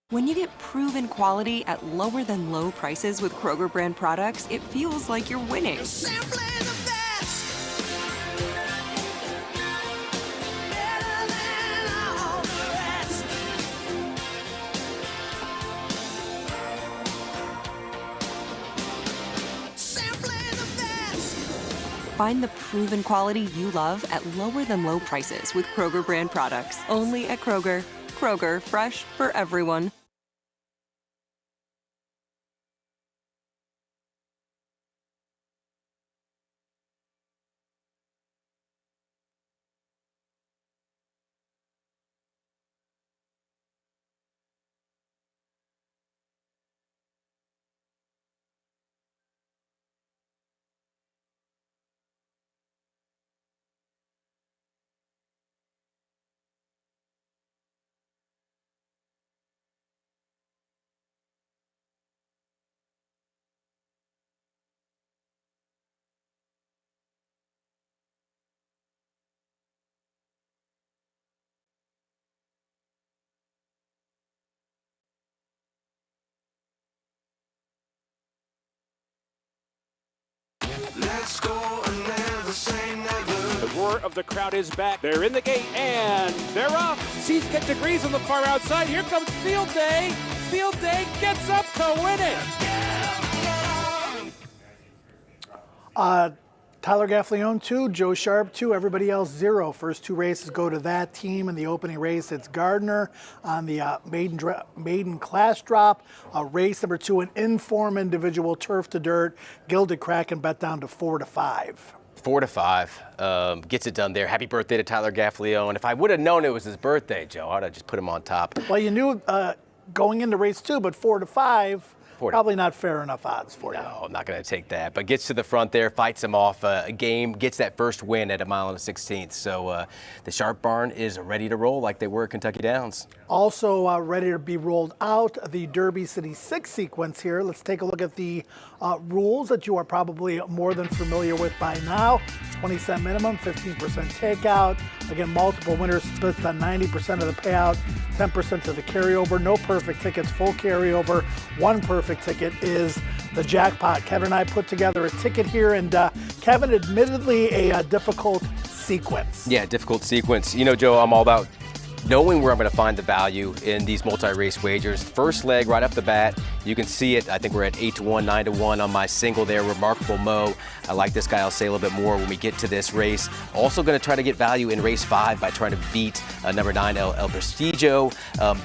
[SPEAKER 8] When you get proven quality at lower than low prices with Kroger brand products, it feels like you're winning.
[SPEAKER 1] Simply the best. Better than all the rest. Simply the best.
[SPEAKER 8] Find the proven quality you love at lower than low prices with Kroger brand products. Only at Kroger. Kroger, fresh for everyone.
[SPEAKER 1] Let's go and never say never.
[SPEAKER 2] The roar of the crowd is back. They're in the gate and they're off. Seats get degrees on the far outside. Here comes Field Day. Field Day gets up to win it.
[SPEAKER 6] Tyler Gaffalione 2, Joe Sharp 2, everybody else 0. First 2 races go to that team. In the opening race, it's Gardner on the maiden class drop. Race number 2, an inform individual turf to dirt. Gilded Kraken bet down to 4-5.
[SPEAKER 3] 4-5 gets it done there. Happy birthday to Tyler Gaffalione. If I would have known it was his birthday, Joe, I'd have just put him on top.
[SPEAKER 6] Well, you knew going into race 2, but 4-5. Probably not fair enough odds for you.
[SPEAKER 3] No, I'm not going to take that. But gets to the front there, fights him off a game, gets that first win at 1 16th. So the Sharp Barn is ready to roll like they were at Kentucky Downs.
[SPEAKER 6] Also ready to be rolled out, the Derby City 6 sequence here. Let's take a look at the rules that you are probably more than familiar with by now. 20-cent minimum, 15% takeout. Again, multiple winners splits on 90% of the payout, 10% of the carryover. No perfect tickets, full carryover. One perfect ticket is the jackpot. Kevin and I put together a ticket here, and Kevin, admittedly a difficult sequence.
[SPEAKER 3] Yeah, difficult sequence. You know, Joe, I'm all about knowing where I'm going to find the value in these multi-race wagers. First leg right off the bat, you can see it. I think we're at 8-1, 9-1 on my single there. Remarkable Mo. I like this guy. I'll say a little bit more when we get to this race. Also going to try to get value in race 5 by trying to beat number 9, El Prestigio.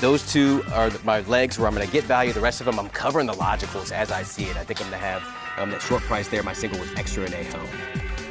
[SPEAKER 3] Those two are my legs where I'm going to get value. The rest of them, I'm covering the logicals as I see it. I think I'm going to have that short price there. My single was Extra Anejo.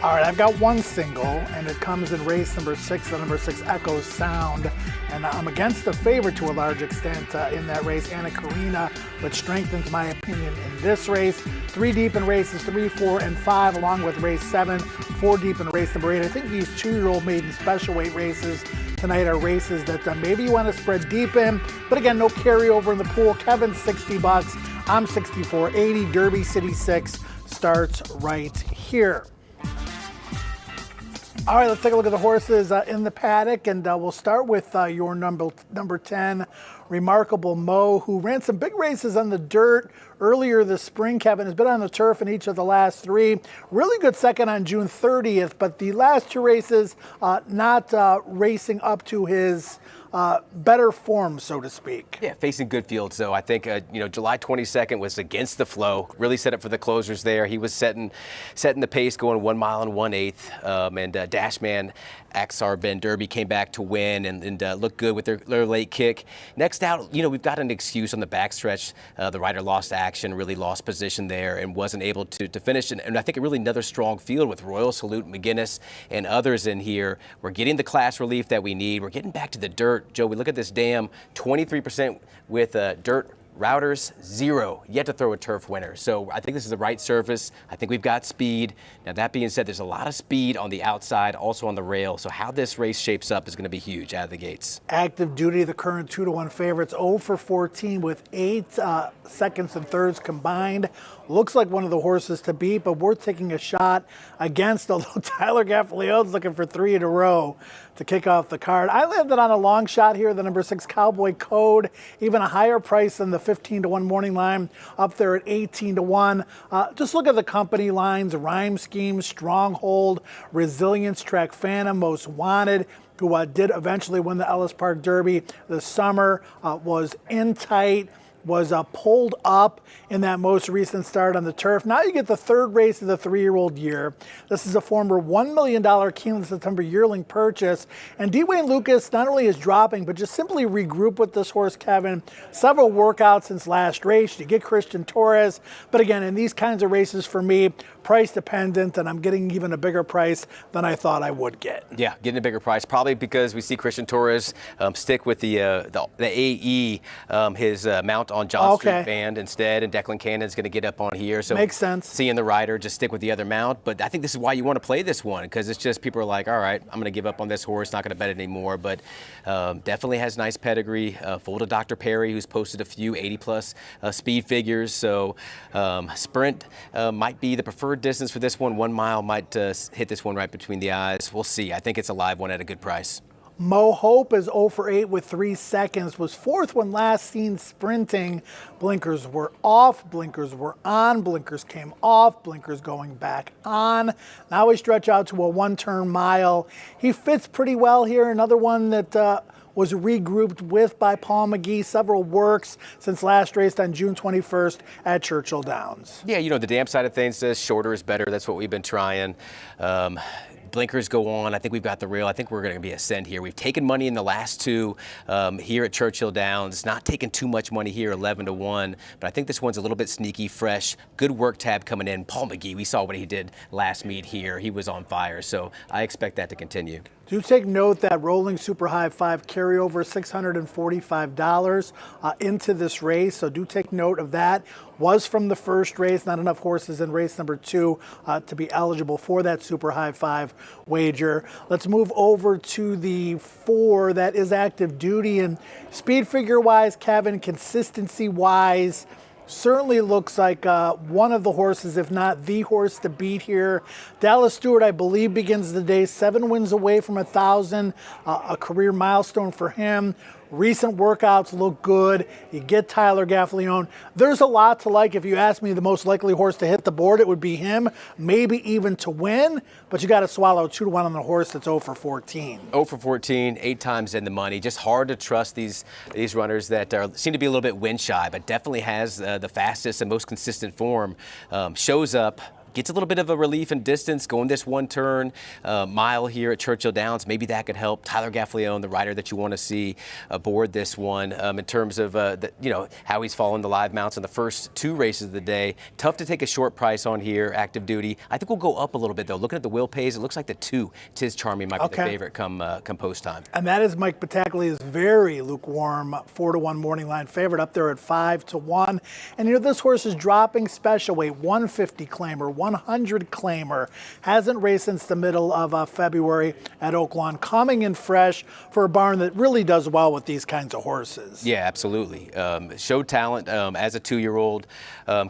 [SPEAKER 6] All right, I've got one single, and it comes in race number 6, the number 6 Echo Sound. And I'm against the favorite to a large extent in that race, Anna Karina, which strengthens my opinion in this race. 3 deep in races 3, 4, and 5, along with race 7, 4 deep in race number 8. I think these 2-year-old maiden special weight races tonight are races that maybe you want to spread deep in. But again, no carryover in the pool. Kevin's $60. I'm $64.80. Derby City 6 starts right here. All right, let's take a look at the horses in the paddock, and we'll start with your number 10, Remarkable Mo, who ran some big races on the dirt earlier this spring. Kevin has been on the turf in each of the last 3. Really good second on June 30th, but the last 2 races not racing up to his better form, so to speak.
[SPEAKER 3] Yeah, facing good fields, though. I think, July 22nd was against the flow. Really set up for the closers there. He was setting the pace, going 1 mile and 1/8. And Dashman Axar Ben Derby came back to win and looked good with their late kick. Next out, we've got an excuse on the backstretch. The rider lost action, really lost position there, and wasn't able to finish. And I think really another strong field with Royal Salute, McGinnis, and others in here. We're getting the class relief that we need. We're getting back to the dirt. Joe, we look at this dam, 23% with dirt routers, 0, yet to throw a turf winner. So I think this is the right surface. I think we've got speed. Now, that being said, there's a lot of speed on the outside, also on the rail. So how this race shapes up is going to be huge out of the gates.
[SPEAKER 6] Active Duty, the current 2-1 favorites, 0 for 14 with 8 seconds and thirds combined. Looks like one of the horses to beat, but we're taking a shot against, although Tyler Gaffalione's looking for 3 in a row to kick off the card. I landed on a long shot here, the number 6 Cowboy Code, even a higher price than the 15-1 morning line, up there at 18-1. Just look at the company lines: Rhyme Scheme, Stronghold, Resilience, Track Phantom, Most Wanted, who did eventually win the Ellis Park Derby this summer, was in tight, was pulled up in that most recent start on the turf. Now you get the third race of the 3-year-old year. This is a former $1 million Keeneland September yearling purchase. And Dwayne Lucas not only is dropping, but just simply regroup with this horse, Kevin. Several workouts since last race. You get Churchill Torres. But again, in these kinds of races, for me, price dependent, and I'm getting even a bigger price than I thought I would get.
[SPEAKER 3] Yeah, getting a bigger price, probably because we see Churchill Torres stick with the AE, his mount on John Street Band instead, and Declan Cannon's going to get up on here. So
[SPEAKER 6] makes sense.
[SPEAKER 3] Seeing the rider just stick with the other mount, but I think this is why you want to play this one, because it's just people are like, all right, I'm going to give up on this horse, not going to bet it anymore, but definitely has nice pedigree. Full to Dr. Perry, who's posted a few 80-plus speed figures, so sprint might be the preferred distance for this one. 1 mile might hit this one right between the eyes. We'll see. I think it's a live one at a good price.
[SPEAKER 6] Mo Hope is 0 for 8 with 3 seconds, was fourth when last seen sprinting. Blinkers were off, blinkers were on, blinkers came off, blinkers going back on. Now we stretch out to a 1-turn mile. He fits pretty well here. Another one that was regrouped with by Paul McGee. Several works since last raced on June 21st at Churchill Downs.
[SPEAKER 3] Yeah, you know, the damn side of things says shorter is better. That's what we've been trying. Blinkers go on. I think we've got the rail. I think we're going to be ascend here. We've taken money in the last two here at Churchill Downs. Not taking too much money here, 11-1. But I think this one's a little bit sneaky, fresh. Good work tab coming in. Paul McGee, we saw what he did last meet here. He was on fire. So I expect that to continue.
[SPEAKER 6] Do take note that rolling super high 5 carryover $645 into this race. So do take note of that. Was from the first race. Not enough horses in race number 2 to be eligible for that super high 5 wager. Let's move over to the 4 that is active duty, and speed figure wise, Kevin, consistency wise, certainly looks like one of the horses, if not the horse to beat here. Dallas Stewart, I believe, begins the day 7 wins away from 1,000, a career milestone for him. Recent workouts look good. You get Tyler Gaffalione. There's a lot to like. If you ask me the most likely horse to hit the board, it would be him, maybe even to win, but you got to swallow 2-1 on the horse that's 0 for 14.
[SPEAKER 3] 0 for 14, 8 times in the money. Just hard to trust these runners that seem to be a little bit wind shy, but definitely has the fastest and most consistent form. Shows up. Gets a little bit of a relief in distance going this 1-turn mile here at Churchill Downs. Maybe that could help Tyler Gaffalione, the rider that you want to see aboard this one in terms of how he's following the live mounts in the first 2 races of the day. Tough to take a short price on here, active duty. I think we'll go up a little bit though. Looking at the wheel pays, it looks like the 2, Tis Charming, might be the favorite come post time.
[SPEAKER 6] And that is Mike Battaglia's very lukewarm 4-1 morning line favorite, up there at 5-1. And this horse is dropping special weight, 150 claimer, 100 claimer, hasn't raced since the middle of February at Oaklawn, coming in fresh for a barn that really does well with these kinds of horses.
[SPEAKER 3] Yeah, absolutely. Showed talent as a 2-year-old,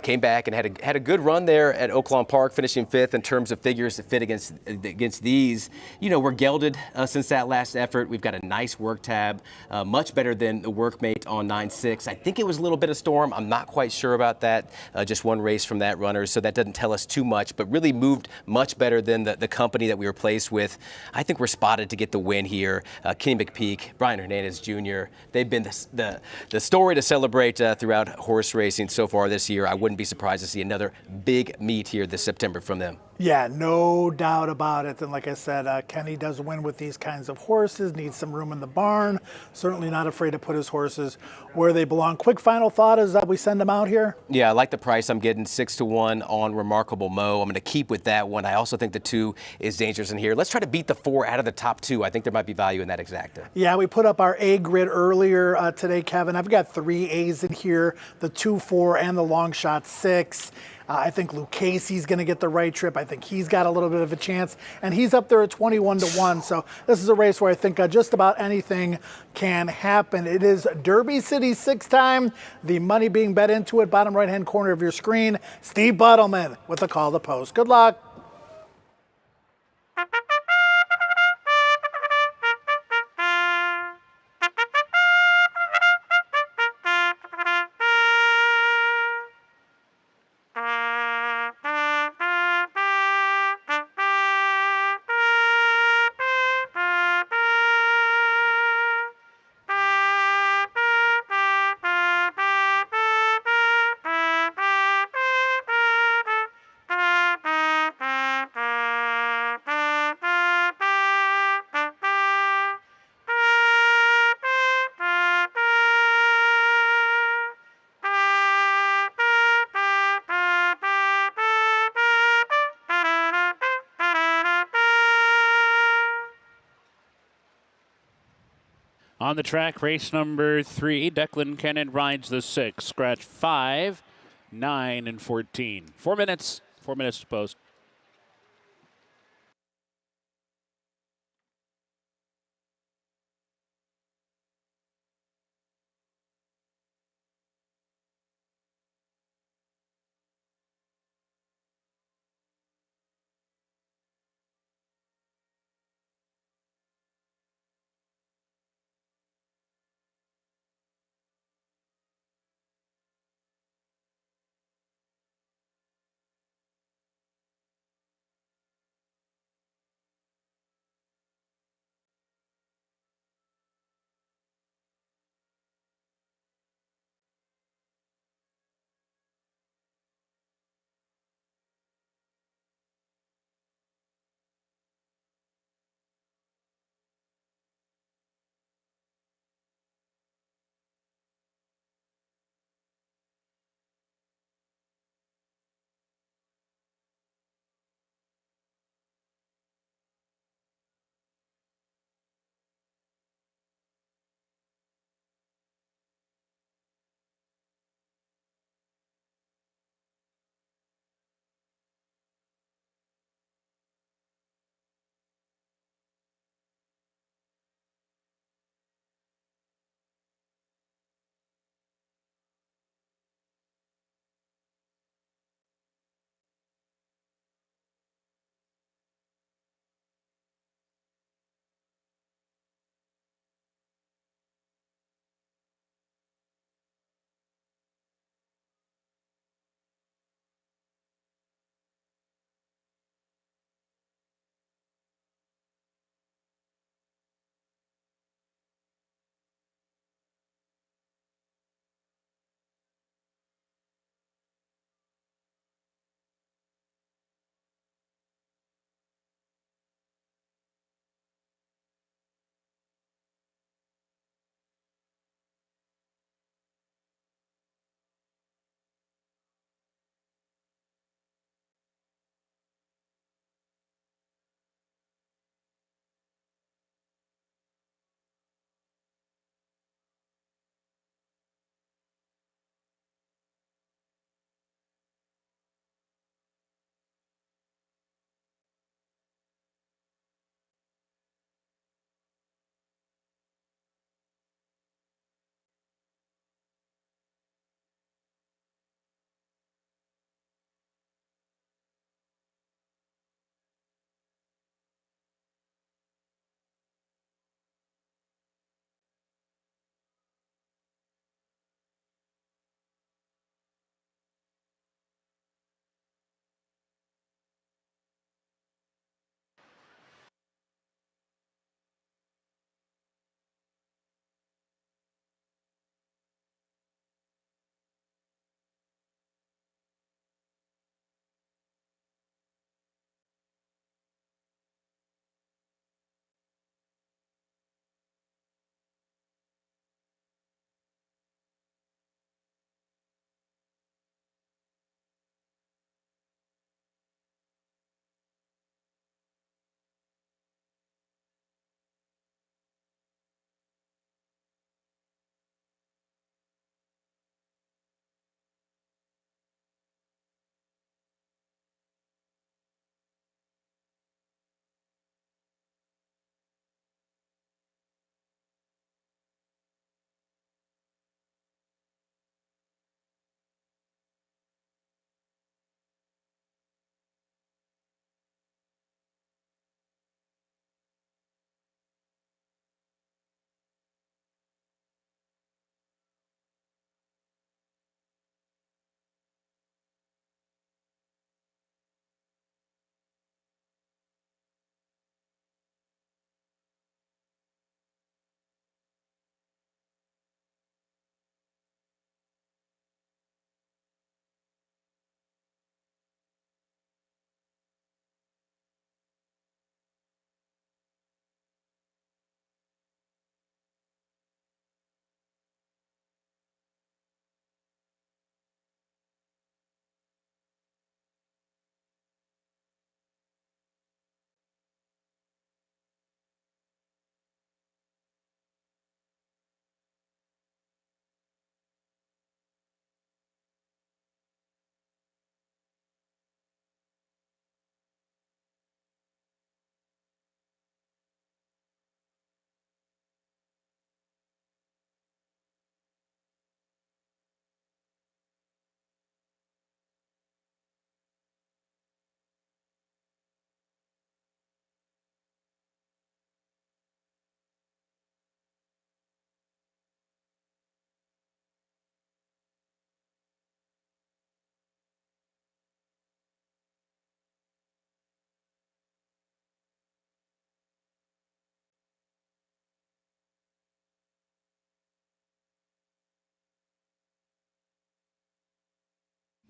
[SPEAKER 3] came back and had a good run there at Oaklawn Park, finishing 5th in terms of figures that fit against these. We're gelded since that last effort. We've got a nice work tab, much better than the workmate on 9-6. I think it was a little bit of storm. I'm not quite sure about that. Just one race from that runner, so that doesn't tell us too much, but really moved much better than the company that we were placed with. I think we're spotted to get the win here. Kenny McPeak, Brian Hernandez Jr., they've been the story to celebrate throughout horse racing so far this year. I wouldn't be surprised to see another big meet here this September from them.
[SPEAKER 6] Yeah, no doubt about it. And like I said, Kenny does win with these kinds of horses, needs some room in the barn. Certainly not afraid to put his horses where they belong. Quick final thought is that we send them out here?
[SPEAKER 3] Yeah, I like the price. I'm getting 6-1 on Remarkable Mo. I'm going to keep with that one. I also think the 2 is dangerous in here. Let's try to beat the 4 out of the top 2. I think there might be value in that exacta.
[SPEAKER 6] Yeah, we put up our A grid earlier today, Kevin. I've got 3 A's in here, the 2, 4, and the long shot 6. I think Luke Casey's going to get the right trip. I think he's got a little bit of a chance, and he's up there at 21-1. So this is a race where I think just about anything can happen. It is Derby City 6 time. The money being bet into it, bottom right-hand corner of your screen. Steve Buttleman with the call to post. Good luck.
[SPEAKER 2] On the track, race number 3, Declan Kennan rides the 6. Scratch 5, 9, and 14. 4 minutes. 4 minutes to post.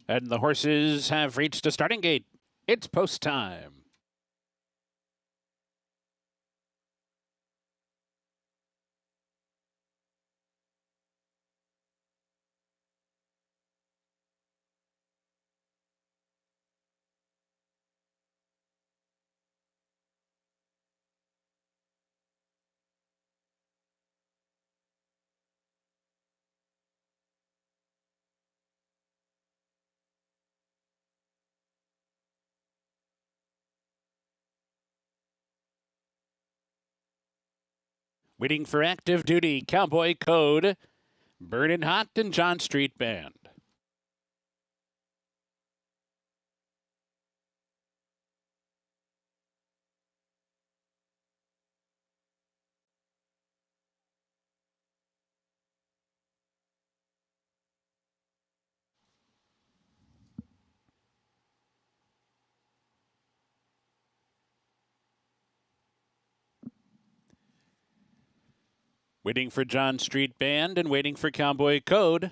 [SPEAKER 2] And the horses have reached a starting gate. It's post time. Waiting for active duty, Cowboy Code, Burnin' Hot, and John Street Band. Waiting for John Street Band and waiting for Cowboy Code.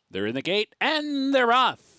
[SPEAKER 2] They're in the gate and they're off.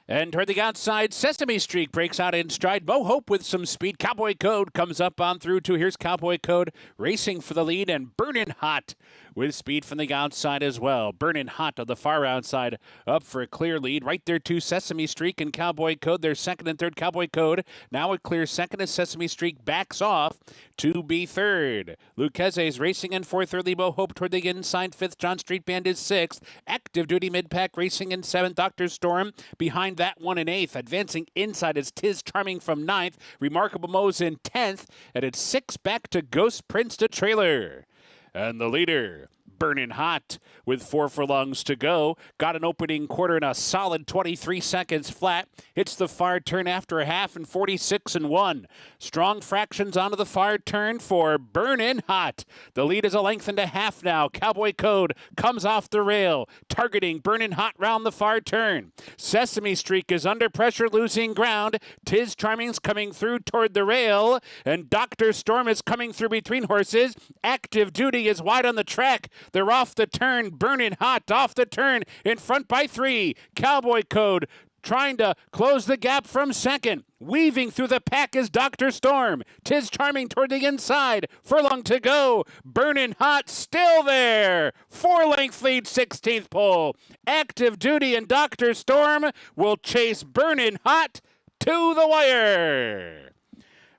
[SPEAKER 2] And toward the outside, Sesame Street breaks out in stride. Mo Hope with some speed. Cowboy Code comes up on through two. Here's Cowboy Code racing for the lead, and Burnin' Hot with speed from the outside as well. Burnin' Hot on the far outside up for a clear lead. Right there to Sesame Street and Cowboy Code. They're second and third. Cowboy Code now a clear second as Sesame Street backs off to be third. Lucchese's racing in fourth. Early Mo Hope toward the inside. Fifth, John Street Band is sixth. Active Duty mid-pack racing in seventh. Dr. Storm behind that one in eighth. Advancing inside is Tiz Charming from ninth. Remarkable Mo's in 10th. And it's six back to Ghost Prince to trailer. And the leader, Burnin' Hot, with 4 furlongs to go. Got an opening quarter in a solid 23 seconds flat. Hits the far turn after a half in 46 and 1. Strong fractions onto the far turn for Burnin' Hot. The lead is a length and a half now. Cowboy Code comes off the rail, targeting Burnin' Hot round the far turn. Sesame Street is under pressure, losing ground. Tiz Charming's coming through toward the rail, and Dr. Storm is coming through between horses. Active Duty is wide on the track. They're off the turn. Burnin' Hot off the turn in front by 3. Cowboy Code trying to close the gap from second. Weaving through the pack is Dr. Storm. Tiz Charming toward the inside. Furlong to go. Burnin' Hot still there. 4-length lead, 16th pole. Active Duty and Dr. Storm will chase Burnin' Hot to the wire.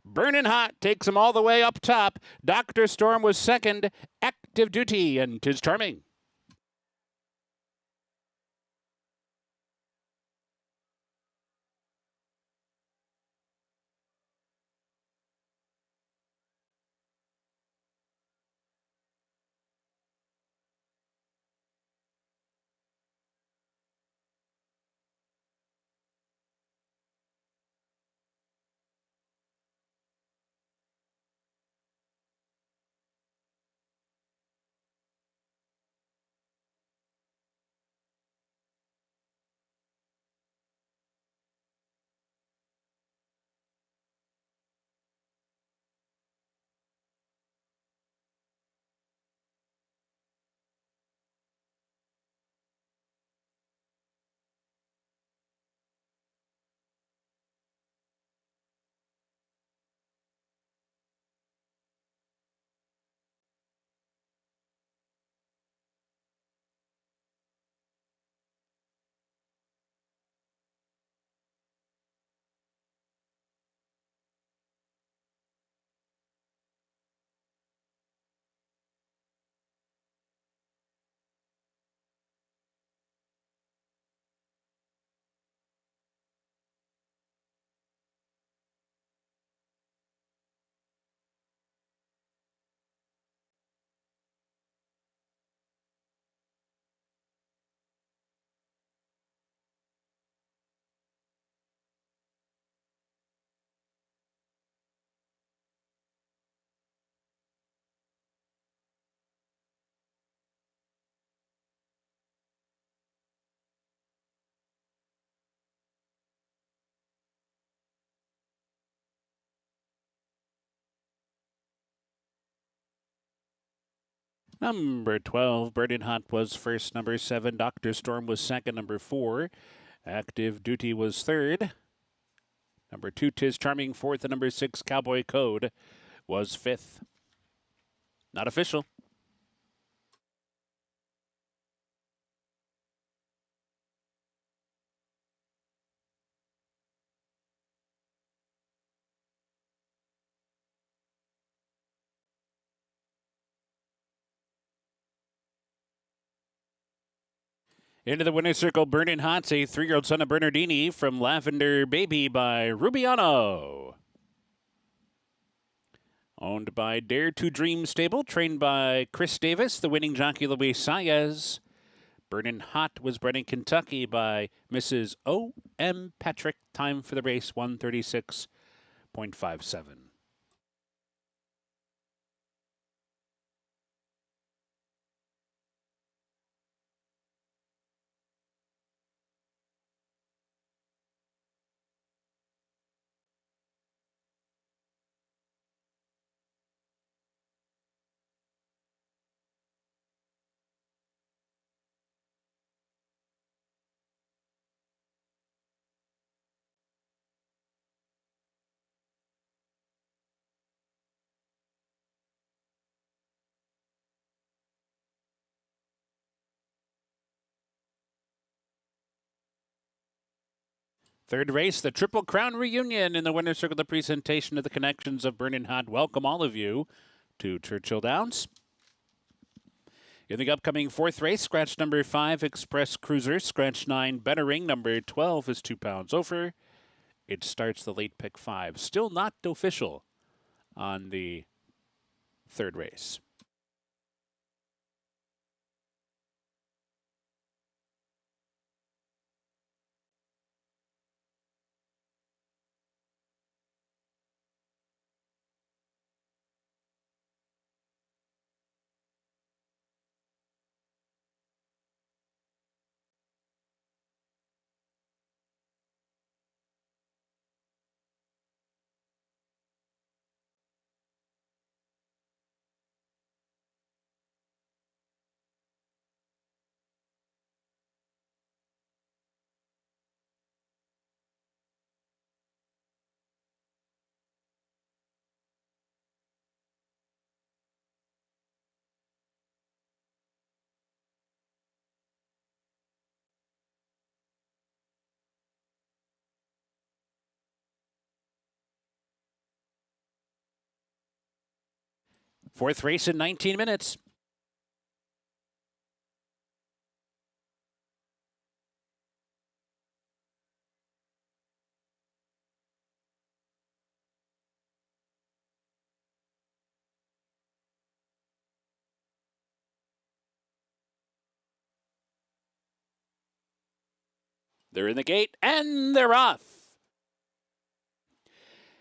[SPEAKER 2] Burnin' Hot takes him all the way up top. Dr. Storm was second. Active Duty and Tiz Charming. Number 12, Burning Hot was first. Number 7, Dr. Storm was second. Number 4, Active Duty was third. Number 2, Tis Charming fourth. And number 6, Cowboy Code was fifth. Not official. Into the winner's circle, Burning Hot's a 3-year-old son of Bernardini from Lavender Baby by Rubiano. Owned by Dare to Dream Stable, trained by Chris Davis, the winning jockey Luis Saez. Burning Hot was bred in Kentucky by Mrs. O.M. Patrick. Time for the race, 136.57. Third race, the Triple Crown Reunion in the winner's circle, the presentation of the connections of Burning Hot. Welcome all of you to Churchill Downs. In the upcoming fourth race, scratch number 5, Express Cruiser. Scratch 9, Bettering. Number 12 is 2 pounds over. It starts the late pick 5. Still not official on the third race. Fourth race in 19 minutes. They're in the gate, and they're off.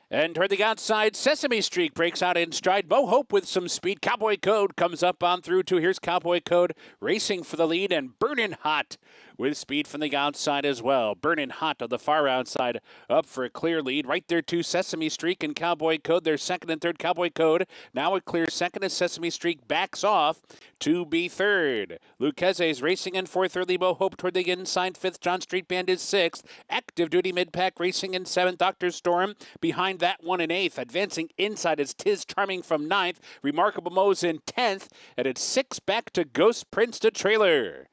[SPEAKER 2] And toward the outside, Sesame Streak breaks out in stride. Bo Hope with some speed. Cowboy Code comes up on through to. Here's Cowboy Code racing for the lead, and Burning Hot with speed from the outside as well. Burning Hot on the far outside up for a clear lead. Right there to Sesame Streak and Cowboy Code. Their second and third. Cowboy Code now a clear second as Sesame Streak backs off to be third. Lucchese is racing in fourth. Early Bo Hope toward the inside. Fifth, John Street Band is sixth. Active Duty mid-pack racing in seventh. Dr. Storm behind that one in eighth. Advancing inside is Tis Charming from ninth. Remarkable Mo's in 10th. And it's 6 back to Ghost Prince to trailer.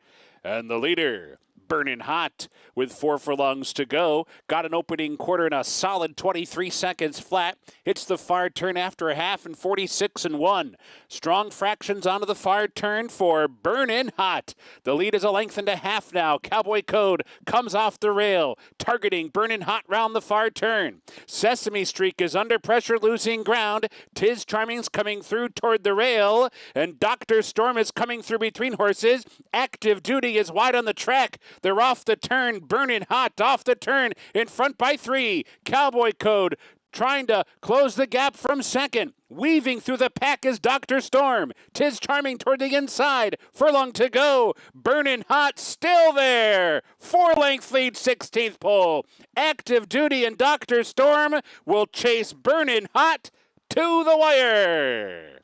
[SPEAKER 2] And the leader, Burning Hot, with 4 furlongs to go. Got an opening quarter in a solid 23 seconds flat. Hits the far turn after a half and 46 and 1. Strong fractions onto the far turn for Burning Hot. The lead is a length and a half now. Cowboy Code comes off the rail, targeting Burning Hot round the far turn. Sesame Streak is under pressure, losing ground. Tis Charming's coming through toward the rail, and Dr. Storm is coming through between horses. Active Duty is wide on the track. They're off the turn. Burning Hot off the turn in front by 3. Cowboy Code trying to close the gap from second. Weaving through the pack is Dr. Storm. Tis Charming toward the inside. Furlong to go. Burning Hot still there. 4-length lead, 16th pole. Active Duty and Dr. Storm will chase Burning Hot to the wire.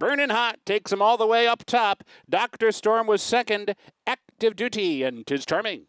[SPEAKER 2] Burnin' Hot takes him all the way up top. Dr. Storm was second. Active Duty and 'Tis Charming.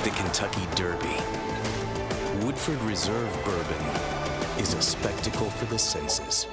[SPEAKER 9] The Kentucky Derby. Woodford Reserve bourbon is a spectacle for the senses.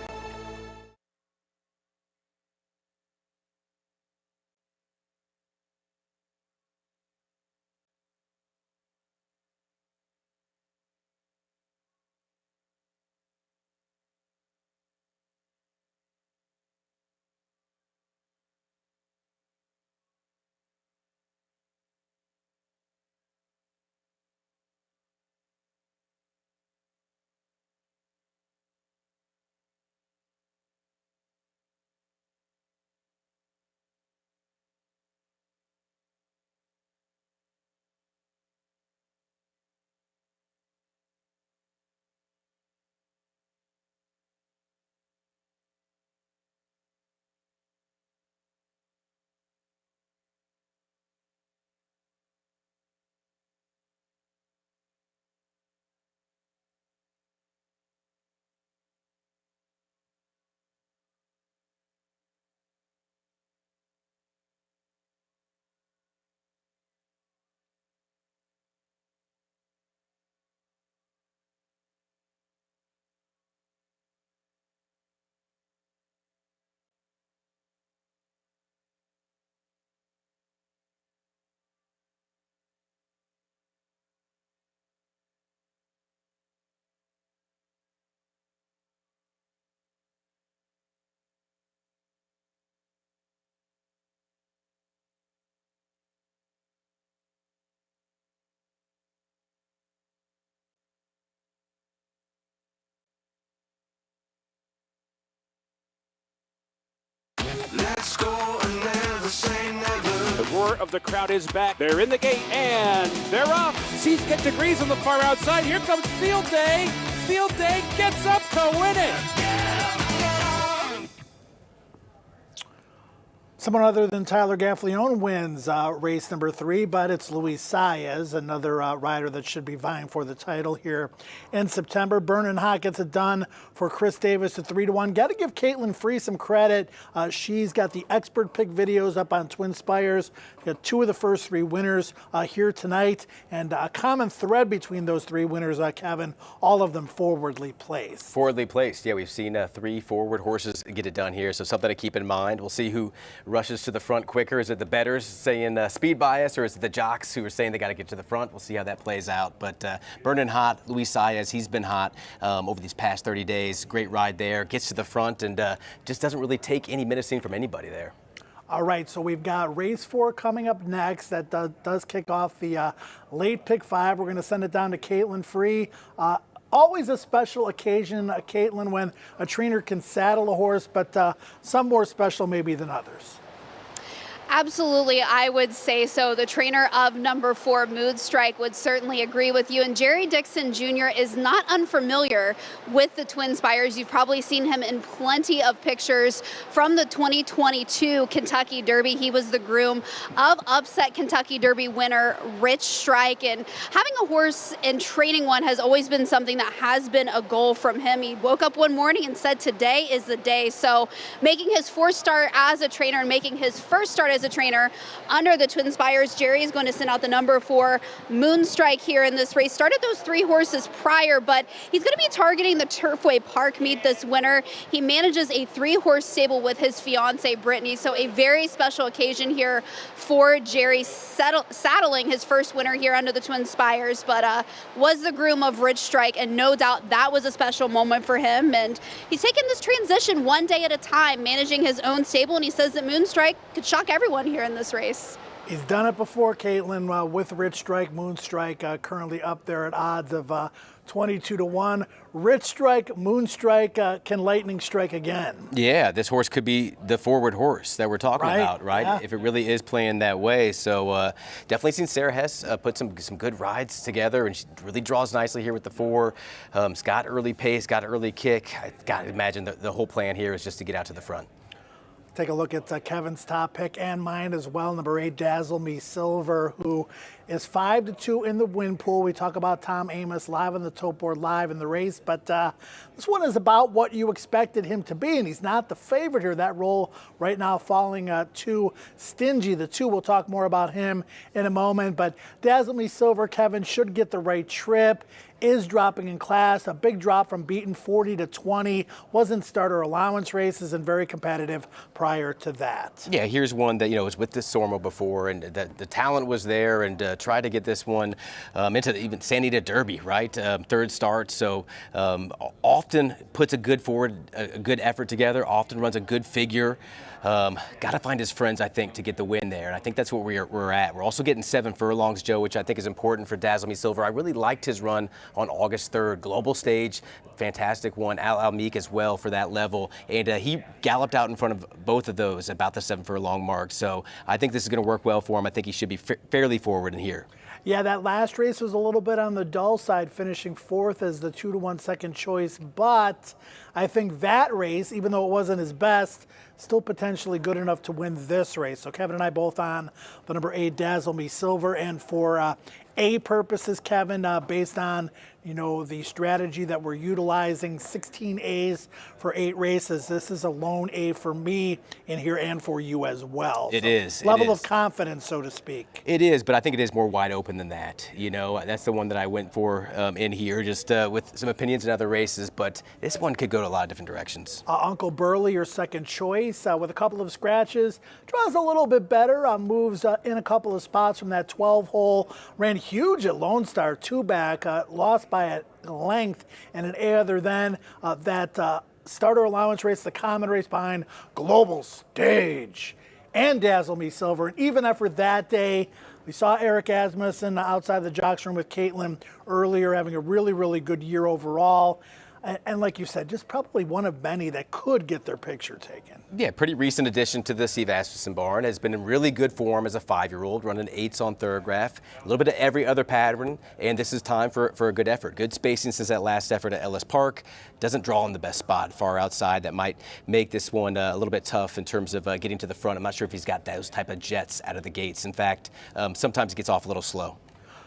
[SPEAKER 2] roar of the crowd is back. They're in the gate, and they're off. Seats get degrees on the far outside. Here comes Field Day. Field Day gets up to win it.
[SPEAKER 6] Someone other than Tyler Gaffalione wins race number 3, but it's Luis Saez, another rider that should be vying for the title here in September. Burnin' Hot gets it done for Chris Davis at 3-1. Got to give Caitlyn Free some credit. She's got the expert pick videos up on Twin Spires. Got 2 of the first 3 winners here tonight, and a common thread between those 3 winners, Kevin, all of them forwardly placed.
[SPEAKER 3] Forwardly placed. Yeah, we've seen 3 forward horses get it done here, so something to keep in mind. We'll see who rushes to the front quicker. Is it the bettors saying speed bias, or is it the jocks who are saying they got to get to the front? We'll see how that plays out. But Burnin' Hot, Luis Saez, he's been hot over these past 30 days. Great ride there. Gets to the front and just doesn't really take any menacing from anybody there.
[SPEAKER 6] All right, so we've got race 4 coming up next. That does kick off the late pick 5. We're going to send it down to Caitlyn Free. Always a special occasion, Caitlyn, when a trainer can saddle a horse, but some more special maybe than others.
[SPEAKER 5] Absolutely, I would say so. The trainer of number 4, Moonstrike, would certainly agree with you. And Jerry Dixon Jr. is not unfamiliar with the Twin Spires. You've probably seen him in plenty of pictures from the 2022 Kentucky Derby. He was the groom of upset Kentucky Derby winner Rich Strike. And having a horse and training one has always been something that has been a goal from him. He woke up one morning and said, today is the day. So making his 4th start as a trainer and making his first start as a trainer under the Twin Spires, Jerry is going to send out the number 4 Moonstrike here in this race. Started those 3 horses prior, but he's going to be targeting the Turfway Park meet this winter. He manages a 3-horse stable with his fiance Brittany, so a very special occasion here for Jerry, saddling his first winner here under the Twin Spires, but was the groom of Rich Strike, and no doubt that was a special moment for him. And he's taken this transition one day at a time, managing his own stable, and he says that Moonstrike could shock everyone here in this race.
[SPEAKER 6] He's done it before, Caitlyn, with Rich Strike. Moonstrike currently up there at odds of 22-1. Rich Strike, Moonstrike, can lightning strike again?
[SPEAKER 3] Yeah, this horse could be the forward horse that we're talking about, right?
[SPEAKER 6] Yeah.
[SPEAKER 3] If it really is playing that way. So definitely seen Sarah Hess put some good rides together, and she really draws nicely here with the 4. It's got early pace, got early kick. I got to imagine the whole plan here is just to get out to the front.
[SPEAKER 6] Take a look at Kevin's top pick and mine as well. Number 8, Dazzle Me Silver, who is 5-2 in the win pool. We talk about Tom Amos live on the tote board, live in the race, but this one is about what you expected him to be, and he's not the favorite here. That role right now falling to Stingy. The 2, we'll talk more about him in a moment, but Dazzle Me Silver, Kevin, should get the right trip. Is dropping in class, a big drop from beaten 40-20, was in starter allowance races and very competitive prior to that.
[SPEAKER 3] Yeah, here's one that, was with this Sormo before, and the talent was there, and tried to get this one into even San Diego Derby, right? 3rd start, so often puts a good effort together, often runs a good figure. Got to find his friends, I think, to get the win there, and I think that's what we're at. We're also getting 7 furlongs, Joe, which I think is important for Dazzle Me Silver. I really liked his run on August 3rd. Global stage, fantastic one. Al Meek as well for that level, and he galloped out in front of both of those about the 7 furlong mark, so I think this is going to work well for him. I think he should be fairly forward in here.
[SPEAKER 6] Yeah, that last race was a little bit on the dull side, finishing 4th as the 2-1 second choice, but I think that race, even though it wasn't his best, still potentially good enough to win this race. So Kevin and I both on the number 8, Dazzle Me Silver, and for A purposes, Kevin, based on the strategy that we're utilizing, 16 A's for 8 races. This is a lone A for me in here and for you as well.
[SPEAKER 3] It is.
[SPEAKER 6] Level of confidence, so to speak.
[SPEAKER 3] It is, but I think it is more wide open than that. That's the one that I went for in here, just with some opinions in other races, but this one could go to a lot of different directions.
[SPEAKER 6] Uncle Burley, your second choice, with a couple of scratches. Draws a little bit better, moves in a couple of spots from that 12-hole. Ran huge at Lone Star, 2-back, lost by a length, and an A other than that starter allowance race, the common race behind Global Stage and Dazzle Me Silver. An even effort that day. We saw Eric Asmussen outside the jocks room with Caitlyn earlier, having a really, really good year overall. And like you said, just probably one of many that could get their picture taken.
[SPEAKER 3] Yeah, pretty recent addition to the Steve Asmussen barn. Has been in really good form as a 5-year-old, running 8s on Thoroughgraph, a little bit of every other pattern, and this is time for a good effort. Good spacing since that last effort at Ellis Park. Doesn't draw in the best spot, far outside. That might make this one a little bit tough in terms of getting to the front. I'm not sure if he's got those type of jets out of the gates. In fact, sometimes he gets off a little slow.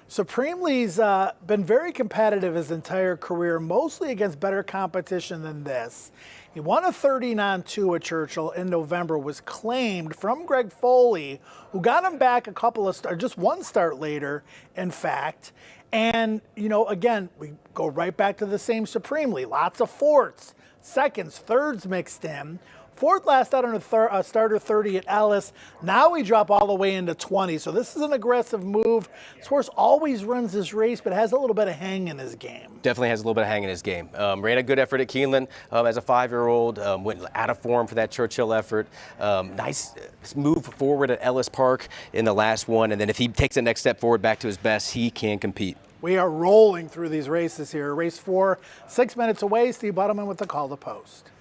[SPEAKER 6] Supremely's been very competitive his entire career, mostly against better competition than this. He won a 30-2 at Churchill in November, was claimed from Greg Foley, who got him back a couple of starts, just one start later, in fact. And, you know, again, we go right back to the same Supremely. Lots of fourths, seconds, thirds mixed in. Fourth last out on a starter 30 at Ellis. Now we drop all the way into 20. So this is an aggressive move. This horse always runs this race, but has a little bit of hang in his game.
[SPEAKER 3] Definitely has a little bit of hang in his game. Ran a good effort at Caitlyn as a 5-year-old. Went out of form for that Churchill effort. Nice move forward at Ellis Park in the last one. And then if he takes the next step forward back to his best, he can compete.
[SPEAKER 6] We are rolling through these races here. Race 4, 6 minutes away. Steve Buttleman with the call to post.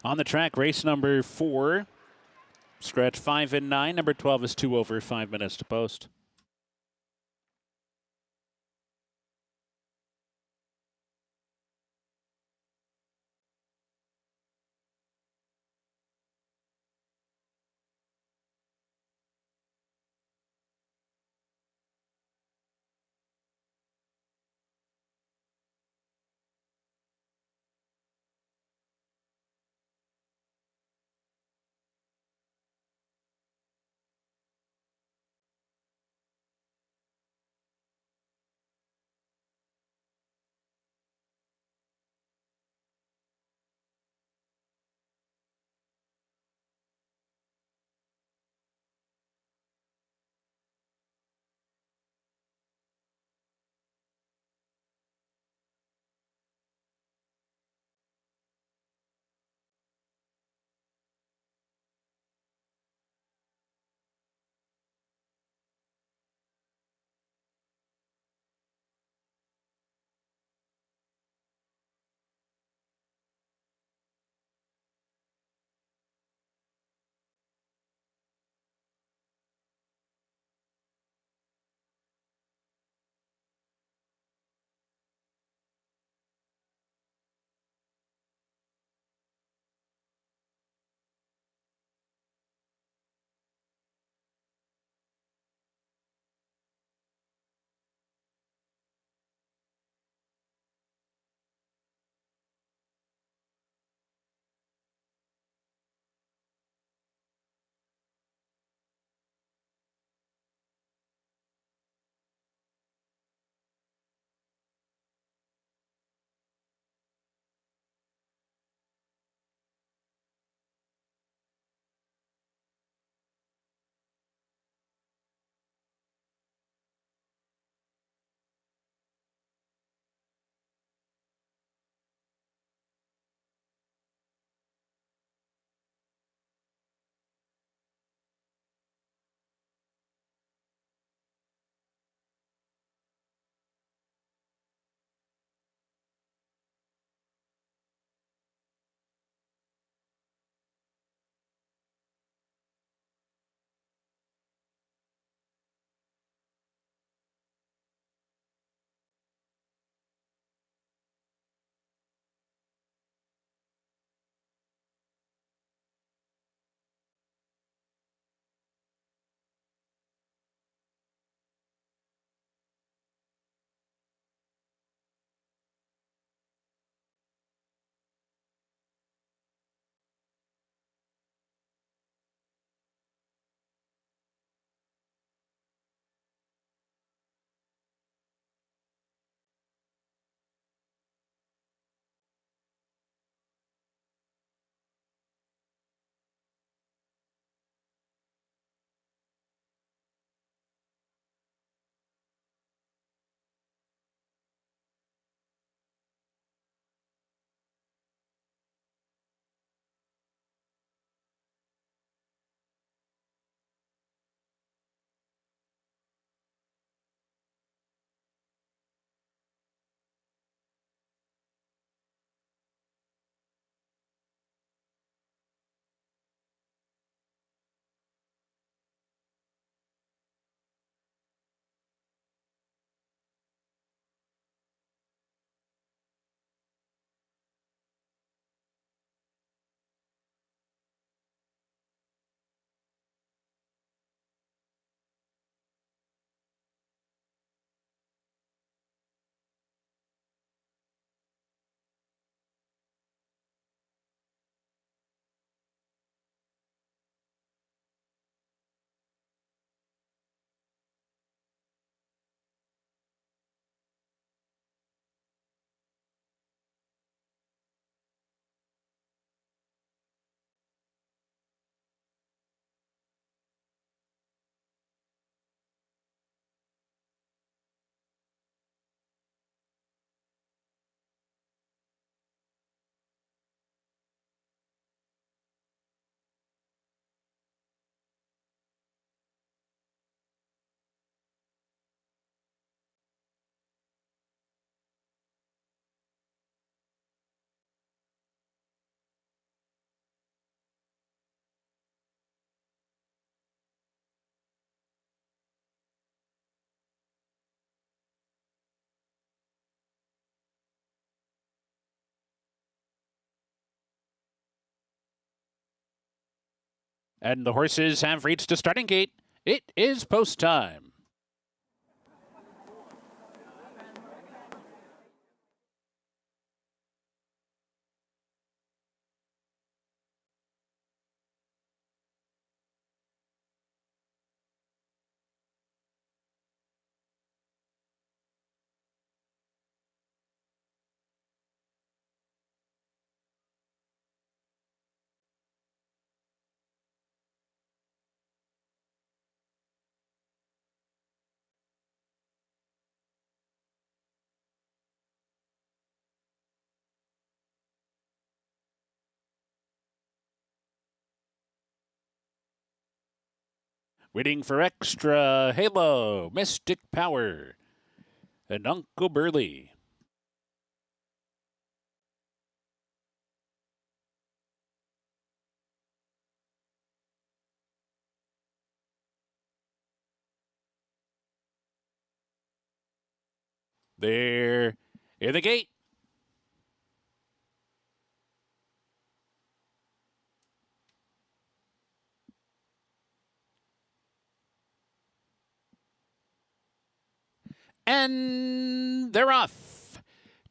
[SPEAKER 2] On the track, race number 4, scratch 5 and 9. Number 12 is 2 over 5 minutes to post. And the horses have reached a starting gate. It is post time. Waiting for Extra Halo, Mystic Power, and Uncle Burley. They're in the gate. And they're off.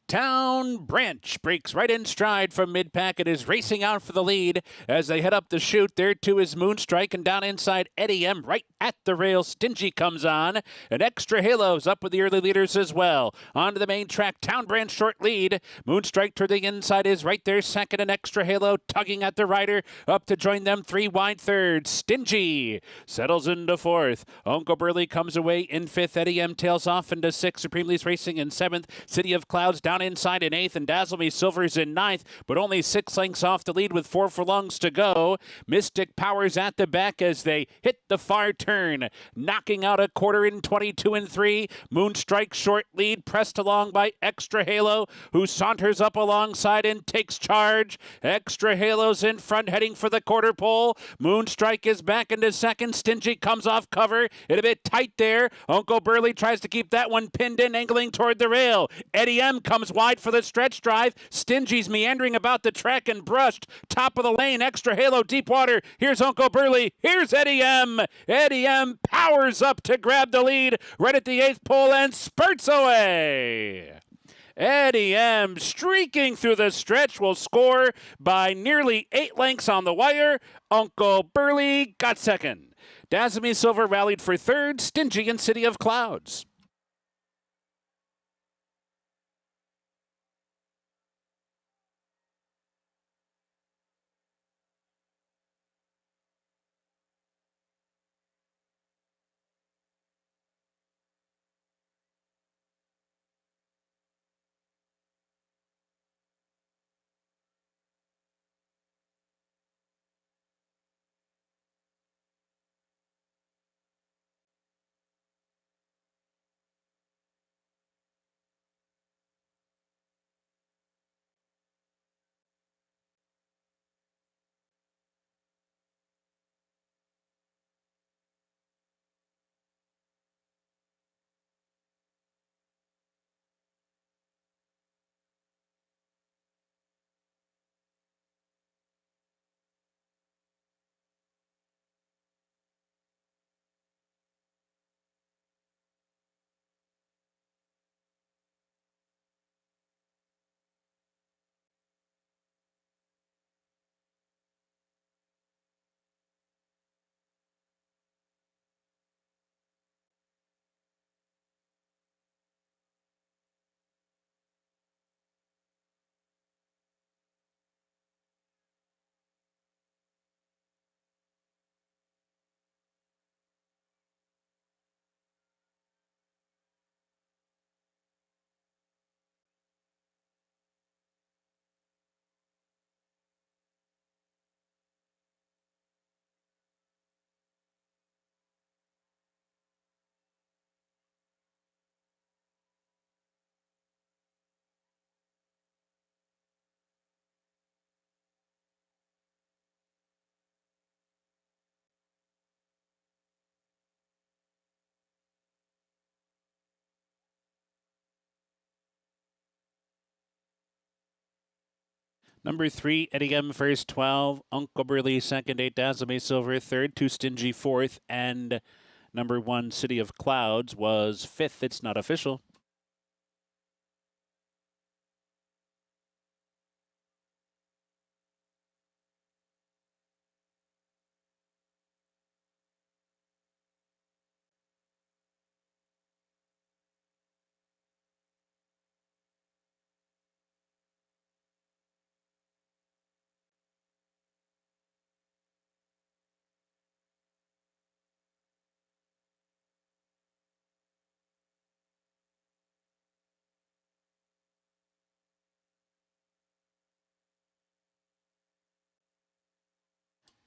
[SPEAKER 2] Town Branch breaks right in stride from mid-pack. It is racing out for the lead as they head up the chute. There too is Moonstrike, and down inside Eddie M. right at the rail. Stingy comes on, and Extra Halo's up with the early leaders as well. Onto the main track, Town Branch short lead. Moonstrike to the inside is right there second, and Extra Halo tugging at the rider up to join them. 3 wide third. Stingy settles into fourth. Uncle Burley comes away in fifth. Eddie M. tails off into sixth. Supremely's racing in seventh. City of Clouds down inside in eighth, and Dazzle Me Silver's in ninth, but only 6 lengths off the lead with 4 furlongs to go. Mystic Power's at the back as they hit the far turn, knocking out a quarter in 22 and 3. Moonstrike short lead, pressed along by Extra Halo, who saunters up alongside and takes charge. Extra Halo's in front, heading for the quarter pole. Moonstrike is back into second. Stingy comes off cover. It a bit tight there. Uncle Burley tries to keep that one pinned in, angling toward the rail. Eddie M comes wide for the stretch drive. Stingy's meandering about the track and brushed. Top of the lane, Extra Halo, deep water. Here's Uncle Burley. Here's Eddie M. Eddie M powers up to grab the lead right at the 8th pole and spurts away. Eddie M streaking through the stretch will score by nearly 8 lengths on the wire. Uncle Burley got second. Dazzle Me Silver rallied for third. Stingy and City of Clouds. Number 3, Eddie M. first 12. Uncle Burley second, 8. Dazzle Me Silver third. Too Stingy fourth. And number 1, City of Clouds was fifth. It's not official.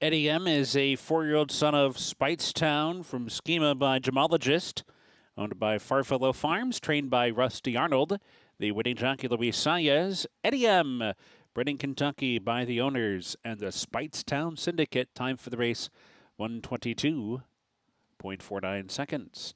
[SPEAKER 2] Eddie M. is a 4-year-old son of Speightstown from Schema by Gemologist, owned by Farfellow Farms, trained by Rusty Arnold. The winning jockey, Luis Saez. Eddie M., bred in Kentucky by the owners and the Speightstown Syndicate. Time for the race, 1:22.49 seconds.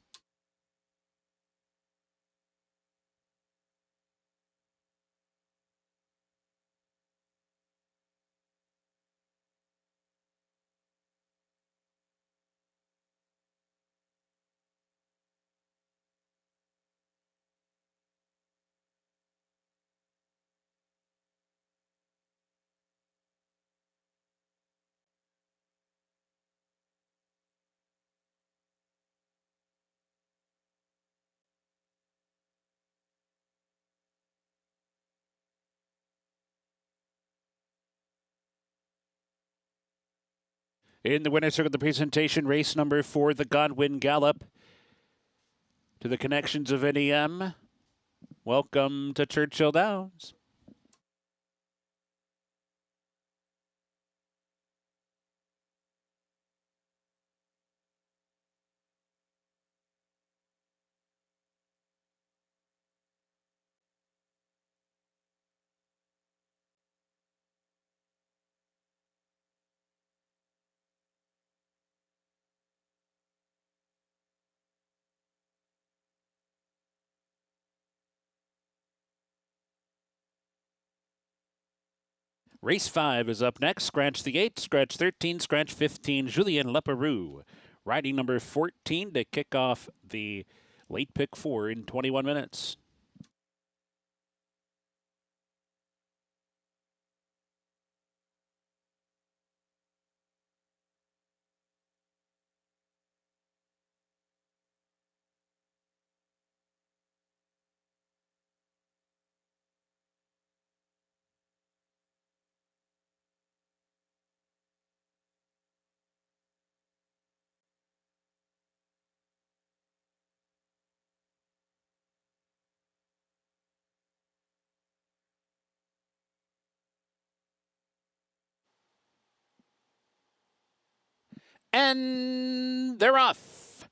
[SPEAKER 2] In the winner's circle of the presentation, race number 4, the Godwin Gallop. To the connections of Eddie M., welcome to Churchill Downs. Race 5 is up next. Scratch the 8, scratch 13, scratch 15. Julien Leperoux, riding number 14 to kick off the late pick 4 in 21 minutes. And they're off.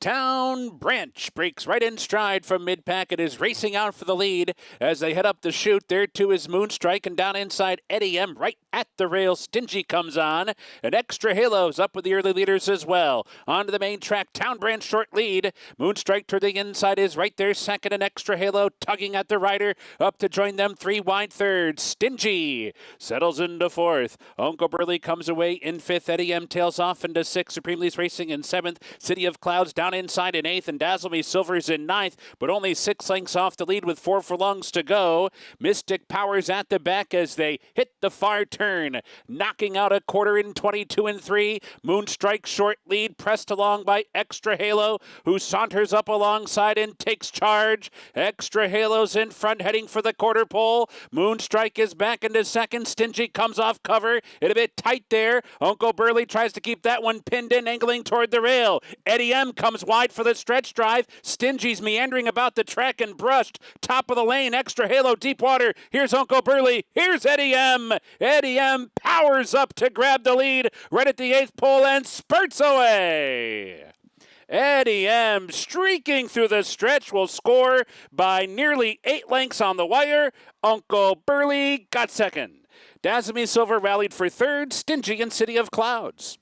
[SPEAKER 2] Town Branch breaks right in stride from mid-pack. It is racing out for the lead as they head up the chute. There too is Moonstrike, and down inside Eddie M. right at the rail. Stingy comes on, and Extra Halo's up with the early leaders as well. Onto the main track, Town Branch short lead. Moonstrike to the inside is right there second, and Extra Halo tugging at the rider up to join them. 3 wide third. Stingy settles into fourth. Uncle Burley comes away in fifth. Eddie M. tails off into sixth. Supreme Lease Racing in seventh. City of Clouds down inside in eighth, and Dazzle Me Silver's in ninth, but only 6 lengths off the lead with 4 furlongs to go. Mystic Powers at the back as they hit the far turn, knocking out a quarter in 22 and 3. Moonstrike short lead, pressed along by Extra Halo, who saunters up alongside and takes charge. Extra Halo's in front, heading for the quarter pole. Moonstrike is back into second. Stingy comes off cover. It a bit tight there. Uncle Burley tries to keep that one pinned in, angling toward the rail. Eddie M. comes wide for the stretch drive. Stingy's meandering about the track and brushed. Top of the lane, Extra Halo, deep water. Here's Uncle Burley. Here's Eddie M. Eddie M. powers up to grab the lead right at the 8th pole and spurts away. Eddie M. streaking through the stretch will score by nearly 8 lengths on the wire. Uncle Burley got second. Dazzle Me Silver rallied for third. Stingy and City of Clouds.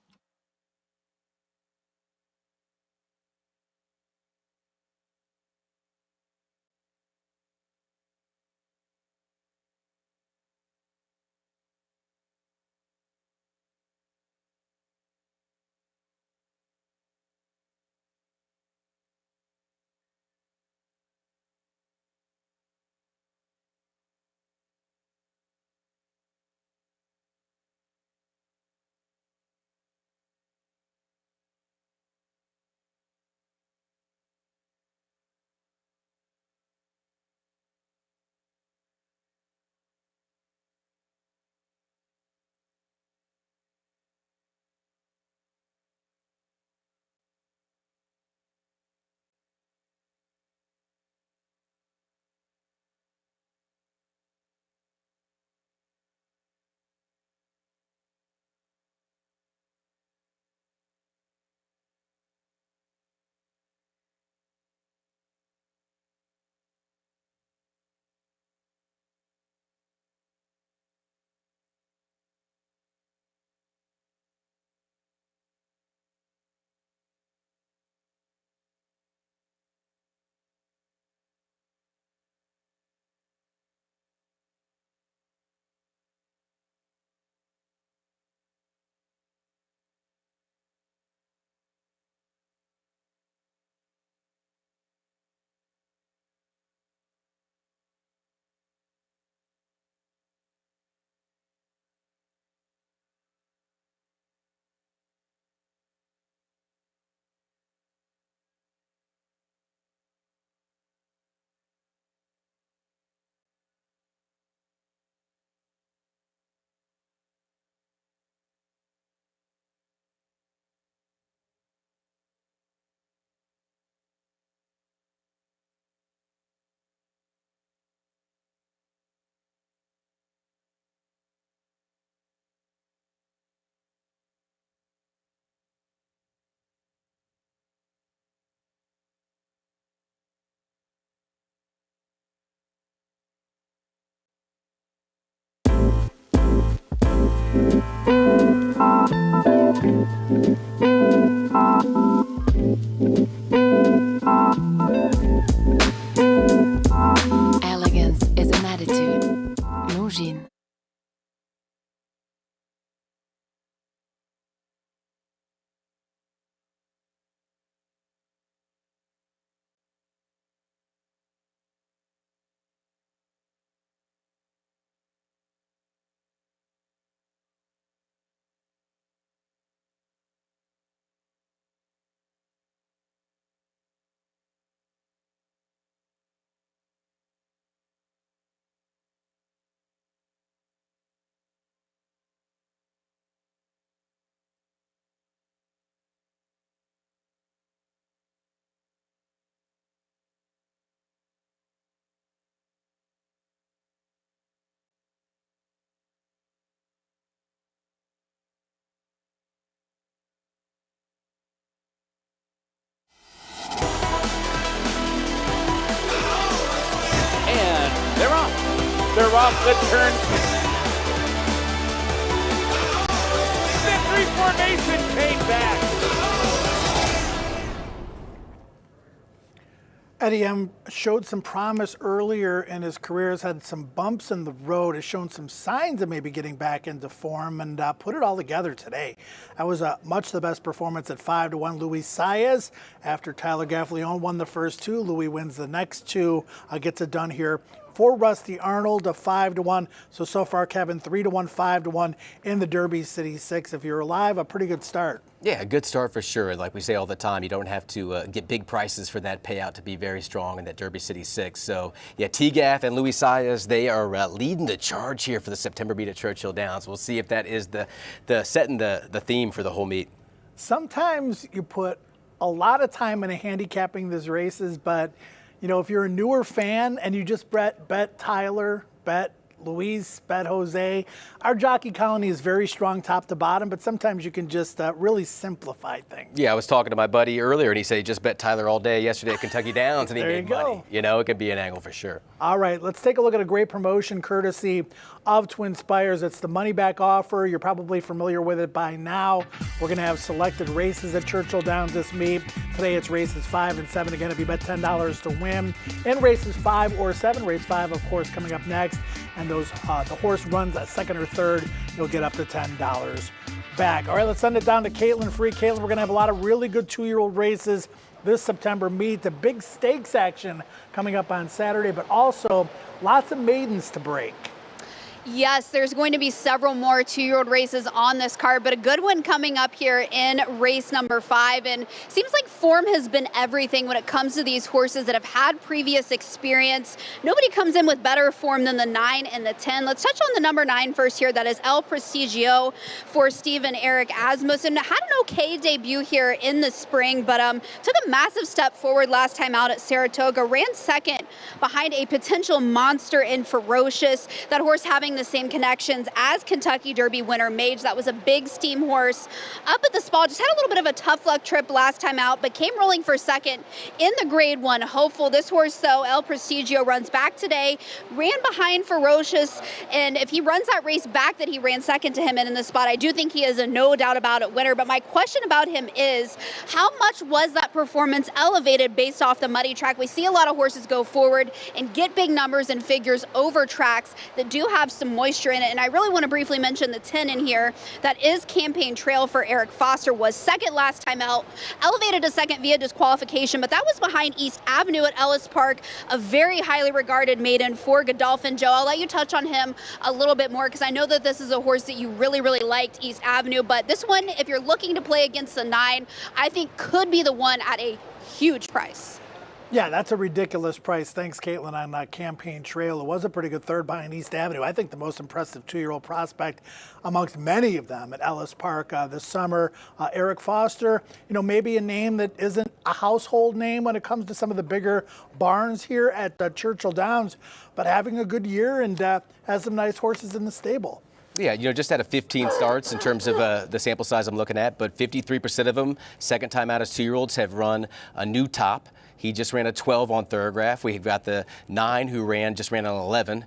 [SPEAKER 10] Elegance is an attitude. Longines.
[SPEAKER 2] They're off. They're off the turn. Victory formation paid back.
[SPEAKER 6] Eddie M. showed some promise earlier in his career, has had some bumps in the road, has shown some signs of maybe getting back into form, and put it all together today. That was much the best performance at 5-1. Luis Saez, after Tyler Gaffalione won the first two. Louis wins the next two, gets it done here. For Rusty Arnold, a 5-1. So far, Kevin, 3-1, 5-1 in the Derby City 6. If you're alive, a pretty good start.
[SPEAKER 3] Yeah, a good start for sure. Like we say all the time, you don't have to get big prices for that payout to be very strong in that Derby City 6. So, yeah, T-Gaff and Luis Saez, they are leading the charge here for the September meet at Churchill Downs. We'll see if that is the setting the theme for the whole meet.
[SPEAKER 6] Sometimes you put a lot of time into handicapping these races, but you know, if you're a newer fan and you just bet Tyler, bet Luis, bet Jose, our jockey colony is very strong top to bottom, but sometimes you can just really simplify things.
[SPEAKER 3] Yeah, I was talking to my buddy earlier, and he said he just bet Tyler all day yesterday at Kentucky Downs, and he made money. You know, it could be an angle for sure.
[SPEAKER 6] All right, let's take a look at a great promotion courtesy of Twin Spires. It's the money back offer. You're probably familiar with it by now. We're going to have selected races at Churchill Downs this meet. Today it's races 5 and 7. Again, if you bet $10 to win. In races 5 or 7, race 5, of course, coming up next. And those the horse runs at second or third, you'll get up to $10 back. All right, let's send it down to Caitlyn Free. Caitlyn, we're going to have a lot of really good 2-year-old races this September meet. The big stakes action coming up on Saturday, but also lots of maidens to break.
[SPEAKER 5] Yes, there's going to be several more 2-year-old races on this card, but a good one coming up here in race number 5. And seems like form has been everything when it comes to these horses that have had previous experience. Nobody comes in with better form than the 9 and the 10. Let's touch on the number 9 first here. That is El Prestigio for Stephen Eric Asmussen. Had an okay debut here in the spring, but took a massive step forward last time out at Saratoga. Ran second behind a potential monster in Ferocious. That horse having the same connections as Kentucky Derby winner Mage. That was a big steam horse up at the Spa. Just had a little bit of a tough luck trip last time out, but came rolling for second in the Grade 1 hopeful. This horse, though, El Prestigio, runs back today, ran behind Ferocious, and if he runs that race back that he ran second to him in the spot, I do think he is a no doubt about it winner. But my question about him is, how much was that performance elevated based off the muddy track? We see a lot of horses go forward and get big numbers and figures over tracks that do have some moisture in it. And I really want to briefly mention the 10 in here. That is Campaign Trail for Eric Foster. Was second last time out, elevated to second via disqualification, but that was behind East Avenue at Ellis Park, a very highly regarded maiden for Godolphin. Joe, I'll let you touch on him a little bit more because I know that this is a horse that you really, really liked, East Avenue, but this one, if you're looking to play against the 9, I think could be the one at a huge price.
[SPEAKER 6] Yeah, that's a ridiculous price. Thanks, Caitlin, on Campaign Trail. It was a pretty good third behind East Avenue. I think the most impressive 2-year-old prospect amongst many of them at Ellis Park this summer. Eric Foster, you know, maybe a name that isn't a household name when it comes to some of the bigger barns here at Churchill Downs, but having a good year and has some nice horses in the stable.
[SPEAKER 3] Yeah, you know, just out of 15 starts in terms of the sample size I'm looking at, but 53% of them, second time out as 2-year-olds, have run a new top. He just ran a 12 on Thoroughgraph. We've got the 9 who just ran an 11.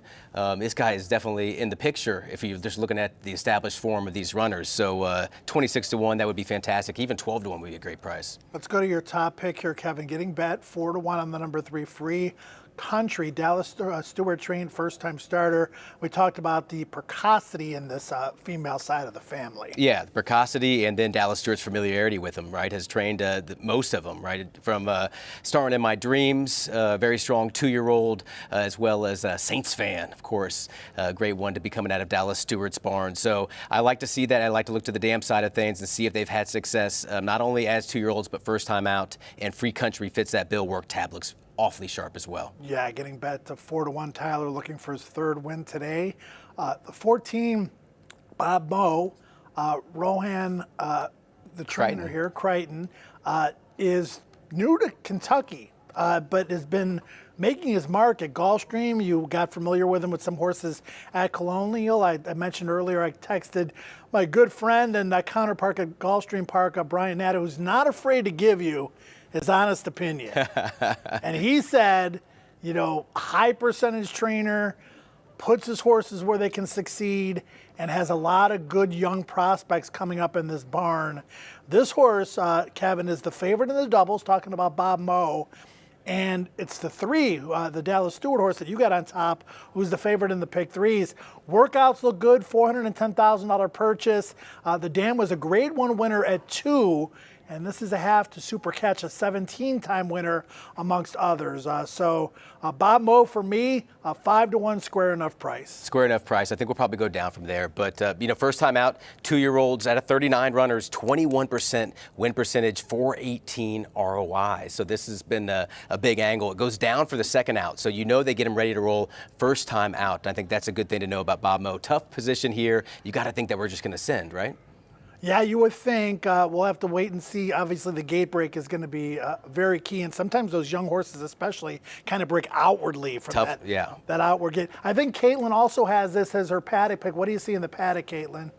[SPEAKER 3] This guy is definitely in the picture if you're just looking at the established form of these runners. So 26 to 1, that would be fantastic. Even 12 to 1 would be a great price.
[SPEAKER 6] Let's go to your top pick here, Kevin. Getting bet 4 to 1 on the number 3 Free Country. Dallas Stewart trained, first-time starter. We talked about the precocity in this female side of the family.
[SPEAKER 3] Yeah, the precocity, and then Dallas Stewart's familiarity with them, right? Has trained most of them, right? From Starring in My Dreams, very strong 2-year-old, as well as a Saints fan, of course. Great one to be coming out of Dallas Stewart's barn. So I like to see that. I like to look to the dam side of things and see if they've had success, not only as 2-year-olds, but first time out. And Free Country fits that bill. Work tab looks awfully sharp as well.
[SPEAKER 6] Yeah, getting bet to 4 to 1. Tyler looking for his 3rd win today. The 14, Bob Moe, Rohan, the trainer here, Crichton, is new to Kentucky, but has been making his mark at Gulfstream. You got familiar with him with some horses at Colonial. I mentioned earlier, I texted my good friend and counterpart at Gulfstream Park, Brian Natta, who's not afraid to give you his honest opinion. And he said, high percentage trainer, puts his horses where they can succeed, and has a lot of good young prospects coming up in this barn. This horse, Kevin, is the favorite in the doubles, talking about Bob Moe. And it's the 3, the Dallas Stewart horse that you got on top, who's the favorite in the pick 3s. Workouts look good, $410,000 purchase. The dam was a grade 1 winner at 2. And this is a half to Super Catch, a 17-time winner amongst others. So Bob Moe for me, a 5 to 1 square enough price.
[SPEAKER 3] Square enough price. I think we'll probably go down from there. But first time out, 2-year-olds out of 39 runners, 21% win percentage, 418 ROI. So this has been a big angle. It goes down for the second out. So they get him ready to roll first time out. I think that's a good thing to know about Bob Moe. Tough position here. You got to think that we're just going to send, right?
[SPEAKER 6] Yeah, you would think. We'll have to wait and see. Obviously, the gate break is going to be very key, and sometimes those young horses especially kind of break outwardly from that outward gate. I think Caitlyn also has this as her paddock pick. What do you see in the paddock, Caitlyn?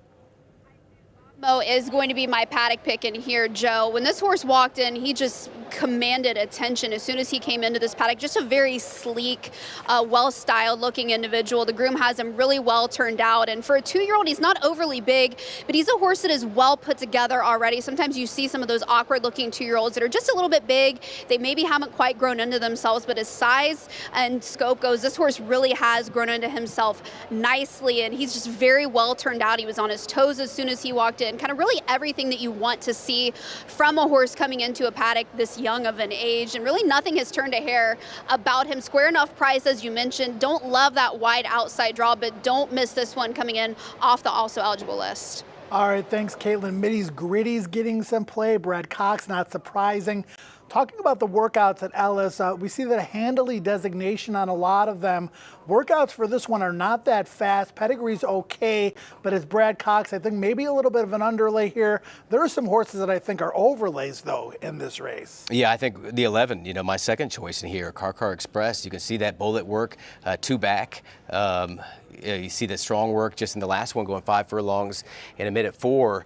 [SPEAKER 5] Mo is going to be my paddock pick in here, Joe. When this horse walked in, he just commanded attention as soon as he came into this paddock. Just a very sleek, well-styled looking individual. The groom has him really well turned out. And for a 2-year-old, he's not overly big, but he's a horse that is well put together already. Sometimes you see some of those awkward looking 2-year-olds that are just a little bit big. They maybe haven't quite grown into themselves, but as size and scope goes, this horse really has grown into himself nicely. And he's just very well turned out. He was on his toes as soon as he walked in. Kind of really everything that you want to see from a horse coming into a paddock this young of an age, and really nothing has turned a hair about him. Square enough price, as you mentioned. Don't love that wide outside draw, but don't miss this one coming in off the also eligible list.
[SPEAKER 6] All right, thanks, Caitlyn. Middy's Gritty's getting some play. Brad Cox, not surprising. Talking about the workouts at Ellis, we see that a handily designation on a lot of them. Workouts for this one are not that fast. Pedigree's okay, but as Brad Cox, I think maybe a little bit of an underlay here. There are some horses that I think are overlays, though, in this race.
[SPEAKER 3] Yeah, I think the 11, my second choice in here, Car Express. You can see that bullet work, 2 back. You see the strong work just in the last one, going 5 furlongs in a minute 4.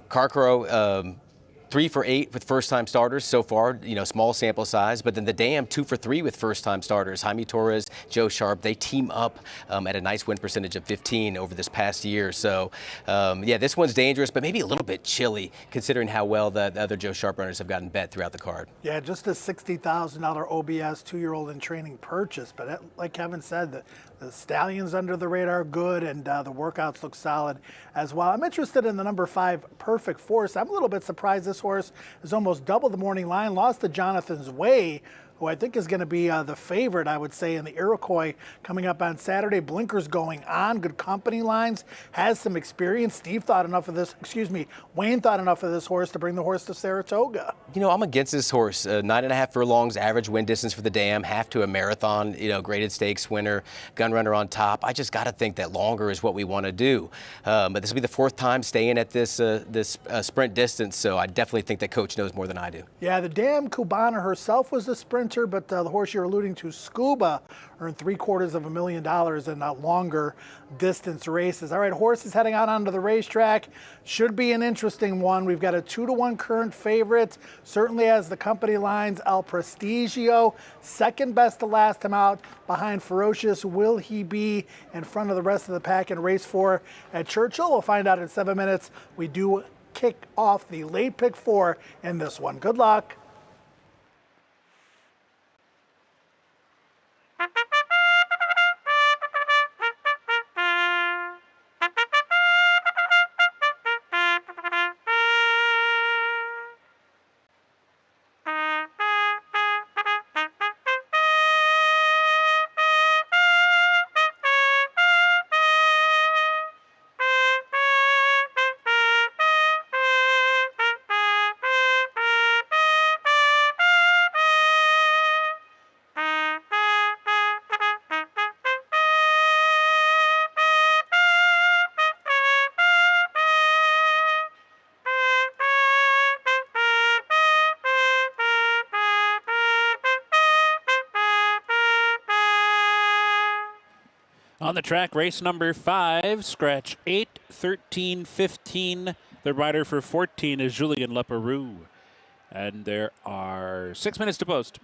[SPEAKER 3] Carcaro, 3 for 8 with first-time starters so far, small sample size. But then the dam, 2 for 3 with first-time starters. Jaime Torres, Joe Sharp, they team up at a nice win percentage of 15 over this past year. So, this one's dangerous, but maybe a little bit chilly considering how well the other Joe Sharp runners have gotten bet throughout the card.
[SPEAKER 6] Yeah, just a $60,000 OBS 2-year-old in training purchase. But like Kevin said, the stallions under the radar good, and the workouts look solid as well. I'm interested in the number 5, Perfect Force. I'm a little bit surprised this horse is almost double the morning line. Lost to Jonathan's Way, who I think is going to be the favorite, I would say, in the Iroquois coming up on Saturday. Blinkers going on, good company lines, has some experience. Wayne thought enough of this horse to bring the horse to Saratoga.
[SPEAKER 3] I'm against this horse. 9.5 furlongs, average win distance for the dam, half to a marathon, graded stakes winner, gun runner on top. I just got to think that longer is what we want to do. But this will be the 4th time staying at this sprint distance, so I definitely think that coach knows more than I do.
[SPEAKER 6] Yeah, the dam Cubana herself was the sprinter. sprinter, but the horse you're alluding to, Scuba, earned $750,000 in longer distance races. All right, horses heading out onto the racetrack. Should be an interesting one. We've got a 2-1 current favorite. Certainly has the company lines. El Prestigio, second best to last him out behind Ferocious. Will he be in front of the rest of the pack in race 4 at Churchill? We'll find out in 7 minutes. We do kick off the late pick 4 in this one. Good luck.
[SPEAKER 2] On the track, race number 5, scratch 8, 13, 15. The rider for 14 is Julien Leparoux. And there are 6 minutes to post.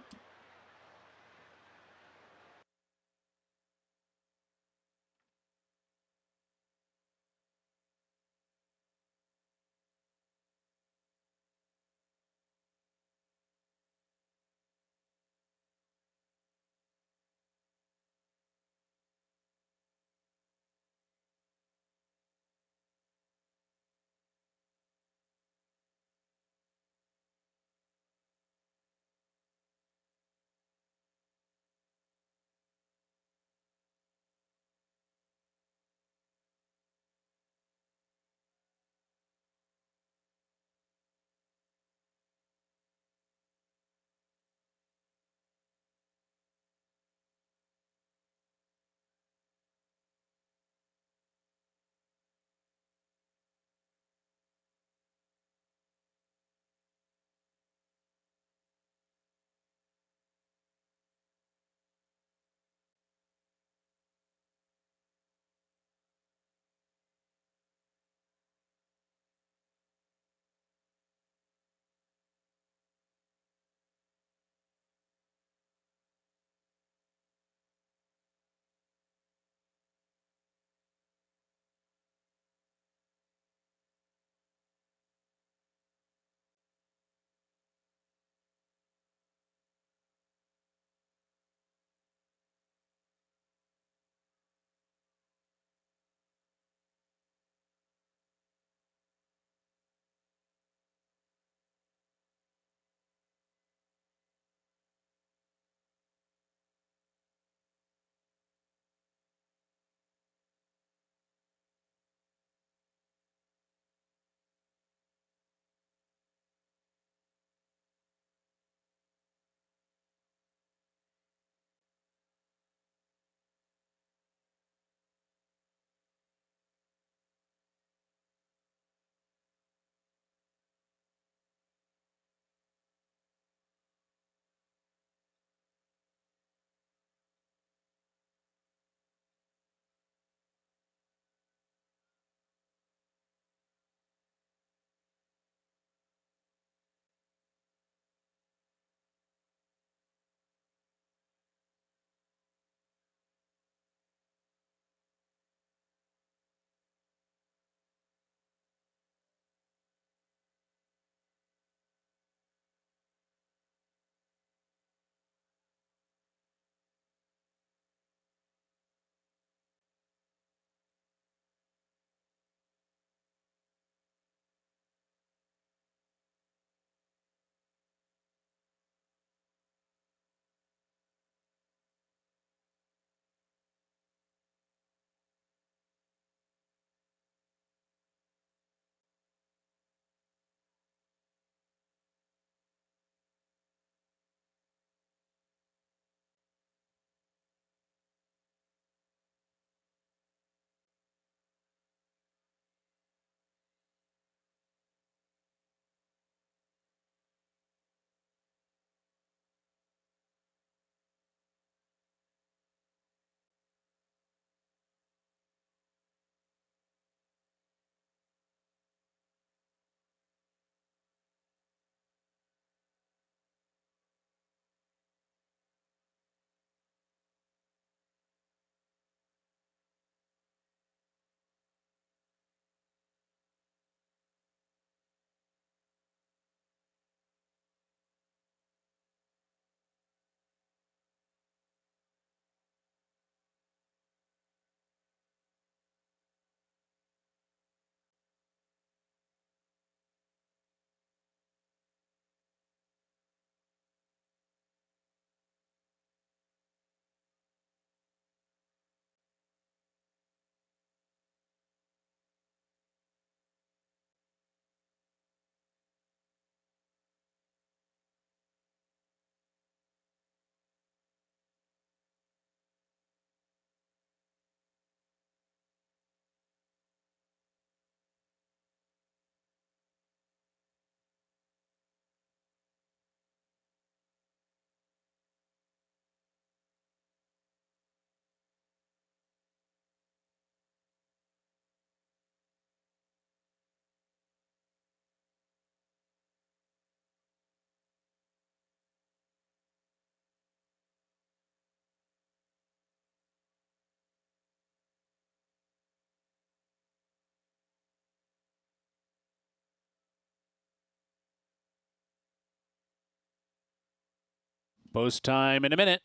[SPEAKER 2] Post time in a minute.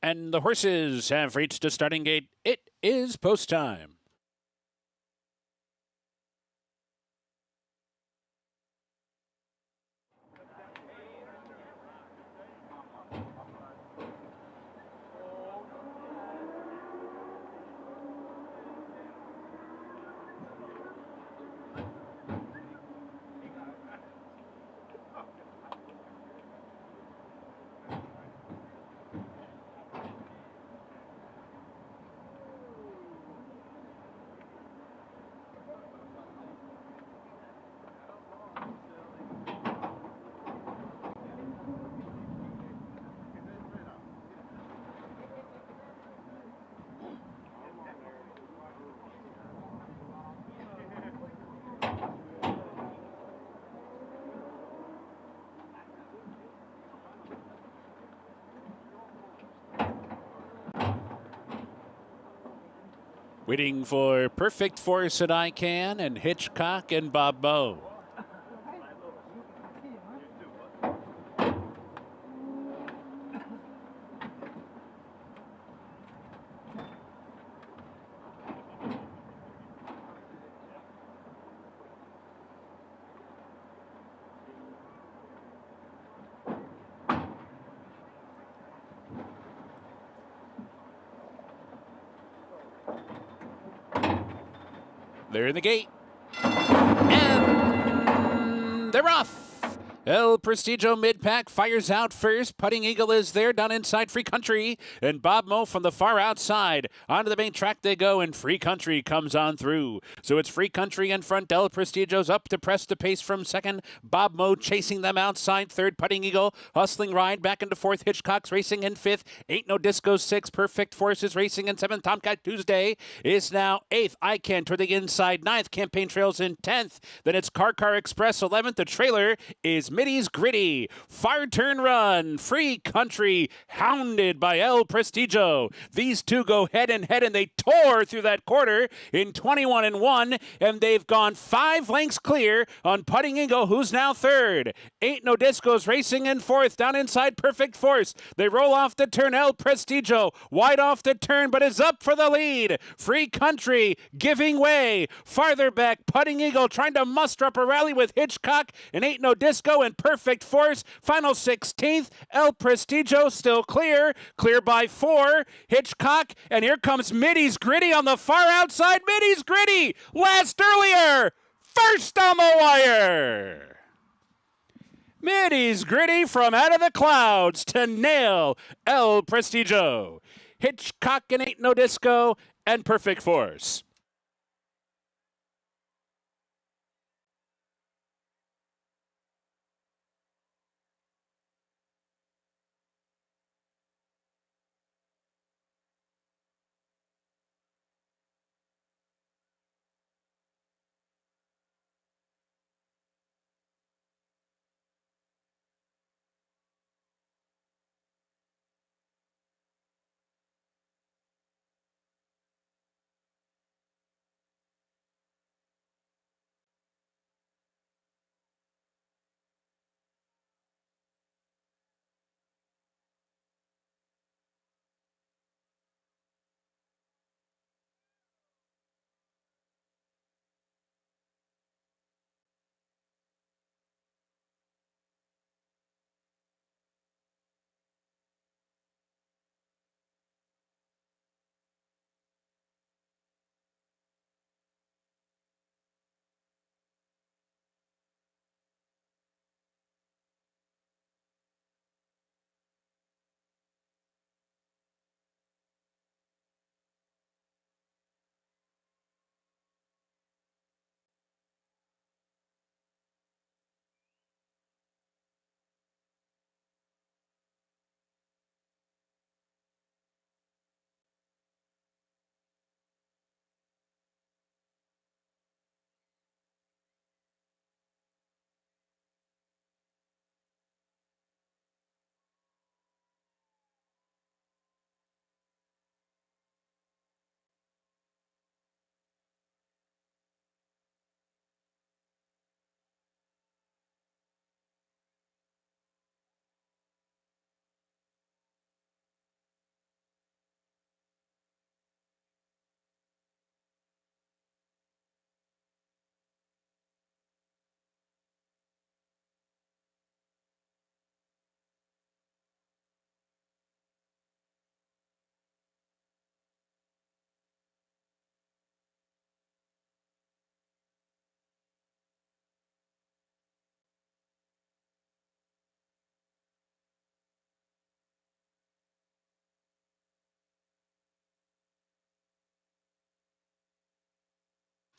[SPEAKER 2] And the horses have reached a starting gate. It is post time. Waiting for Perfect Force and I Can and Hitchcock and Bob Moe. They're in the gate. And they're off. El Prestigio mid-pack fires out first. Putting Eagle is there down inside Free Country. And Bob Moe from the far outside. Onto the main track they go, and Free Country comes on through. So it's Free Country in front. El Prestigio's up to press the pace from second. Bob Moe chasing them outside. Third, Putting Eagle. Hustling Ride back into fourth. Hitchcock's racing in fifth. Ain't No Disco sixth. Perfect Force is racing in seventh. Tomcat Tuesday is now eighth. I Can toward the inside ninth. Campaign Trails in 10th. Then it's Car Express 11th. The trailer is Middy's Gritty. Far Turn Run. Free Country hounded by El Prestigio. These two go head and head, and they tore through that quarter in 21-1, and they've gone 5 lengths clear on Putting Eagle, who's now third. Ain't No Disco's racing in fourth, down inside Perfect Force. They roll off the turn. El Prestigio wide off the turn, but is up for the lead. Free Country giving way. Farther back, Putting Eagle trying to muster up a rally with Hitchcock and Ain't No Disco and Perfect Force. Final 16th. El Prestigio still clear. Clear by 4. Hitchcock, and here comes Middy's Gritty on the far outside. Middy's Gritty last earlier. First on the wire. Middy's Gritty from out of the clouds to nail El Prestigio. Hitchcock and Ain't No Disco and Perfect Force.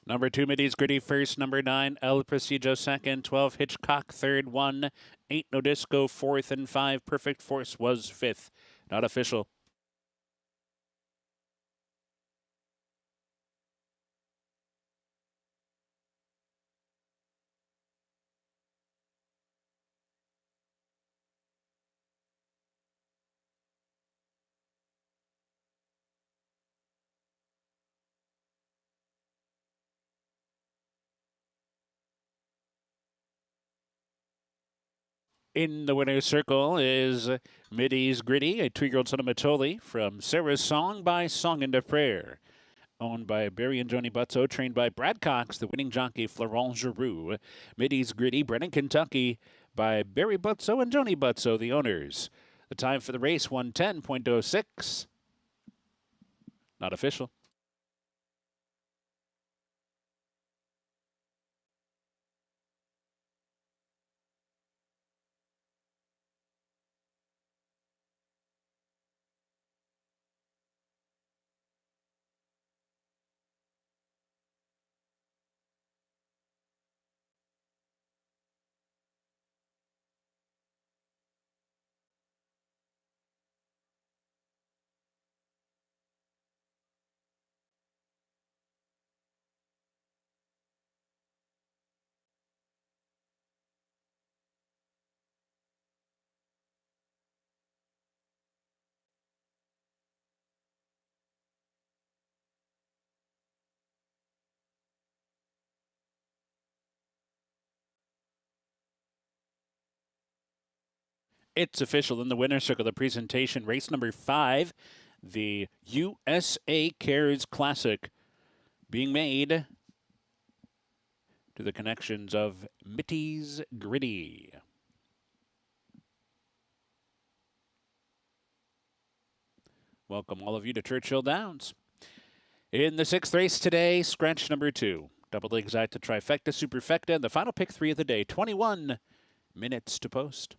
[SPEAKER 2] Number 2, Middy's Gritty first. Number 9, El Presidio second. 12, Hitchcock third. 1, 8, No Disco fourth. And 5, Perfect Force was fifth. Not official. In the winner's circle is Middy's Gritty, a 2-year-old son of Matoli from Sarah's Song by Song into Prayer. Owned by Barry and Joni Butzo, trained by Brad Cox, the winning jockey Florent Giroux. Middy's Gritty, bred in Kentucky by Barry Butzo and Joni Butzo, the owners. The time for the race, 1:10.06. Not official. It's official in the winner's circle. The presentation, race number 5, the USA Cares Classic, being made to the connections of Middy's Gritty. Welcome all of you to Churchill Downs. In the 6th race today, scratch number 2. Double exacta trifecta, superfecta, and the final pick 3 of the day. 21 minutes to post.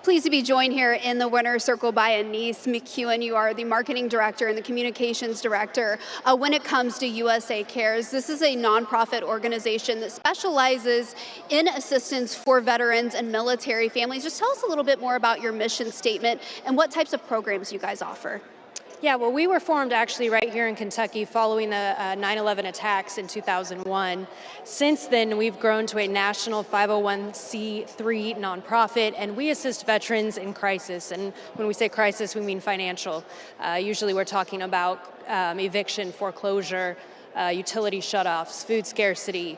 [SPEAKER 5] Pleased to be joined here in the winner's circle by Anise McEwen. You are the marketing director and the communications director. When it comes to USA Cares, this is a nonprofit organization that specializes in assistance for veterans and military families. Just tell us a little bit more about your mission statement and what types of programs you guys offer.
[SPEAKER 11] Yeah, well, we were formed actually right here in Kentucky following the 9/11 attacks in 2001. Since then, we've grown to a national 501c3 nonprofit, and we assist veterans in crisis. And when we say crisis, we mean financial. Usually we're talking about eviction, foreclosure, utility shutoffs, food scarcity.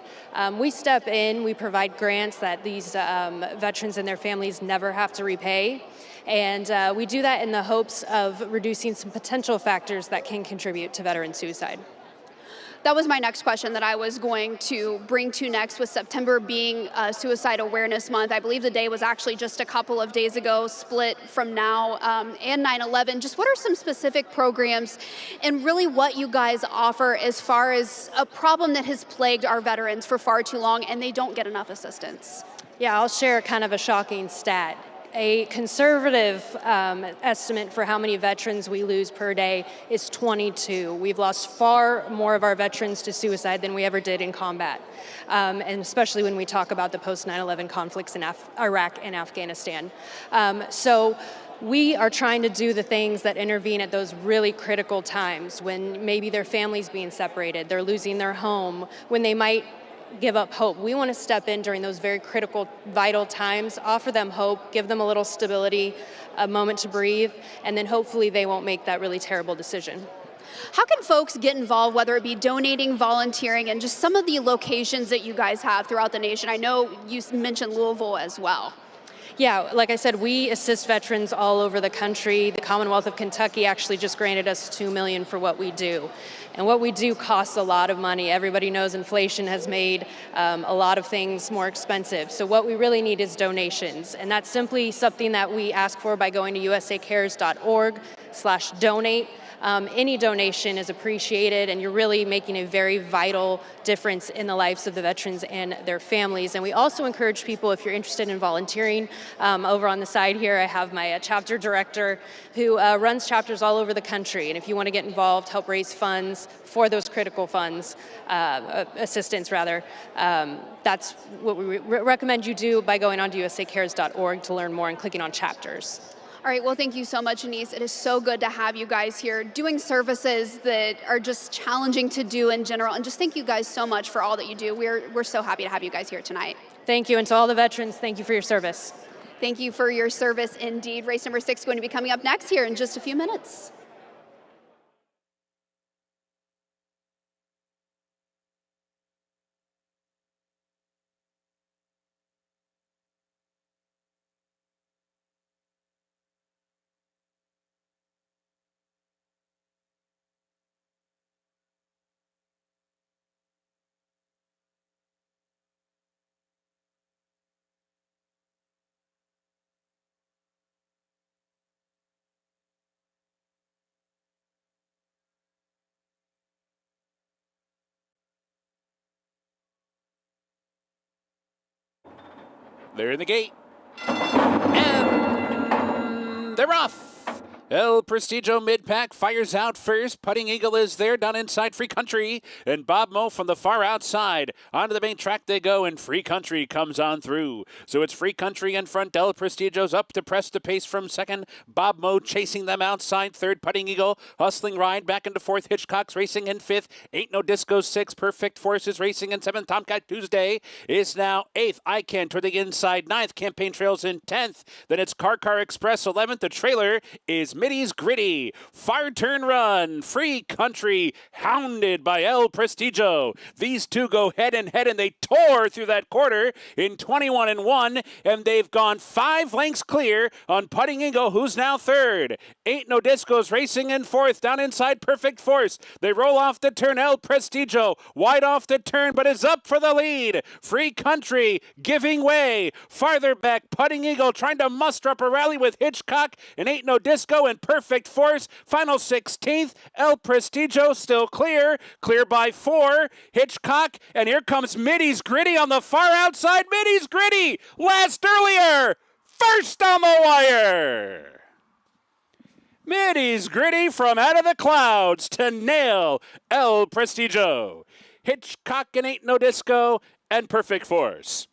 [SPEAKER 11] We step in, we provide grants that these veterans and their families never have to repay. And we do that in the hopes of reducing some potential factors that can contribute to veteran suicide.
[SPEAKER 5] That was my next question that I was going to bring to next, with September being Suicide Awareness Month. I believe the day was actually just a couple of days ago, split from now and 9/11. Just what are some specific programs and really what you guys offer as far as a problem that has plagued our veterans for far too long and they don't get enough assistance?
[SPEAKER 11] Yeah, I'll share kind of a shocking stat. A conservative estimate for how many veterans we lose per day is 22. We've lost far more of our veterans to suicide than we ever did in combat, and especially when we talk about the post 9/11 conflicts in Iraq and Afghanistan. So we are trying to do the things that intervene at those really critical times when maybe their family's being separated, they're losing their home, when they might give up hope. We want to step in during those very critical, vital times, offer them hope, give them a little stability, a moment to breathe, and then hopefully they won't make that really terrible decision.
[SPEAKER 5] How can folks get involved, whether it be donating, volunteering, and just some of the locations that you guys have throughout the nation? I know you mentioned Louisville as well.
[SPEAKER 11] Yeah, like I said, we assist veterans all over the country. The Commonwealth of Kentucky actually just granted us $2 million for what we do. And what we do costs a lot of money. Everybody knows inflation has made a lot of things more expensive. So what we really need is donations. And that's simply something that we ask for by going to usacares.org/donate. Any donation is appreciated, and you're really making a very vital difference in the lives of the veterans and their families. And we also encourage people, if you're interested in volunteering, over on the side here, I have my chapter director who runs chapters all over the country. And if you want to get involved, help raise funds for those critical funds, assistance rather, that's what we recommend you do by going on to usacares.org to learn more and clicking on chapters.
[SPEAKER 5] All right, well, thank you so much, Anise. It is so good to have you guys here doing services that are just challenging to do in general. And just thank you guys so much for all that you do. We're so happy to have you guys here tonight.
[SPEAKER 11] Thank you, and to all the veterans, thank you for your service.
[SPEAKER 5] Thank you for your service indeed. Race number 6 is going to be coming up next here in just a few minutes.
[SPEAKER 2] They're in the gate. And they're off. El Prestigio mid-pack fires out first. Putting Eagle is there down inside Free Country. And Bob Moe from the far outside. Onto the main track they go, and Free Country comes on through. So it's Free Country in front. El Prestigio's up to press the pace from second. Bob Moe chasing them outside. Third, Putting Eagle. Hustling Ride back into fourth. Hitchcock's racing in fifth. Ain't No Disco sixth. Perfect Forces racing in seventh. Tomcat Tuesday is now eighth. I Can toward the inside ninth. Campaign Trails in 10th. Then it's Car Express 11th. The trailer is Middy's Gritty. Fire Turn Run. Free Country hounded by El Prestigio. These two go head and head, and they tore through that quarter in 21-1, and they've gone 5 lengths clear on Putting Eagle, who's now third. Ain't No Disco's racing in fourth, down inside Perfect Force. They roll off the turn. El Prestigio wide off the turn, but is up for the lead. Free Country giving way. Farther back, Putting Eagle trying to muster up a rally with Hitchcock and Ain't No Disco and Perfect Force. Final 16th. El Prestigio still clear by 4. Hitchcock, and here comes Middy's Gritty on the far outside. Middy's Gritty last earlier. First on the wire. Middy's Gritty from out of the clouds to nail El Prestigio. Hitchcock and Ain't No Disco and Perfect Force.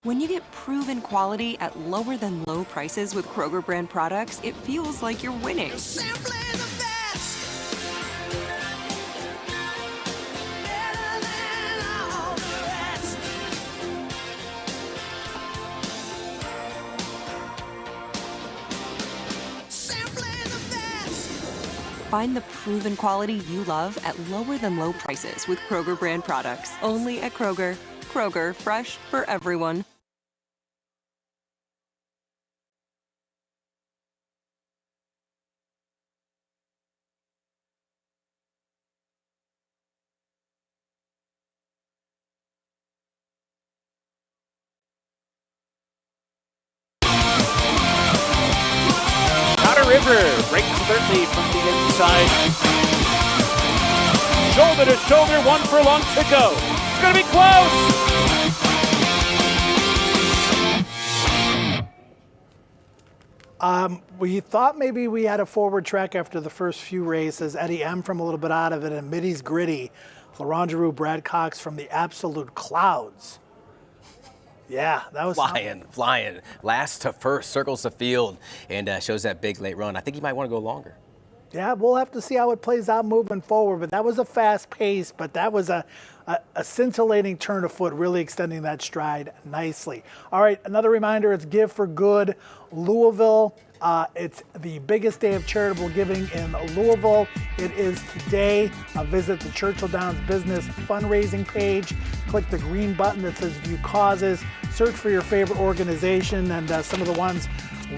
[SPEAKER 8] When you get proven quality at lower than low prices with Kroger brand products, it feels like you're winning.
[SPEAKER 1] Simply the best. Better than all the rest. Simply the best.
[SPEAKER 8] Find the proven quality you love at lower than low prices with Kroger brand products. Only at Kroger. Kroger, fresh for everyone.
[SPEAKER 2] Powder River breaks thirdly from the inside. Shoulder to shoulder, 1 furlong to go. It's going to be close.
[SPEAKER 6] We thought maybe we had a forward track after the first few races. Eddie M from a little bit out of it, and Middy's Gritty. Florent Giroux, Brad Cox from the Absolute Clouds. Yeah, that was
[SPEAKER 3] flying. Last to first, circles the field, and shows that big late run. I think he might want to go longer.
[SPEAKER 6] Yeah, we'll have to see how it plays out moving forward, but that was a fast pace, but that was a scintillating turn of foot, really extending that stride nicely. All right, another reminder, it's Give for Good Louisville. It's the biggest day of charitable giving in Louisville. It is today. Visit the Churchill Downs business fundraising page. Click the green button that says View Causes. Search for your favorite organization and some of the ones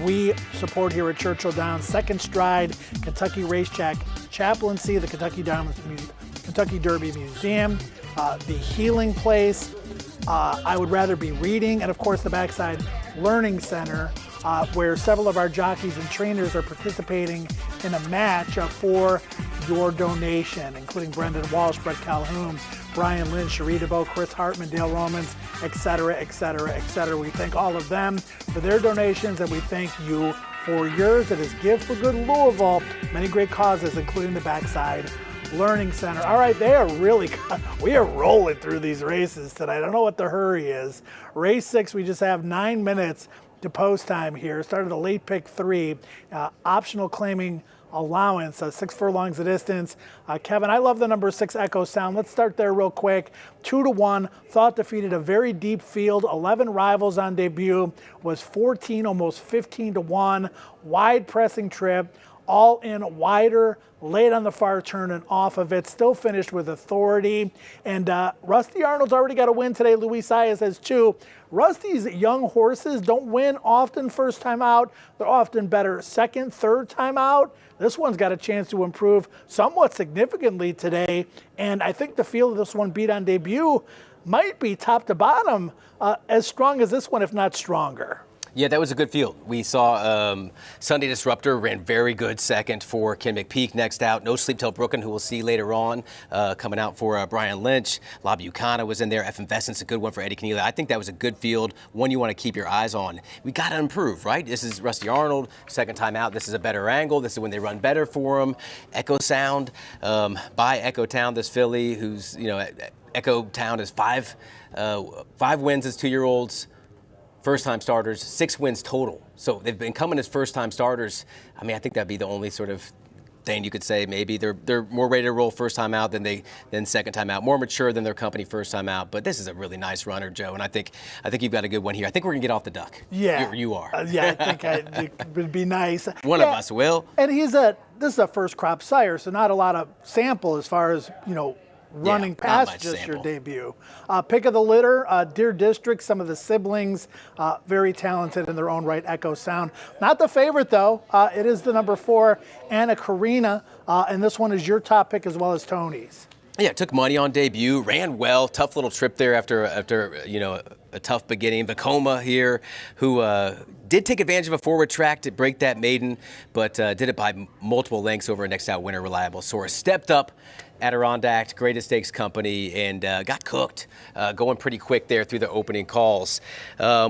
[SPEAKER 6] we support here at Churchill Downs. Second Stride, Kentucky Racetrack Chaplaincy, the Kentucky Derby Museum, the Healing Place, I Would Rather Be Reading, and of course the Backside Learning Center, where several of our jockeys and trainers are participating in a match for your donation, including Brendan Walsh, Brett Calhoun, Brian Lynch, Charitable, Chris Hartman, Dale Romans, et cetera, et cetera, et cetera. We thank all of them for their donations, and we thank you for yours. It is Give for Good Louisville. Many great causes, including the Backside Learning Center. All right, we are rolling through these races tonight. I don't know what the hurry is. Race 6, we just have 9 minutes to post time here. Started a late pick 3, optional claiming allowance, 6 furlongs of distance. Kevin, I love the number 6 Echo Sound. Let's start there real quick. 2-1, thought defeated a very deep field. 11 rivals on debut, was 14, almost 15-1. Wide pressing trip, all in wider, late on the far turn and off of it, still finished with authority. And Rusty Arnold's already got a win today. Luis Saez has 2. Rusty's young horses don't win often first time out. They're often better second, third time out. This one's got a chance to improve somewhat significantly today. And I think the field of this one beat on debut might be top to bottom as strong as this one, if not stronger.
[SPEAKER 3] Yeah, that was a good field. We saw Sunday Disruptor ran very good second for Ken McPeak. Next out, No Sleep Till Brooklyn, who we'll see later on, coming out for Brian Lynch. La Bucana was in there. Effervescence, a good one for Eddie Keneally. I think that was a good field, one you want to keep your eyes on. We got to improve, right? This is Rusty Arnold, second time out. This is a better angle. This is when they run better for him. Echo Sound by Echo Town, this filly, who's, Echo Town is five wins as 2-year-olds. First-time starters, 6 wins total. So they've been coming as first-time starters. I mean, I think that'd be the only sort of thing you could say. Maybe they're more ready to roll first time out than second time out. More mature than their company first time out. But this is a really nice runner, Joe. And I think you've got a good one here. I think we're gonna get off the duck.
[SPEAKER 6] Yeah,
[SPEAKER 3] you are.
[SPEAKER 6] Yeah, I think it would be nice.
[SPEAKER 3] One of us will.
[SPEAKER 6] And this is a first crop sire, so not a lot of sample as far as running past just sample. Your debut. Pick of the litter, Deer District, some of the siblings, very talented in their own right, Echo Sound. Not the favorite, though. It is the number 4, Anna Karina, and this one is your top pick as well as Tony's.
[SPEAKER 3] Yeah, took money on debut, ran well, tough little trip there after a tough beginning. Vacoma here, who did take advantage of a forward track to break that maiden, but did it by multiple lengths over a next out winner, Reliable Source. Stepped up Adirondack, Greatest Stakes Company, and got cooked, going pretty quick there through the opening calls.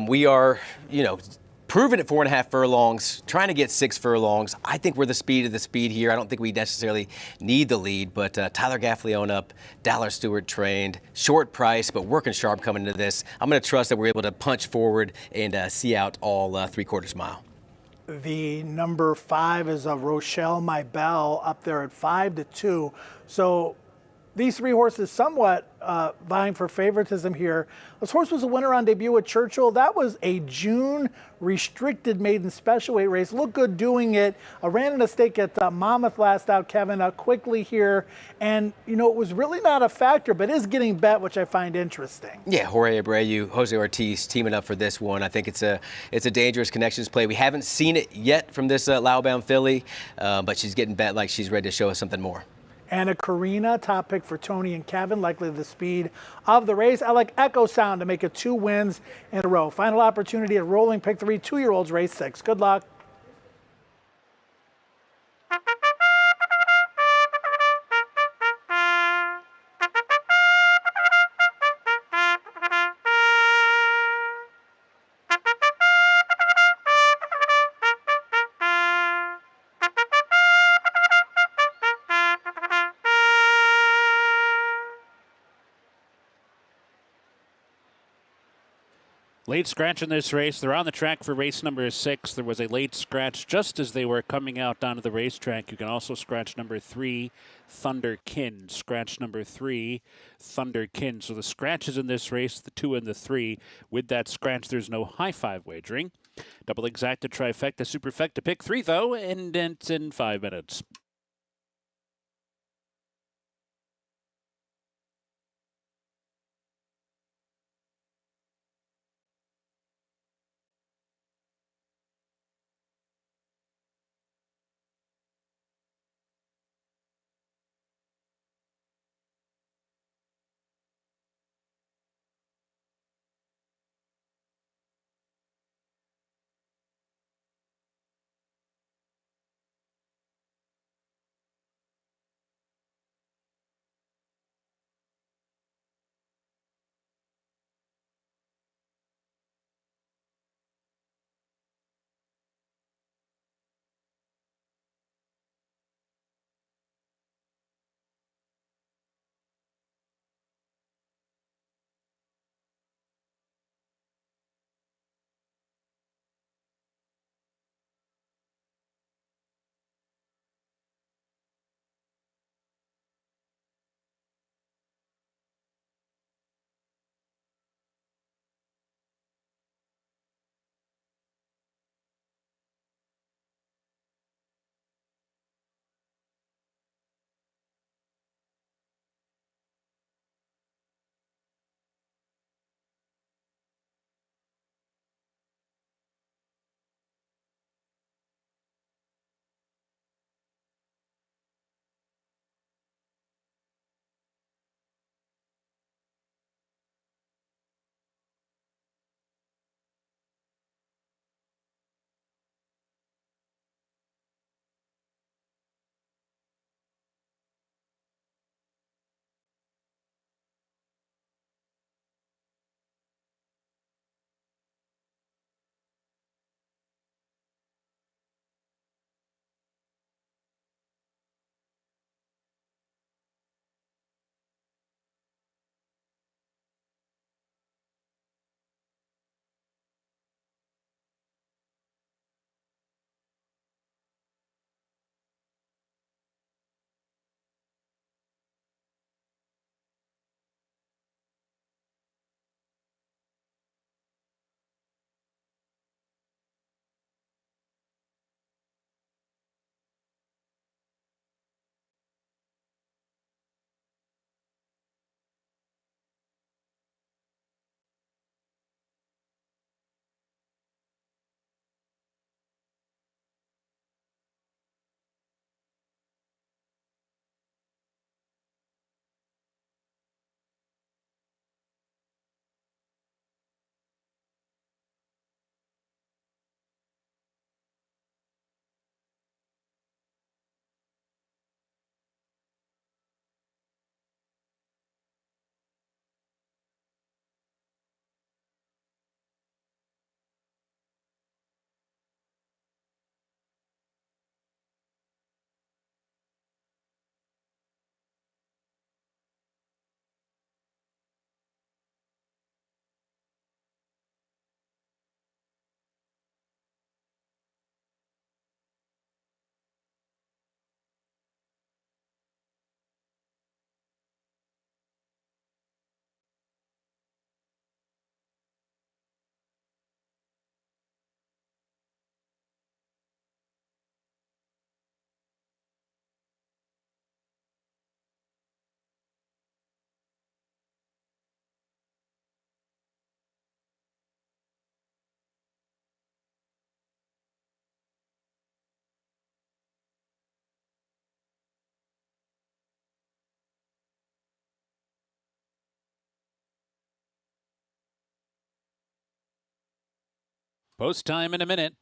[SPEAKER 3] We are, proven at 4.5 furlongs, trying to get 6 furlongs. I think we're the speed of the speed here. I don't think we necessarily need the lead, but Tyler Gaffleone up, Dallas Stewart trained, short price, but working sharp coming into this. I'm going to trust that we're able to punch forward and see out all 3/4 mile.
[SPEAKER 6] The number 5 is a Rochelle My Belle up there at 5-2. So these 3 horses somewhat vying for favoritism here. This horse was a winner on debut at Churchill. That was a June restricted maiden special weight race. Looked good doing it. Ran in a stake at Monmouth last out, Kevin, quickly here. And, you know, it was really not a factor, but is getting bet, which I find interesting.
[SPEAKER 3] Yeah, Jorge Abreu, Jose Ortiz teaming up for this one. I think it's a dangerous connections play. We haven't seen it yet from this Loudbound filly, but she's getting bet like she's ready to show us something more.
[SPEAKER 6] Anna Karina, top pick for Tony and Kevin, likely the speed of the race. I like Echo Sound to make it 2 wins in a row. Final opportunity at Rolling Pick 3, 2-year-olds, race 6. Good luck.
[SPEAKER 2] Late scratch in this race. They're on the track for race number 6. There was a late scratch just as they were coming out onto the racetrack. You can also scratch number 3, Thunderkin. Scratch number 3, Thunderkin. So the scratches in this race, the 2 and the 3. With that scratch, there's no high 5 wagering. Double exacta, trifecta, superfecta. Pick 3, though, and it's in 5 minutes. Post time in a minute.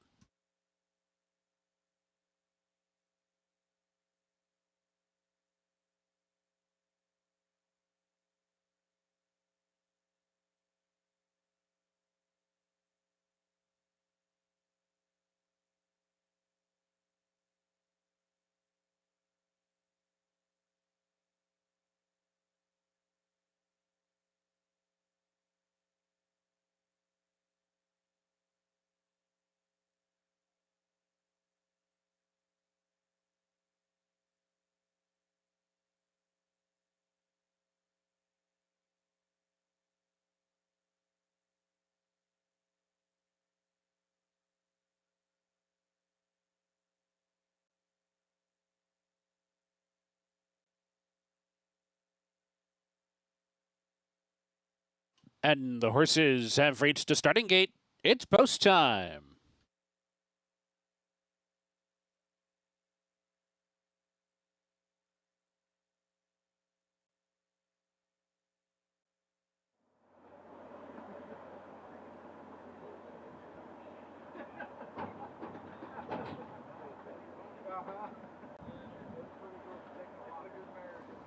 [SPEAKER 2] And the horses have reached the starting gate. It's post time.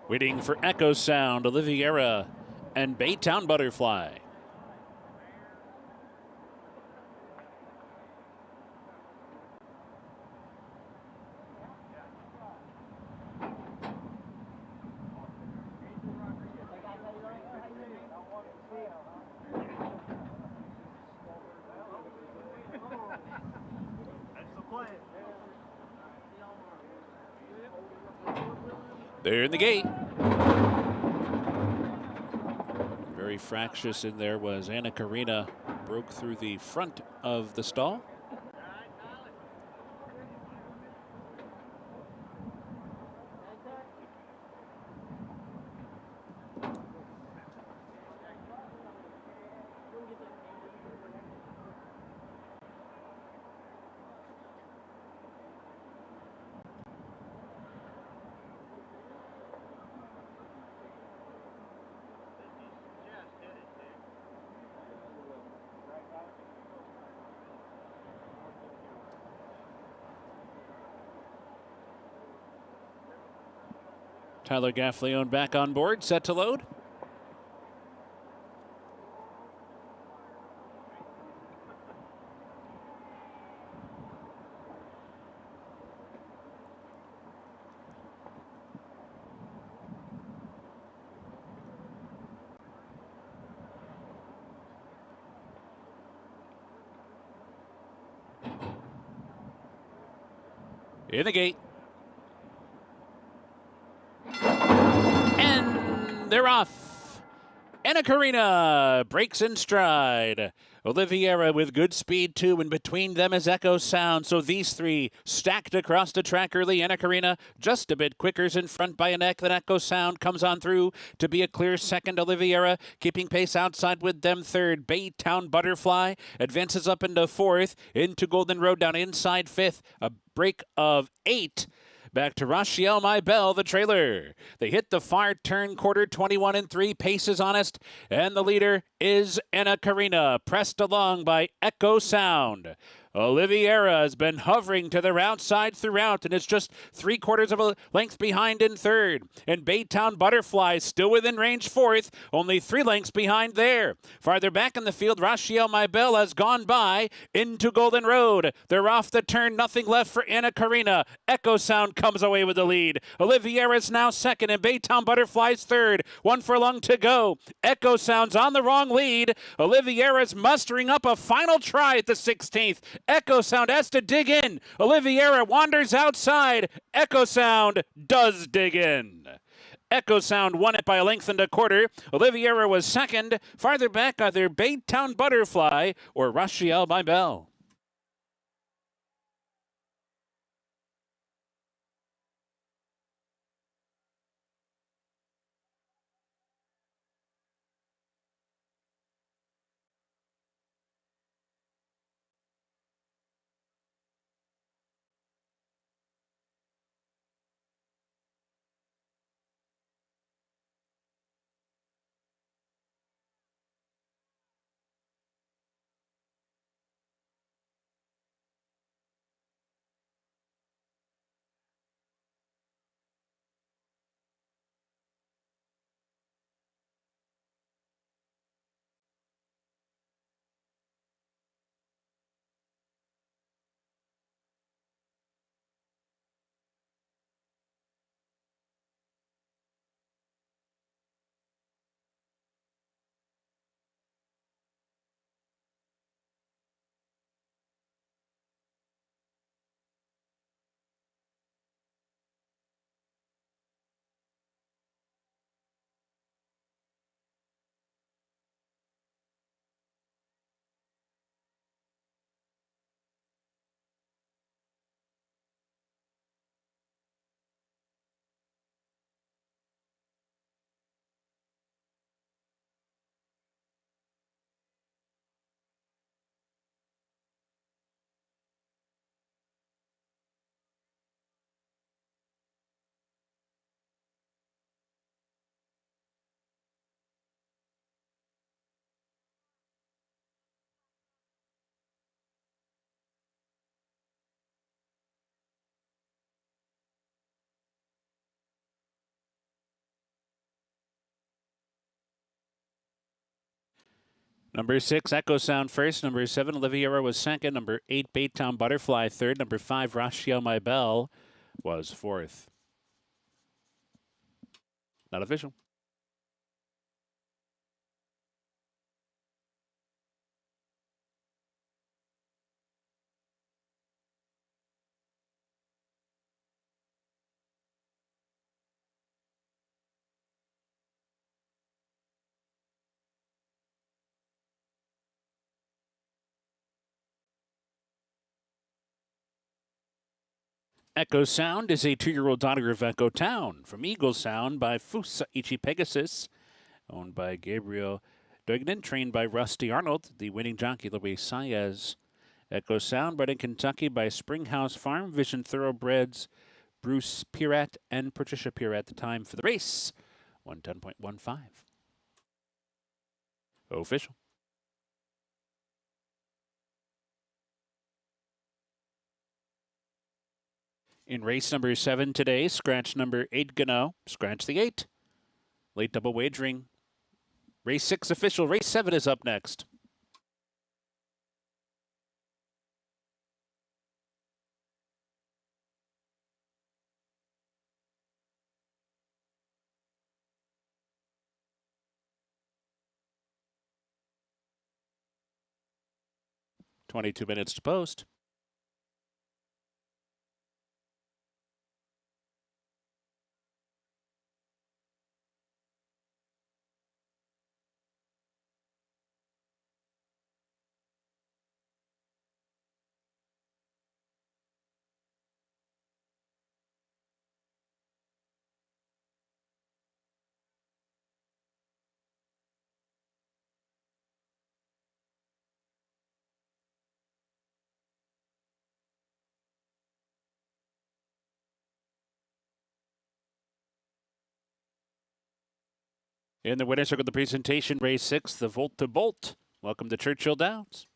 [SPEAKER 2] Waiting for Echo Sound, Oliviera, and Baytown Butterfly. They're in the gate. Very fractious in there was Anna Karina. Broke through the front of the stall. Tyler Gaffleone back on board, set to load. In the gate. And they're off. Anna Karina breaks in stride. Oliviera with good speed too, and between them is Echo Sound. So these three stacked across the track early. Anna Karina just a bit quicker in front by a neck. Then Echo Sound comes on through to be a clear second. Oliviera keeping pace outside with them third. Baytown Butterfly advances up into fourth. Into Golden Road down inside fifth. A break of 8. Back to Rachiel My Belle, the trailer. They hit the far turn quarter, 21-3. Pace is honest. And the leader is Anna Karina, pressed along by Echo Sound. Oliviera has been hovering to their outside throughout, and it's just 3/4 of a length behind in third. And Baytown Butterfly still within range fourth, only 3 lengths behind there. Farther back in the field, Rachiel My Belle has gone by into Golden Road. They're off the turn, nothing left for Anna Karina. Echo Sound comes away with the lead. Oliviera is now second, and Baytown Butterfly's third. 1 furlong to go. Echo Sound's on the wrong lead. Oliviera's mustering up a final try at the 16th. Echo Sound has to dig in. Oliviera wanders outside. Echo Sound does dig in. Echo Sound won it by a length and a quarter. Oliviera was second. Farther back, either Baytown Butterfly or Rachiel My Belle. Number 6, Echo Sound first. Number 7, Oliviera was second. Number 8, Baytown Butterfly third. Number 5, Rachel My Belle was fourth. Not official. Echo Sound is a 2-year-old daughter of Echo Town from Eagle Sound by Fusa Ichi Pegasus, owned by Gabriel Dugnan, trained by Rusty Arnold, the winning jockey Luis Saez. Echo Sound, bred in Kentucky by Springhouse Farm, Vision Thoroughbreds, Bruce Pirat and Patricia Pirat. The time for the race, 110.15. Official. In race number 7 today, scratch number 8, Gano. Scratch the 8. Late double wagering. Race 6 official. Race 7 is up next. "22 minutes to post." In the winner's circle of the presentation, race 6, the Volt to Bolt. Welcome to Churchill Downs.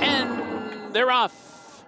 [SPEAKER 2] And they're off.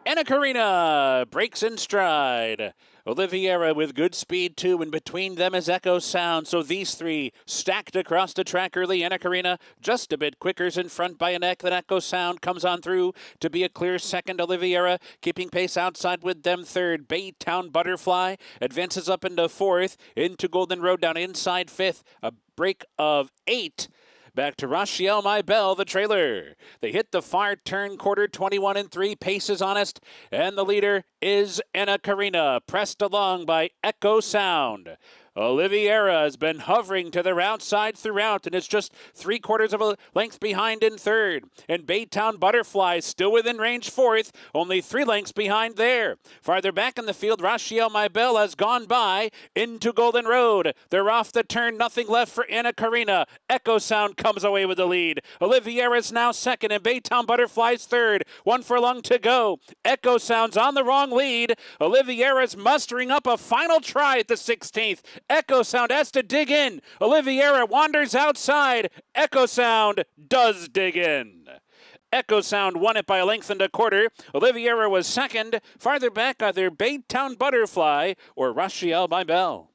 [SPEAKER 2] Anna Karina breaks in stride. Oliviera with good speed too, and between them is Echo Sound. So these three stacked across the track early. Anna Karina just a bit quicker in front by a neck. Then Echo Sound comes on through to be a clear second. Oliviera keeping pace outside with them third. Baytown Butterfly advances up into fourth. Into Golden Road down inside fifth. A break of 8. Back to Rachel My Belle, the trailer. They hit the far turn quarter, 21-3. Pace is honest, and the leader is Anna Karina, pressed along by Echo Sound. Oliviera has been hovering to their outside throughout, and it's just 3/4 of a length behind in third. And Baytown Butterfly still within range fourth, only 3 lengths behind there. Farther back in the field, Rachel My Belle has gone by into Golden Road. They're off the turn, nothing left for Anna Karina. Echo Sound comes away with the lead. Oliviera is now second, and Baytown Butterfly's third. 1 furlong to go. Echo Sound's on the wrong lead. Oliviera's mustering up a final try at the 16th. Echo Sound has to dig in. Oliviera wanders outside. Echo Sound does dig in. Echo Sound won it by a length and a quarter. Oliviera was second. Farther back, either Baytown Butterfly or Rachiel by Bell.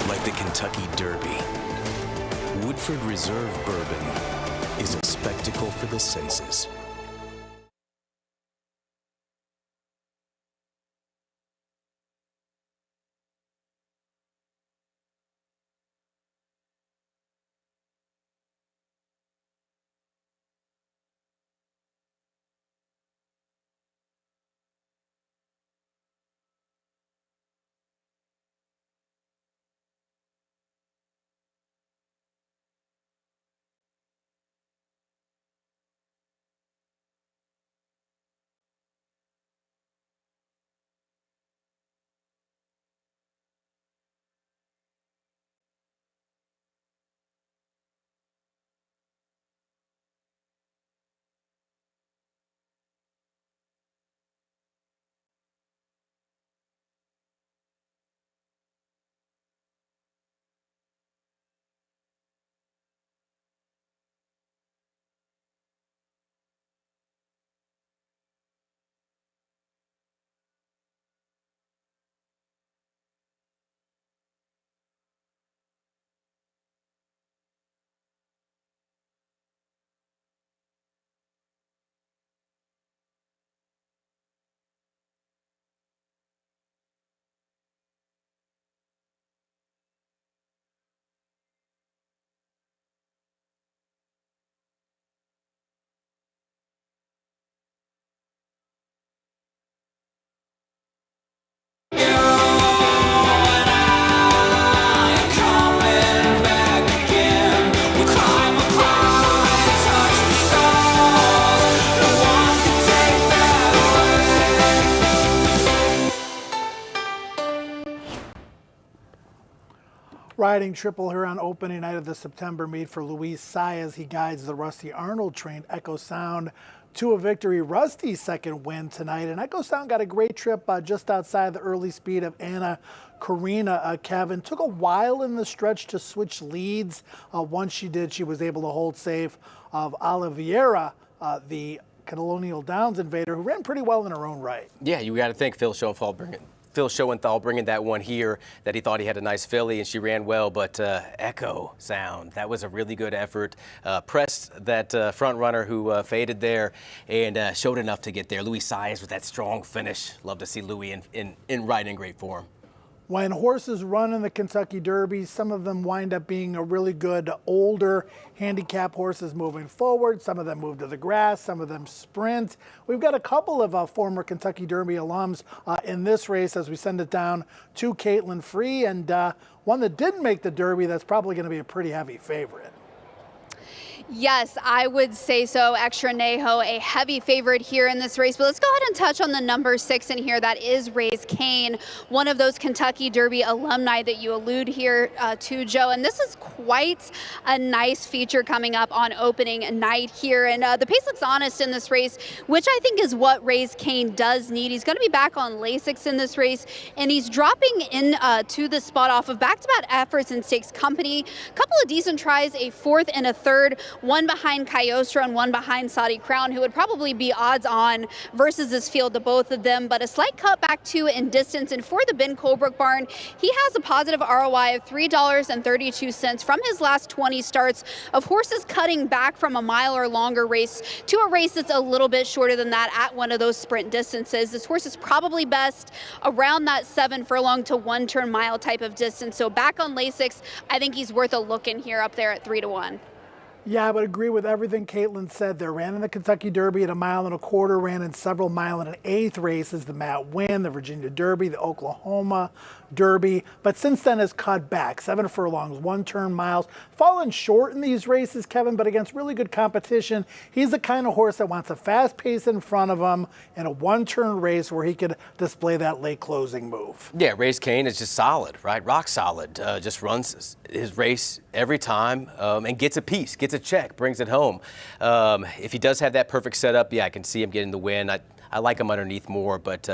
[SPEAKER 9] Like the Kentucky Derby, Woodford Reserve bourbon is a spectacle for the senses.
[SPEAKER 6] Riding triple here on opening night of the September meet for Luis Saez. He guides the Rusty Arnold trained Echo Sound to a victory. Rusty's second win tonight, and Echo Sound got a great trip just outside the early speed of Anna Karina. Kevin, took a while in the stretch to switch leads. Once she did, she was able to hold safe of Oliveira, the Colonial Downs invader, who ran pretty well in her own right.
[SPEAKER 3] Yeah, you got to think Phil Schoenthal bringing that one here, that he thought he had a nice filly and she ran well, but Echo Sound, that was a really good effort. Pressed that front runner who faded there and showed enough to get there. Luis Saez with that strong finish. Love to see Louis in riding great form.
[SPEAKER 6] When horses run in the Kentucky Derby, some of them wind up being a really good older handicap horses moving forward. Some of them move to the grass, some of them sprint. We've got a couple of former Kentucky Derby alums in this race as we send it down to Caitlyn Free, and one that didn't make the Derby that's probably going to be a pretty heavy favorite.
[SPEAKER 5] Yes, I would say so. Extra Nejo, a heavy favorite here in this race. But let's go ahead and touch on the number 6 in here. That is Raise Cane, one of those Kentucky Derby alumni that you allude here to, Joe. And this is quite a nice feature coming up on opening night here. And the pace looks honest in this race, which I think is what Raise Cane does need. He's going to be back on Lasix in this race, and he's dropping in to the spot off of back-to-back efforts in Stakes Company. A couple of decent tries, a 4th and a 3rd. One behind Cagliostro and one behind Saudi Crown, who would probably be odds on versus this field to both of them, but a slight cut back to in distance. And for the Ben Colebrook barn, he has a positive ROI of $3.32 from his last 20 starts of horses cutting back from a mile or longer race to a race that's a little bit shorter than that at one of those sprint distances. This horse is probably best around that 7 furlong to 1 turn mile type of distance. So back on Lasix, I think he's worth a look in here up there at 3-1.
[SPEAKER 6] Yeah, I would agree with everything Caitlyn said there. Ran in the Kentucky Derby at 1.25 miles, ran in several 1.125 races, the Matt Winn, the Virginia Derby, the Oklahoma Derby, but since then has cut back. 7 furlongs, 1 turn miles. Fallen short in these races, Kevin, but against really good competition. He's the kind of horse that wants a fast pace in front of him in a 1-turn race where he could display that late closing move.
[SPEAKER 3] Yeah, Raise Cane is just solid, right? Rock solid. Just runs his race every time and gets a piece, gets a check, brings it home. If he does have that perfect setup, yeah, I can see him getting the win. I like him underneath more, but,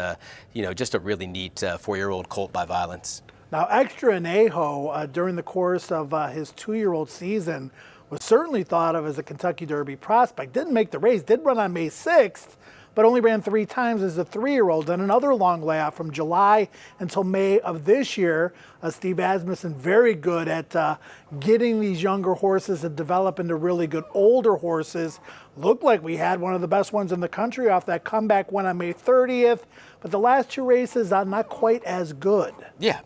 [SPEAKER 3] just a really neat 4-year-old colt by Violence.
[SPEAKER 6] Now, Extra Nejo, during the course of his 2-year-old season, was certainly thought of as a Kentucky Derby prospect. Didn't make the race, did run on May 6th, but only ran 3 times as a 3-year-old. And another long layoff from July until May of this year. Steve Asmussen, very good at getting these younger horses to develop into really good older horses. Looked like we had one of the best ones in the country off that comeback win on May 30th. But the last 2 races, not quite as good.
[SPEAKER 3] Yeah,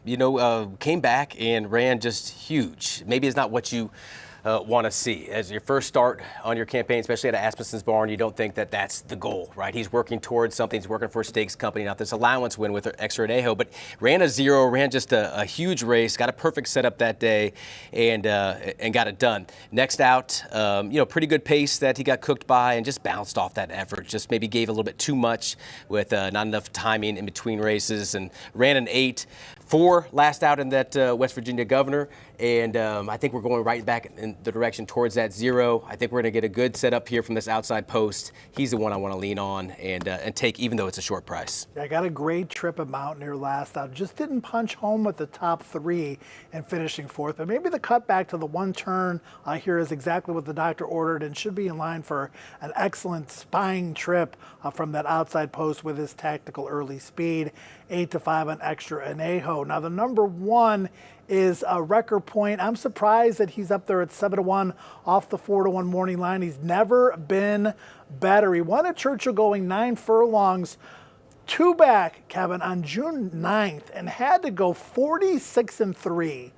[SPEAKER 3] came back and ran just huge. Maybe it's not what you want to see. As your first start on your campaign, especially at Asmussen's barn, you don't think that that's the goal, right? He's working towards something. He's working for a Stakes Company, not this allowance win with Extra Nejo, but ran a 0, ran just a huge race, got a perfect setup that day, and got it done. Next out, pretty good pace that he got cooked by and just bounced off that effort. Just maybe gave a little bit too much with not enough timing in between races, and ran an 8. 4 last out in that West Virginia Governor, and I think we're going right back in the direction towards that 0. I think we're going to get a good setup here from this outside post. He's the one I want to lean on and take, even though it's a short price.
[SPEAKER 6] Yeah, I got a great trip at Mountaineer last out. Just didn't punch home with the top 3 and finishing 4th, but maybe the cut back to the 1 turn here is exactly what the doctor ordered and should be in line for an excellent spying trip from that outside post with his tactical early speed. 8-5 on Extra Nejo. Now the number 1 is Wrecker Point. I'm surprised that he's up there at 7-1 off the 4-1 morning line. He's never been better. He won at Churchill going 9 furlongs, 2 back, Kevin, on June 9th, and had to go 46-3,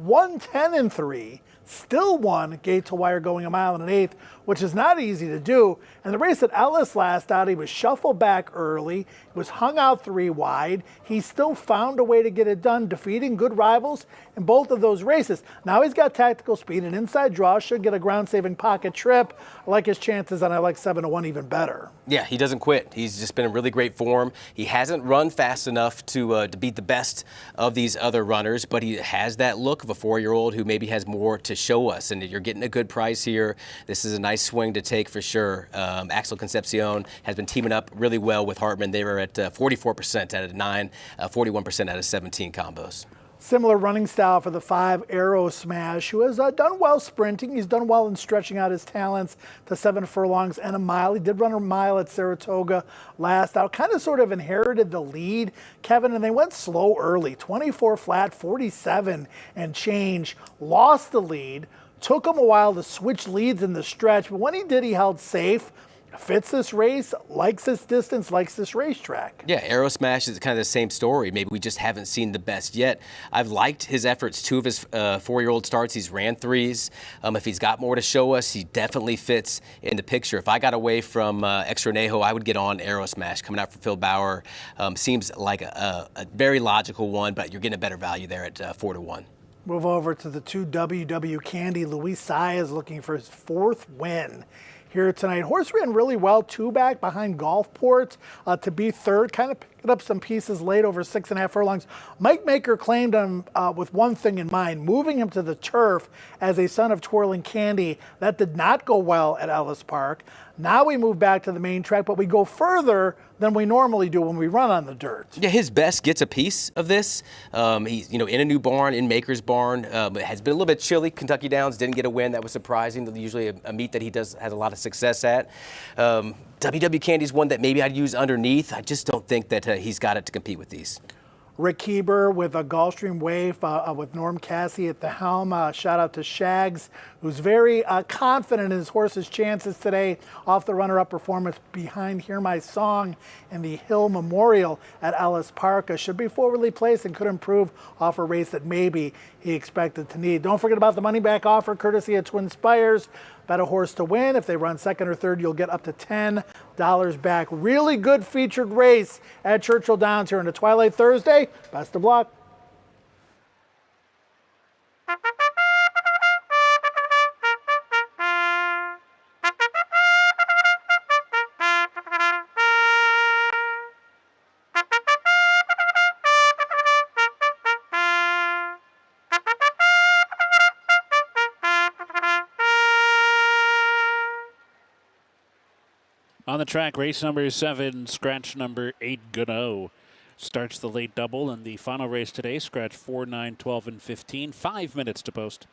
[SPEAKER 6] 110-3. Still won gate to wire going 1 1/8 miles, which is not easy to do. And the race at Ellis last out, he was shuffled back early, was hung out 3 wide. He still found a way to get it done, defeating good rivals in both of those races. Now he's got tactical speed, an inside draw, should get a ground-saving pocket trip. I like his chances, and I like 7-1 even better.
[SPEAKER 3] Yeah, he doesn't quit. He's just been in really great form. He hasn't run fast enough to beat the best of these other runners, but he has that look of a 4-year-old who maybe has more to show us, and you're getting a good price here. This is a nice swing to take for sure. Axel Concepcion has been teaming up really well with Hartman. They were at 44% out of 9, 41% out of 17 combos.
[SPEAKER 6] Similar running style for the 5 Arrow Smash, who has done well sprinting. He's done well in stretching out his talents to 7 furlongs and a mile. He did run a mile at Saratoga last out. Kind of sort of inherited the lead, Kevin, and they went slow early. 24 flat, 47 and change. Lost the lead. Took him a while to switch leads in the stretch, but when he did, he held safe. Fits this race, likes this distance, likes this racetrack.
[SPEAKER 3] Yeah, Arrow Smash is kind of the same story. Maybe we just haven't seen the best yet. I've liked his efforts. 2 of his 4-year-old starts, he's ran 3s. If he's got more to show us, he definitely fits in the picture. If I got away from Extra Nejo, I would get on Arrow Smash coming out from Phil Bauer. Seems like a very logical one, but you're getting a better value there at 4-1.
[SPEAKER 6] Move over to the 2 WW Candy. Luis Saez looking for his 4th win here tonight. Horse ran really well, 2 back behind Gulfport to be 3rd, kind of picking up some pieces late over 6.5 furlongs. Mike Maker claimed him with one thing in mind, moving him to the turf as a son of Twirling Candy. That did not go well at Ellis Park. Now we move back to the main track, but we go further than we normally do when we run on the dirt.
[SPEAKER 3] Yeah, his best gets a piece of this. He's in a new barn, in Maker's barn. It has been a little bit chilly. Kentucky Downs didn't get a win. That was surprising. Usually a meet that he has a lot of success at. WW Candy's one that maybe I'd use underneath. I just don't think that he's got it to compete with these.
[SPEAKER 6] Rick Heber with a Gulfstream Wave with Norm Cassie at the helm. Shout out to Shags, who's very confident in his horse's chances today off the runner-up performance behind Hear My Song in the Hill Memorial at Ellis Park. Should be forwardly placed and could improve off a race that maybe he expected to need. Don't forget about the money back offer courtesy of Twin Spires. Bet a horse to win. If they run 2nd or 3rd, you'll get up to $10 back. Really good featured race at Churchill Downs here on the Twilight Thursday. Best of luck.
[SPEAKER 2] On the track, race number 7, scratch number 8, Gano. Starts the late double, and the final race today, scratch 4, 9, 12, and 15. 5 minutes to post.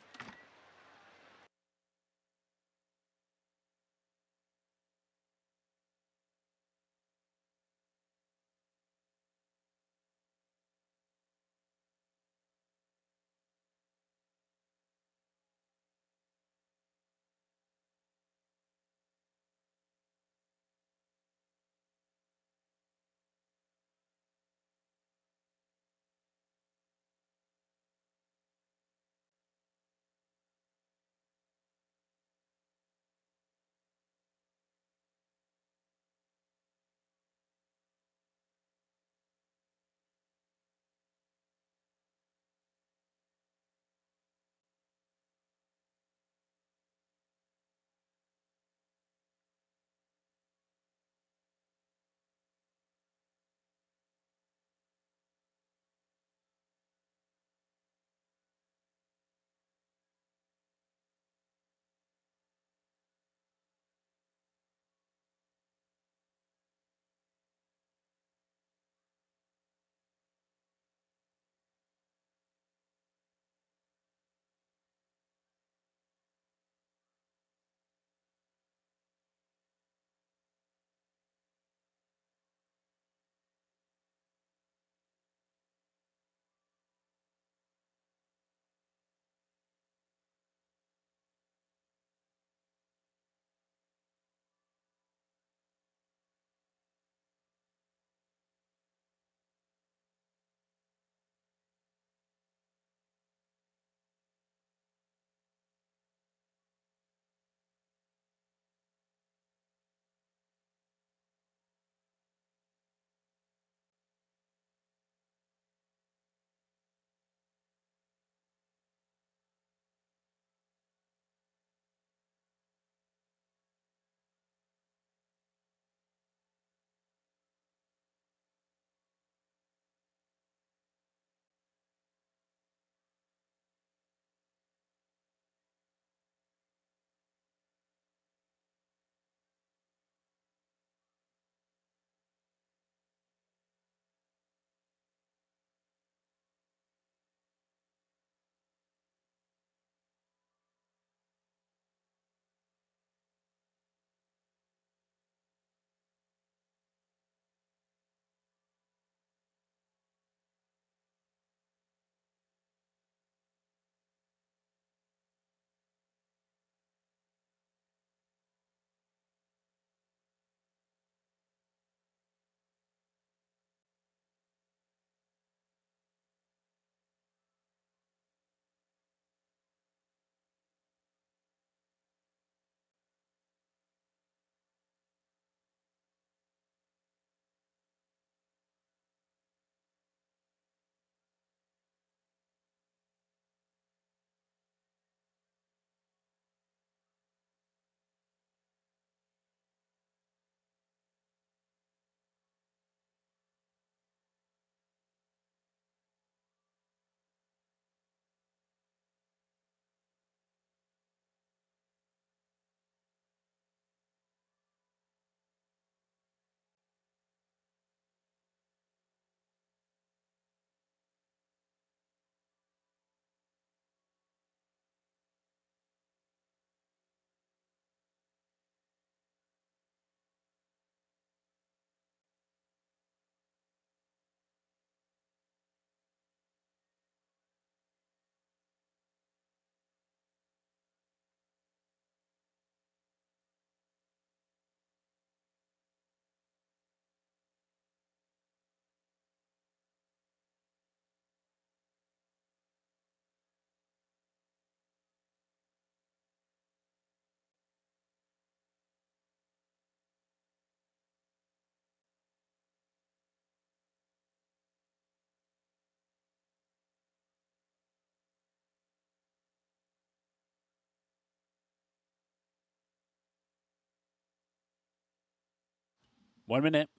[SPEAKER 2] 1 minute.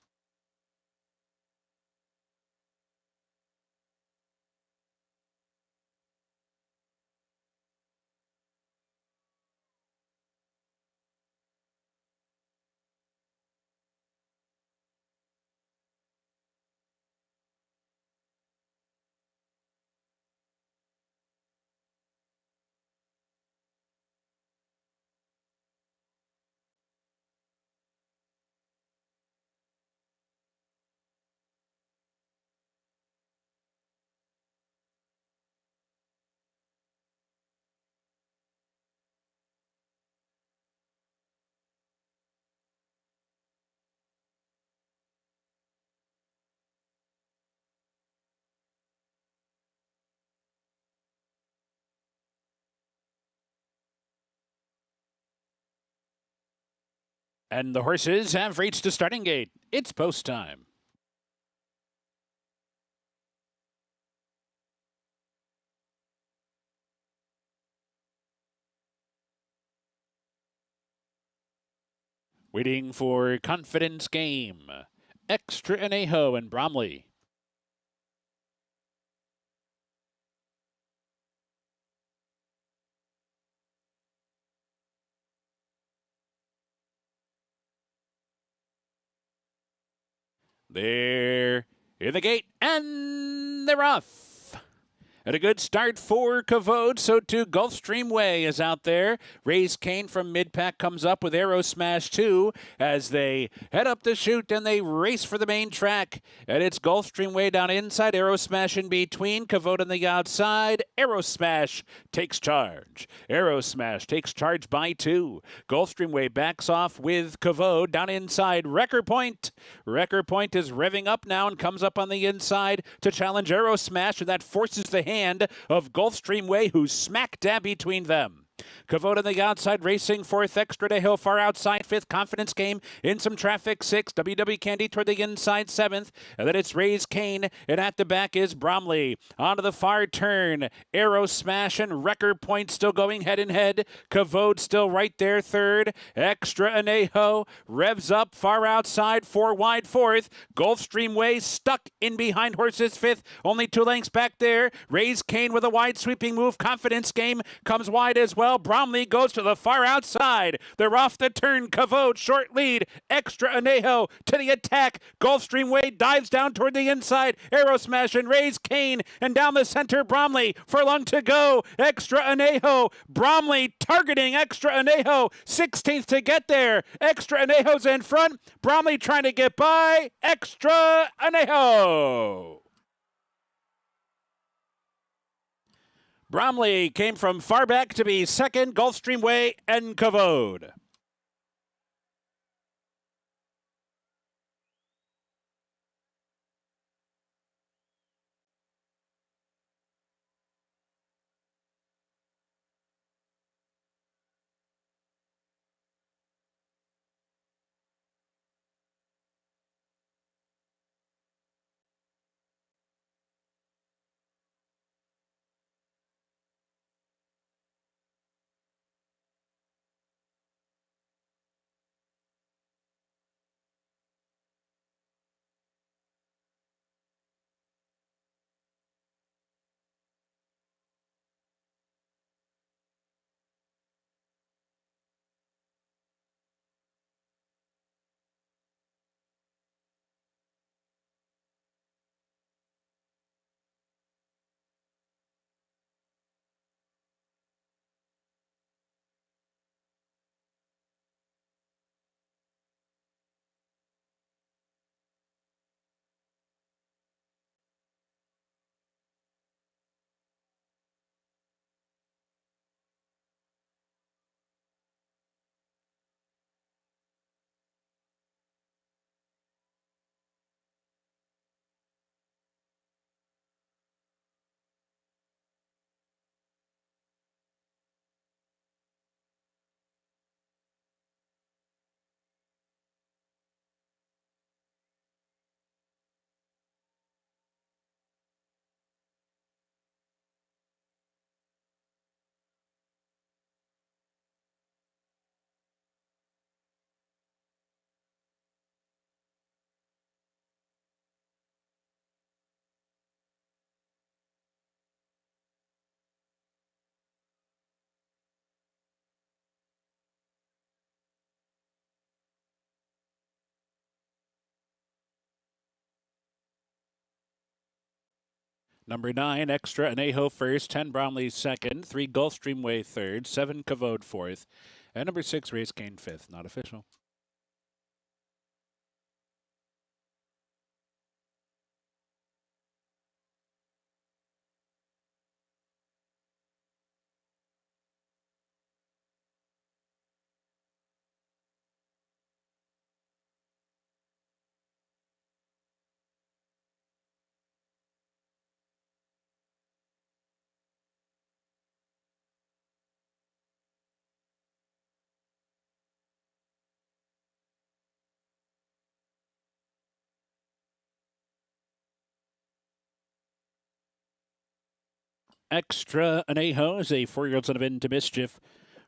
[SPEAKER 2] And the horses have reached the starting gate. It's post time. Waiting for Confidence Game. Extra Anejo and Bromley. They're in the gate, and they're off. And a good start for Kavod, so too Gulfstream Way is out there. Raise Kane from mid-pack comes up with Arrow Smash 2 as they head up the chute and they race for the main track. And it's Gulfstream Way down inside, Arrow Smash in between, Kavod on the outside. Arrow Smash takes charge. Arrow Smash takes charge by 2. Gulfstream Way backs off with Kavod down inside. Wrecker Point. Wrecker Point is revving up now and comes up on the inside to challenge Arrow Smash, and that forces the hand of Gulfstream Way, who's smack dab between them. Kavod on the outside, racing 4th, Extra to Hill far outside, 5th, Confidence Game in some traffic, 6th, WW Candy toward the inside, 7th, and then it's Raise Kane, and at the back is Bromley. Onto the far turn, Arrow Smash and Wrecker Point still going head and head. Kavod still right there, 3rd, Extra Anejo revs up far outside, 4 wide, 4th, Gulfstream Way stuck in behind horses, 5th, only 2 lengths back there. Raise Kane with a wide sweeping move. Confidence Game comes wide as well. Bromley goes to the far outside. They're off the turn. Kavod, short lead. Extra Anejo to the attack. Gulfstream Way dives down toward the inside. Arrow Smash and Raise Kane. And down the center, Bromley. Furlong to go. Extra Anejo. Bromley targeting Extra Anejo. 16th to get there. Extra Anejo's in front. Bromley trying to get by. Extra Anejo. Bromley came from far back to be second, Gulfstream Way and Kavod. Number 9, Extra Anejo first, 10 Bromley second, 3 Gulfstream Way third, 7 Cavode fourth, and number 6, Race Cane fifth. Not official. Extra Anejo is a 4-year-old son of Into Mischief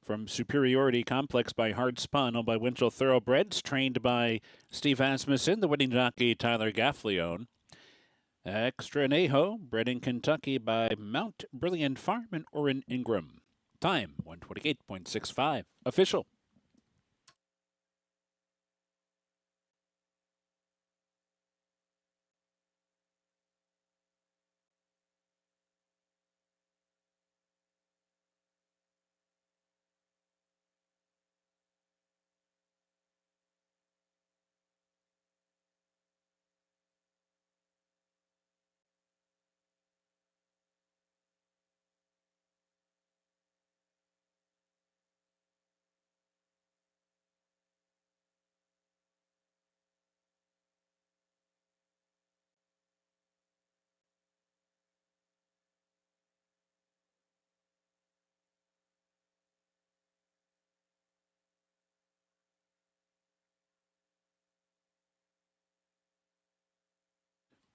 [SPEAKER 2] from Superiority Complex by Hard Spun, owned by Winchell Thoroughbreds, trained by Steve Asmussen, the winning jockey Tyler Gaffleone. Extra Anejo, bred in Kentucky by Mount Brilliant Farm and Orrin Ingram. Time, 128.65. Official.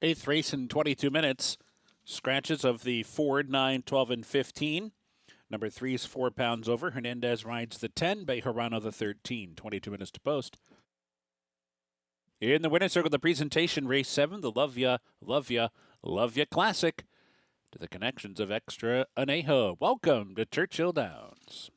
[SPEAKER 2] Eighth race in 22 minutes. Scratches of the Ford 9, 12, and 15. Number 3 is 4 pounds over. Hernandez rides the 10. Bejarano the 13. 22 minutes to post. In the winner's circle, the presentation, race 7, the Love Ya, Love Ya, Love Ya Classic. To the connections of Extra Anejo. Welcome to Churchill Downs.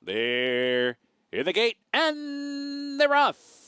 [SPEAKER 2] They're in the gate, and they're off.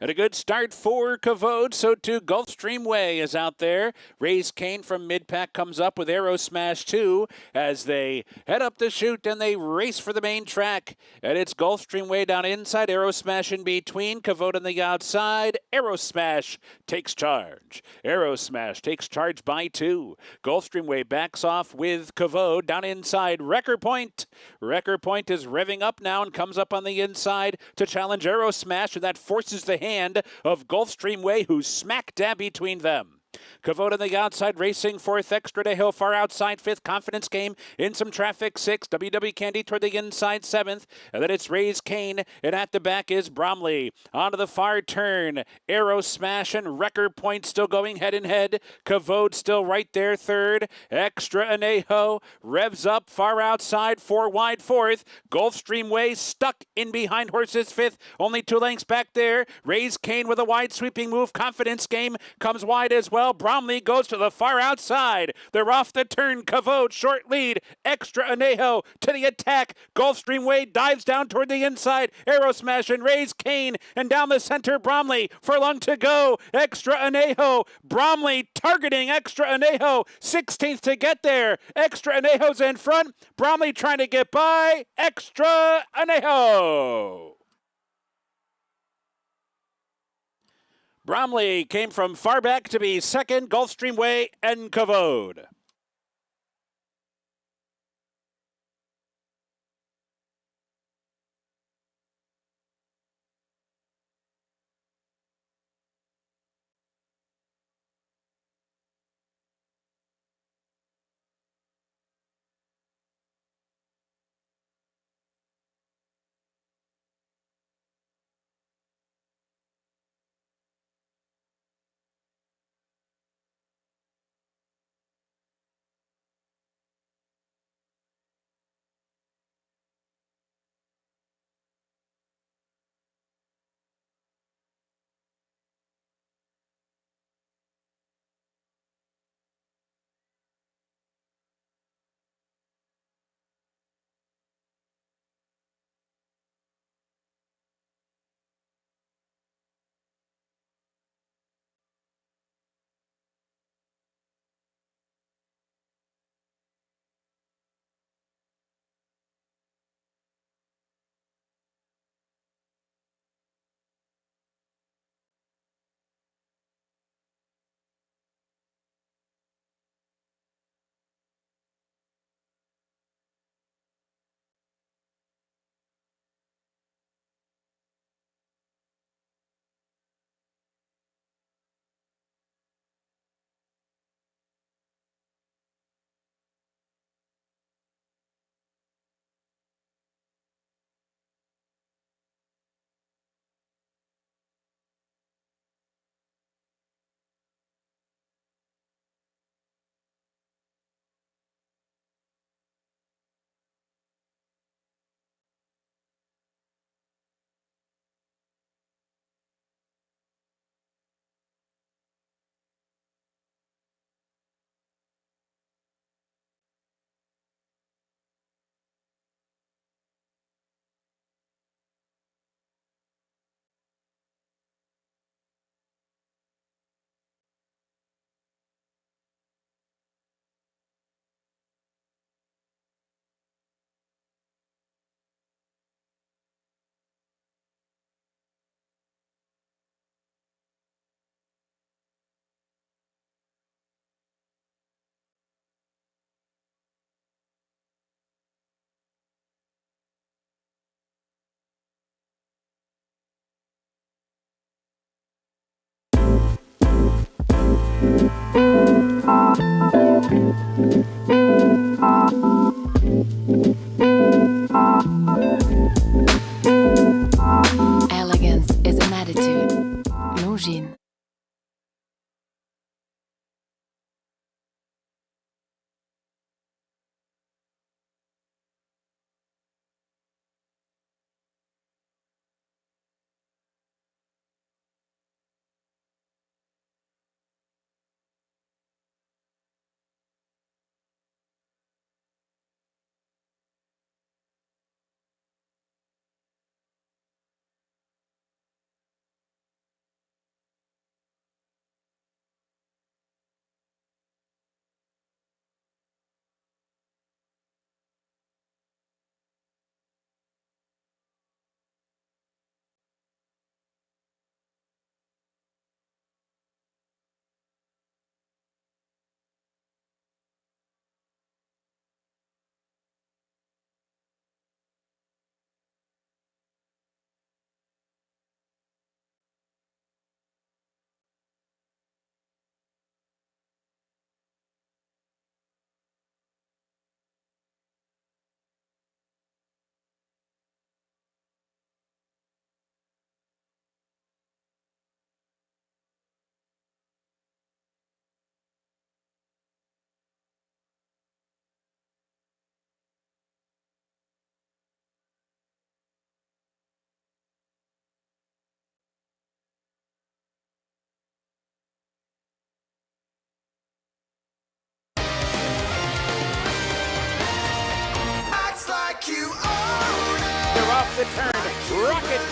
[SPEAKER 2] And a good start for Cavode, so too Gulfstream Way is out there. Raise Cane from mid-pack comes up with Aero Smash 2 as they head up the chute and they race for the main track. And it's Gulfstream Way down inside, Aero Smash in between, Cavode on the outside. Aero Smash takes charge. Aero Smash takes charge by 2. Gulfstream Way backs off with Cavode down inside. Wrecker Point. Wrecker Point is revving up now and comes up on the inside to challenge Aero Smash, and that forces the hand of Gulfstream Way, who's smack dab between them. Cavode on the outside, racing fourth. Extra Anejo far outside fifth. Confidence Game in some traffic sixth. WW Candy toward the inside seventh. And then it's Raise Cane. And at the back is Bromley. Onto the far turn. Aero Smash and Wrecker Point still going head and head. Cavode still right there third. Extra Anejo revs up far outside. 4 wide fourth. Gulfstream Way stuck in behind horses fifth. Only 2 lengths back there. Raise Cane with a wide sweeping move. Confidence Game comes wide as well. Now Bromley goes to the far outside. They're off the turn. Cavode, short lead. Extra Anejo to the attack. Gulfstream Way dives down toward the inside. Arrow Smash and Raise Kane. And down the center, Bromley. Furlong to go. Extra Anejo. Bromley targeting Extra Anejo. 16th to get there. Extra Anejo's in front. Bromley trying to get by. Extra Anejo. Bromley came from far back to be second. Gulfstream Way and Cavode.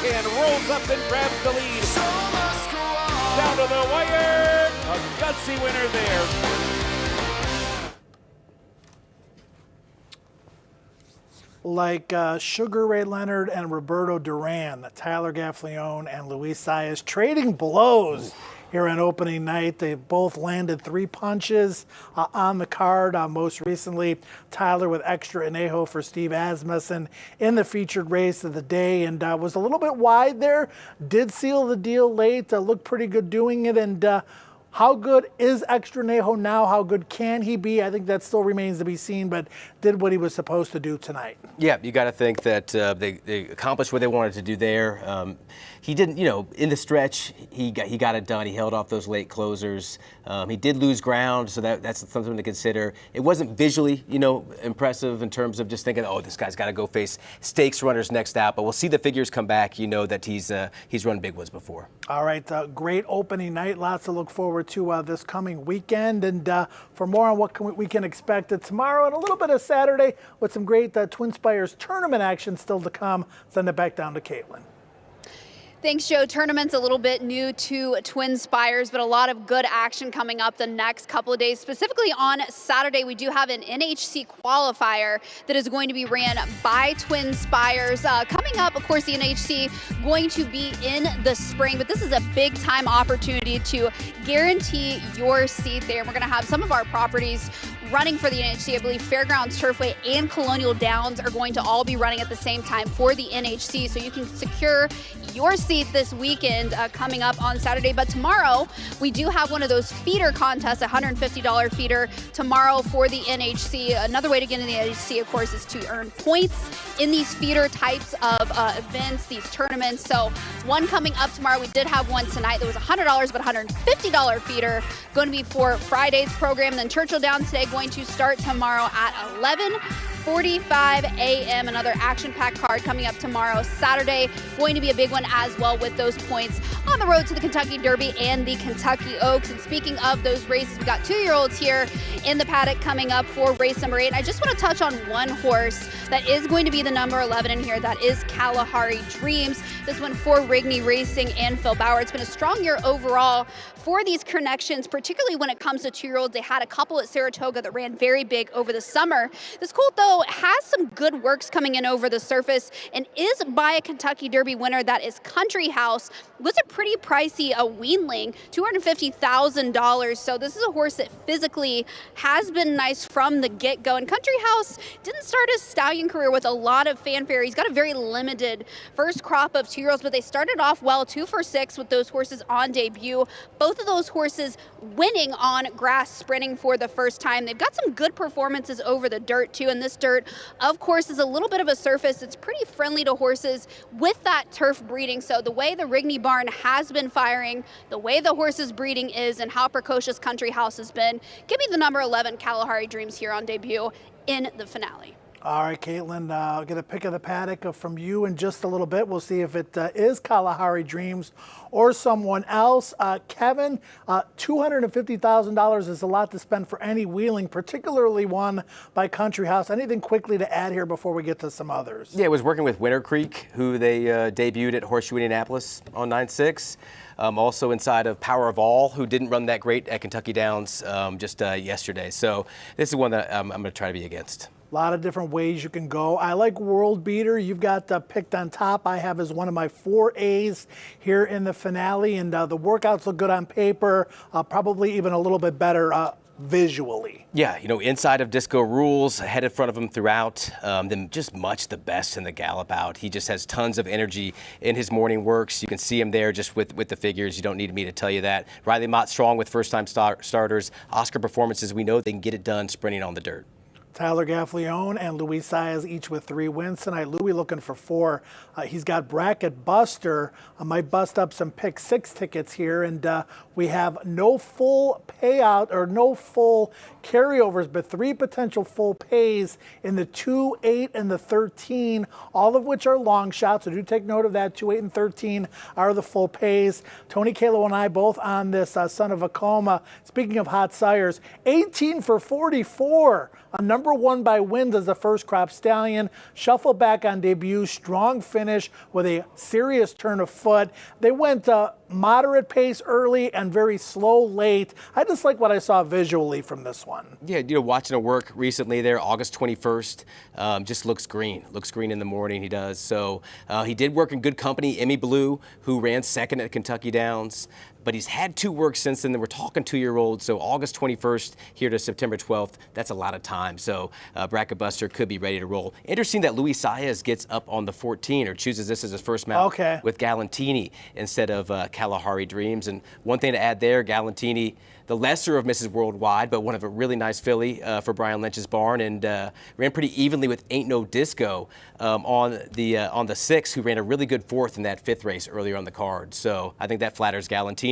[SPEAKER 2] backhand, rolls up and grabs the lead. Down to the wire. A gutsy winner there.
[SPEAKER 6] Like Sugar Ray Leonard and Roberto Duran, Tyler Gaffalione and Luis Saez trading blows here on opening night. They both landed 3 punches on the card. Most recently, Tyler with extra anejo for Steve Asmussen in the featured race of the day, and was a little bit wide there. Did seal the deal late. Looked pretty good doing it, and how good is Extra Anejo now? How good can he be? I think that still remains to be seen, but did what he was supposed to do tonight.
[SPEAKER 3] Yeah, you got to think that they accomplished what they wanted to do there. He didn't, in the stretch, he got it done. He held off those late closers. He did lose ground, so that's something to consider. It wasn't visually, impressive in terms of just thinking, oh, this guy's got to go face stakes runners next out. But we'll see the figures come back. That he's run big ones before.
[SPEAKER 6] All right, great opening night. Lots to look forward to this coming weekend. And for more on what we can expect tomorrow and a little bit of Saturday with some great Twin Spires tournament action still to come, send it back down to Caitlyn.
[SPEAKER 5] Thanks, Joe. Tournament's a little bit new to Twin Spires, but a lot of good action coming up the next couple of days. Specifically on Saturday, we do have an NHC qualifier that is going to be ran by Twin Spires. Coming up, of course, the NHC going to be in the spring, but this is a big time opportunity to guarantee your seat there. We're going to have some of our properties running for the NHC. I believe Fairgrounds, Turfway, and Colonial Downs are going to all be running at the same time for the NHC, so you can secure your seat this weekend coming up on Saturday. But tomorrow, we do have one of those feeder contests, a $150 feeder tomorrow for the NHC. Another way to get into the NHC, of course, is to earn points in these feeder types of events, these tournaments. So one coming up tomorrow. We did have one tonight that was $100, but $150 feeder going to be for Friday's program. Then Churchill Downs today going to start tomorrow at 11:45 a.m. Another action-packed card coming up tomorrow. Saturday going to be a big one as well with those points on the road to the Kentucky Derby and the Kentucky Oaks. And speaking of those races, we got 2-year-olds here in the paddock coming up for race number 8. And I just want to touch on one horse that is going to be the number 11 in here. That is Kalahari Dreams. This one for Rigney Racing and Phil Bauer. It's been a strong year overall for these connections, particularly when it comes to 2-year-olds. They had a couple at Saratoga that ran very big over the summer. This colt, though, has some good works coming in over the surface and is by a Kentucky Derby winner. That is Country House. Was a pretty pricey weanling, $250,000. So this is a horse that physically has been nice from the get-go. And Country House didn't start his stallion career with a lot of fanfare. He's got a very limited first crop of 2-year-olds, but they started off well, 2 for 6 with those horses on debut. Both of those horses winning on grass sprinting for the first time. They've got some good performances over the dirt too, and this dirt, of course, is a little bit of a surface. It's pretty friendly to horses with that turf breeding. So the way the Rigney barn has been firing, the way the horses breeding is, and how precocious Country House has been, give me the number 11 Kalahari Dreams here on debut in the finale.
[SPEAKER 6] All right, Caitlyn, I'll get a pick of the paddock from you in just a little bit. We'll see if it is Kalahari Dreams or someone else. Kevin, $250,000 is a lot to spend for any wheeling, particularly one by Country House. Anything quickly to add here before we get to some others?
[SPEAKER 3] Yeah, it was working with Winter Creek, who they debuted at Horseshoe Indianapolis on 9-6. Also inside of Power of All, who didn't run that great at Kentucky Downs just yesterday. So this is one that I'm going to try to be against.
[SPEAKER 6] A lot of different ways you can go. I like World Beater. You've got picked on top. I have as one of my 4As here in the finale, and the workouts look good on paper, probably even a little bit better visually.
[SPEAKER 3] Yeah, inside of Disco Rules, ahead in front of him throughout, then just much the best in the gallop out. He just has tons of energy in his morning works. You can see him there just with the figures. You don't need me to tell you that. Riley Mott strong with first-time starters. Oscar performances, we know they can get it done sprinting on the dirt.
[SPEAKER 6] Tyler Gaffalione and Luis Saez each with 3 wins tonight. Louis looking for 4. He's got Bracket Buster. I might bust up some pick 6 tickets here, and we have no full payout or no full carryovers, but 3 potential full pays in the 2, 8, and the 13, all of which are long shots. So do take note of that. 2, 8, and 13 are the full pays. Tony Kalo and I both on this Son of a Coma. Speaking of hot sires, 18 for 44. A number number 1 by wins as a first crop stallion. Shuffle back on debut, strong finish with a serious turn of foot. They went moderate pace early and very slow late. I just like what I saw visually from this one.
[SPEAKER 3] Yeah, watching her work recently there, August 21st, just looks green. Looks green in the morning, he does. So he did work in good company. Emmy Blue, who ran second at Kentucky Downs. But he's had 2 works since then. We're talking 2-year-olds. So August 21st here to September 12th, that's a lot of time. So Bracket Buster could be ready to roll. Interesting that Luis Saez gets up on the 14 or chooses this as his first mount with Galantini instead of Kalahari Dreams. And one thing to add there, Galantini, the lesser of Mrs. Worldwide, but one of a really nice filly for Brian Lynch's barn, and ran pretty evenly with Ain't No Disco on the 6, who ran a really good 4th in that 5th race earlier on the card. So I think that flatters Galantini.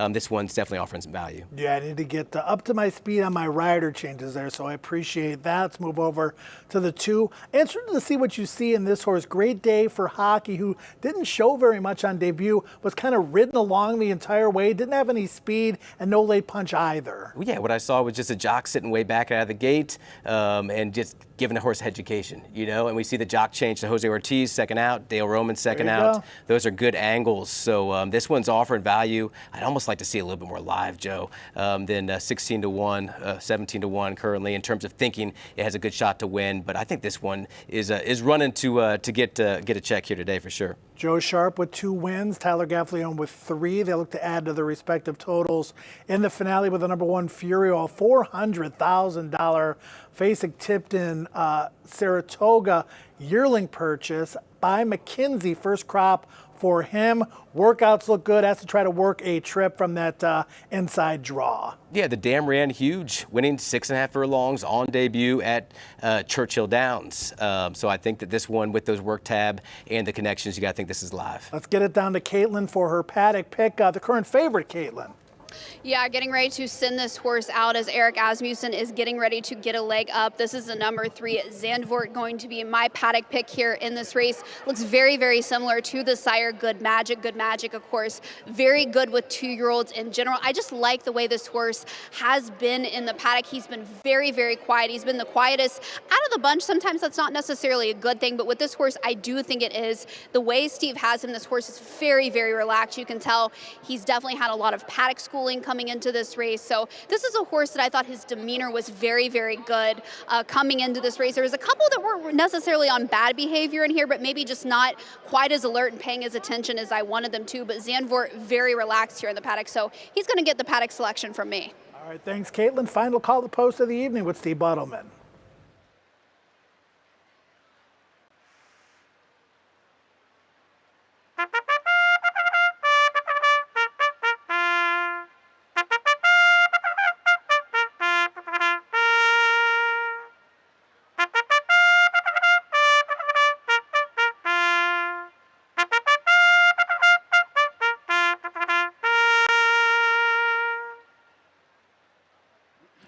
[SPEAKER 3] This one's definitely offering some value.
[SPEAKER 6] Yeah, I need to get up to my speed on my rider changes there, so I appreciate that. Let's move over to the 2. Interested to see what you see in this horse. Great Day for Hockey, who didn't show very much on debut, was kind of ridden along the entire way, didn't have any speed, and no late punch either.
[SPEAKER 3] Well, yeah, what I saw was just a jock sitting way back out of the gate and just giving the horse education, and we see the jock change to Jose Ortiz second out, Dale Roman second out. Those are good angles. So this one's offering value. I'd almost like to see a little bit more live, Joe, than 16-1, 17-1 currently in terms of thinking it has a good shot to win. But I think this one is running to get a check here today for sure.
[SPEAKER 6] Joe Sharp with 2 wins, Tyler Gaffalione with 3. They look to add to their respective totals in the finale with the number 1 Furio, $400,000 Fasig-Tipton Saratoga yearling purchase by McKinsey, first crop for him. Workouts look good. Has to try to work a trip from that inside draw.
[SPEAKER 3] Yeah, the dam ran huge, winning 6.5 furlongs on debut at Churchill Downs. So I think that this one, with those work tab and the connections, you got to think this is live.
[SPEAKER 6] Let's get it down to Caitlyn for her Paddock pick. The current favorite, Caitlyn.
[SPEAKER 5] Yeah, getting ready to send this horse out as Eric Asmussen is getting ready to get a leg up. This is the number 3 Zandvoort, going to be my Paddock pick here in this race. Looks very, very similar to the sire Good Magic. Good Magic, of course, very good with 2-year-olds in general. I just like the way this horse has been in the paddock. He's been very, very quiet. He's been the quietest out of the bunch. Sometimes that's not necessarily a good thing, but with this horse, I do think it is. The way Steve has him, this horse is very, very relaxed. You can tell he's definitely had a lot of paddock schooling coming into this race. So this is a horse that I thought his demeanor was very, very good coming into this race. There was a couple that weren't necessarily on bad behavior in here, but maybe just not quite as alert and paying his attention as I wanted them to. But Zandvoort, very relaxed here in the paddock. So he's going to get the paddock selection from me.
[SPEAKER 6] All right, thanks, Caitlyn. Final call to post of the evening with Steve Buttleman.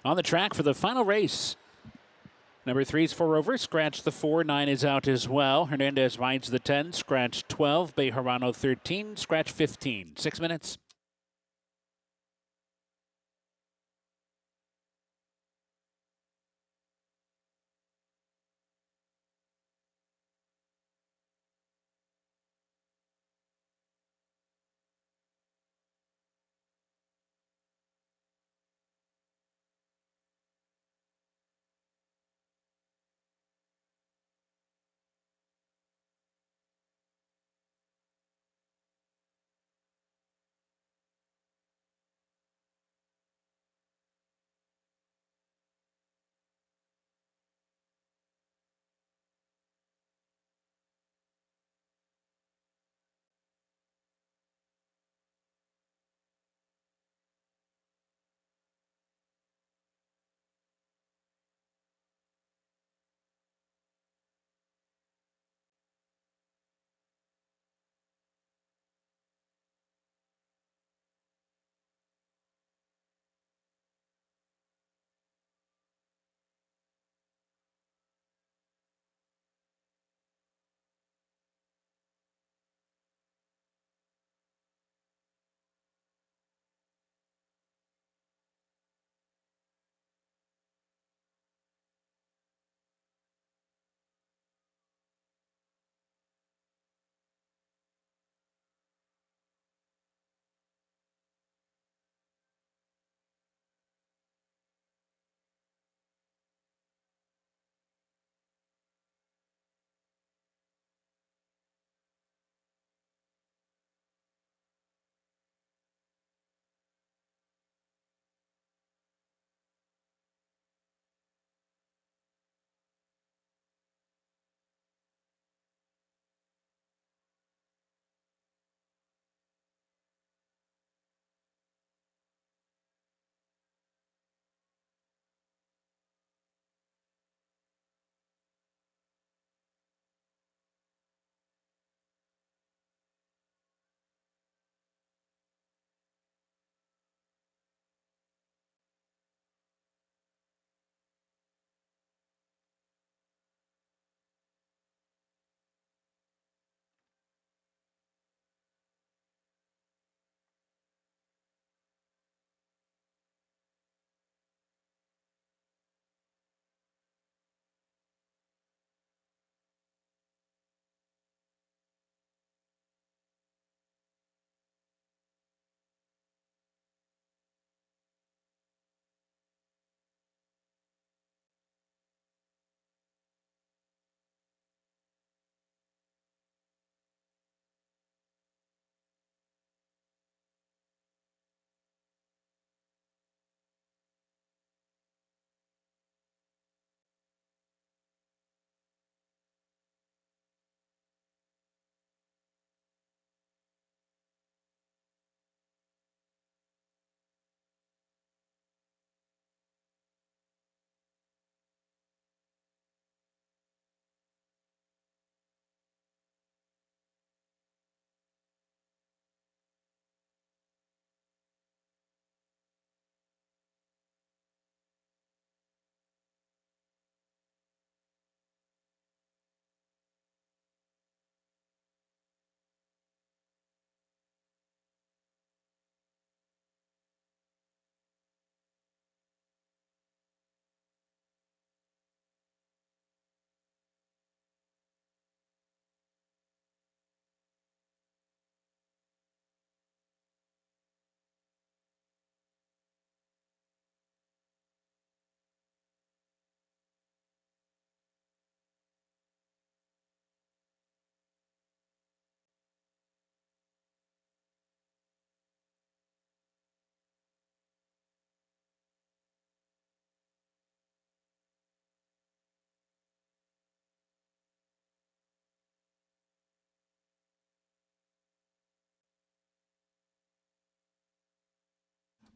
[SPEAKER 2] On the track for the final race. Number 3's 4 over, scratch the 4, 9 is out as well. Hernandez rides the 10, scratch 12, Bejarano 13, scratch 15. 6 minutes.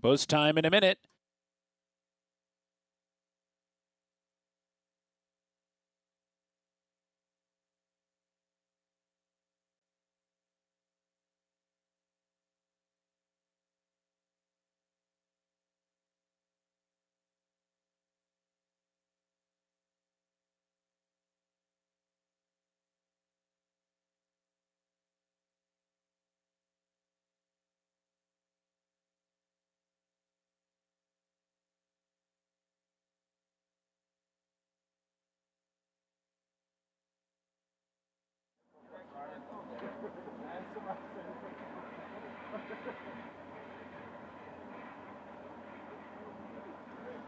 [SPEAKER 2] Post time in a minute.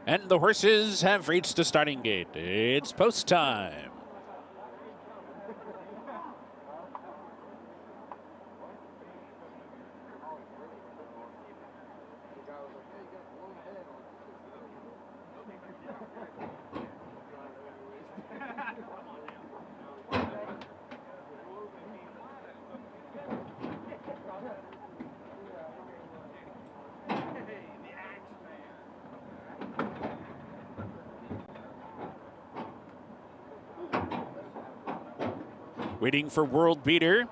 [SPEAKER 2] And the horses have reached the starting gate. It's post time. Waiting for World Beater,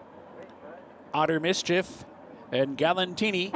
[SPEAKER 2] Otter Mischief, and Galantini.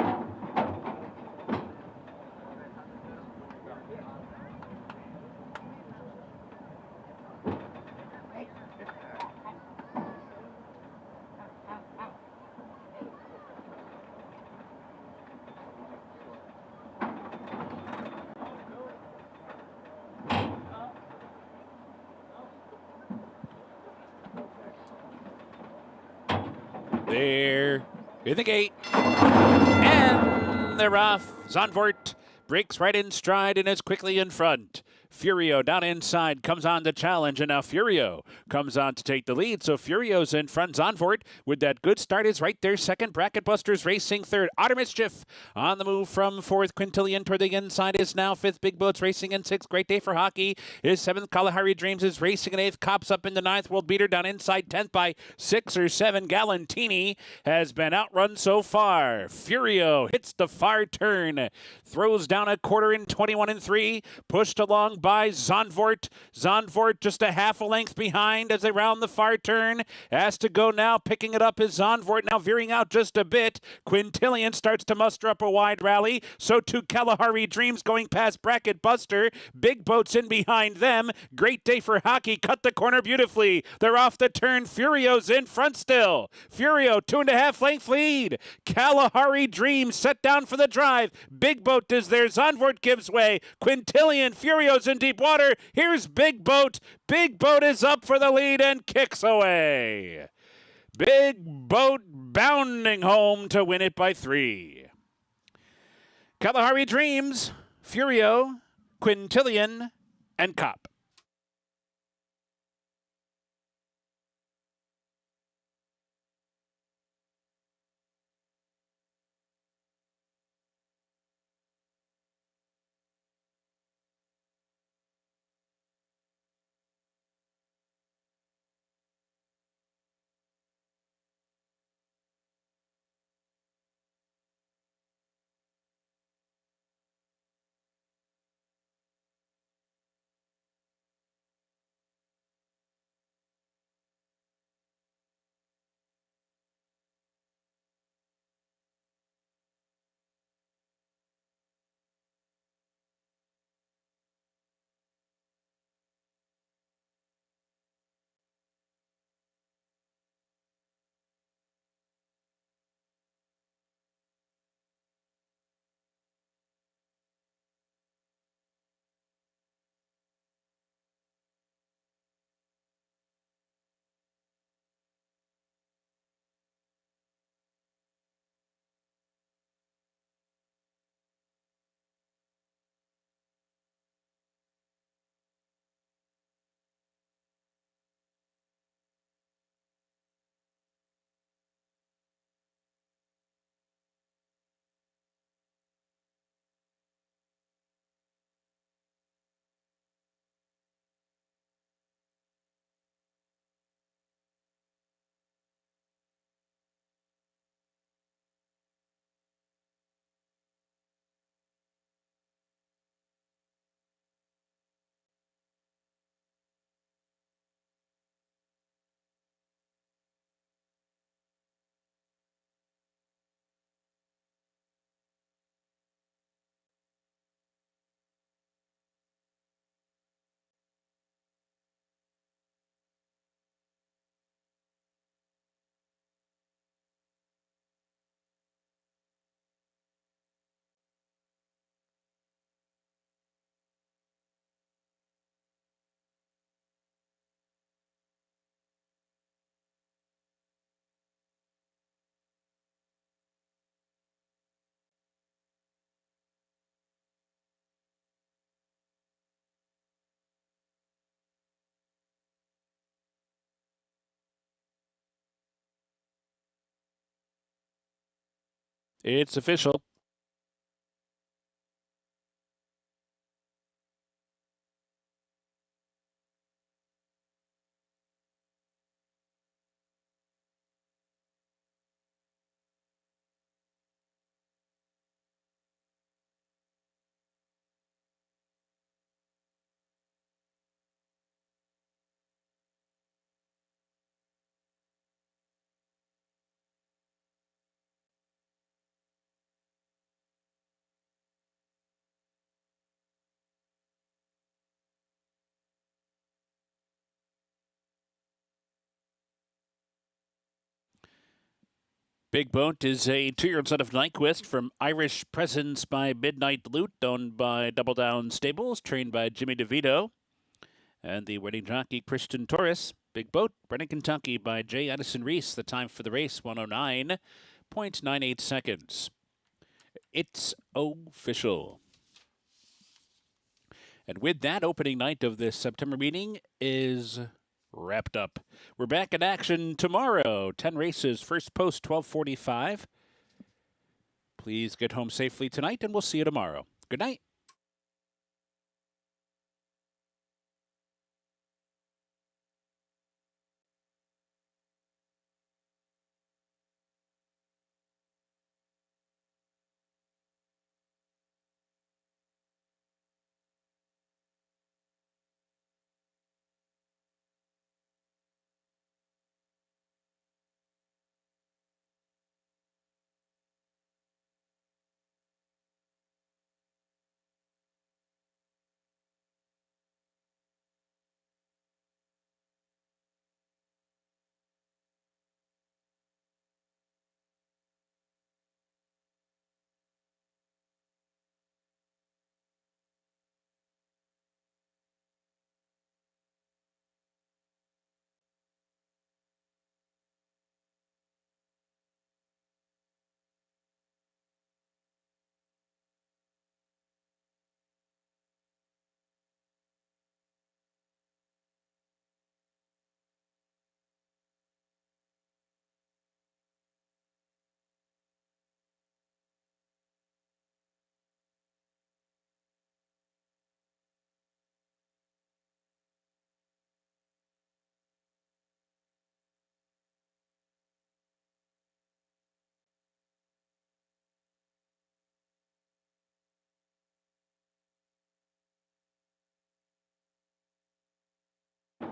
[SPEAKER 2] They're in the gate. And they're off. Zandvoort breaks right in stride and is quickly in front. Furio down inside comes on to challenge, and now Furio comes on to take the lead. So Furio's in front. Zandvoort with that good start is right there. Second, Bracket Busters racing third. Otter Mischief on the move from fourth. Quintillion toward the inside is now fifth. Big Boats racing in sixth. Great Day for Hockey is seventh. Kalahari Dreams is racing in eighth. Cops up in the ninth. World Beater down inside 10th by 6 or 7. Galantini has been outrun so far. Furio hits the far turn, throws down a quarter in 21 and 3, pushed along by Zandvoort. Zandvoort just a half a length behind as they round the far turn. Has to go now, picking it up is Zandvoort, now veering out just a bit. Quintillion starts to muster up a wide rally. So too Kalahari Dreams going past Bracket Buster. Big Boats in behind them. Great Day for Hockey cut the corner beautifully. They're off the turn. Furio's in front still. Furio 2.5 length lead. Kalahari Dreams set down for the drive. Big Boat is there. Zandvoort gives way. Quintillion, Furio's in deep water. Here's Big Boat. Big Boat is up for the lead and kicks away. Big Boat bounding home to win it by 3. Kalahari Dreams, Furio, Quintillion, and Cop. It's official. Big Boat is a 2-year-old son of Nyquist from Irish Presence by Midnight Loot, owned by Double Down Stables, trained by Jimmy DeVito. And the winning jockey, Churchill Torres. Big Boat, Brennan, Kentucky by J. Addison Reese. The time for the race, 109.98 seconds. It's official. And with that, opening night of this September meeting is wrapped up. We're back in action tomorrow. 10 races, first post 12:45. Please get home safely tonight, and we'll see you tomorrow. Good night.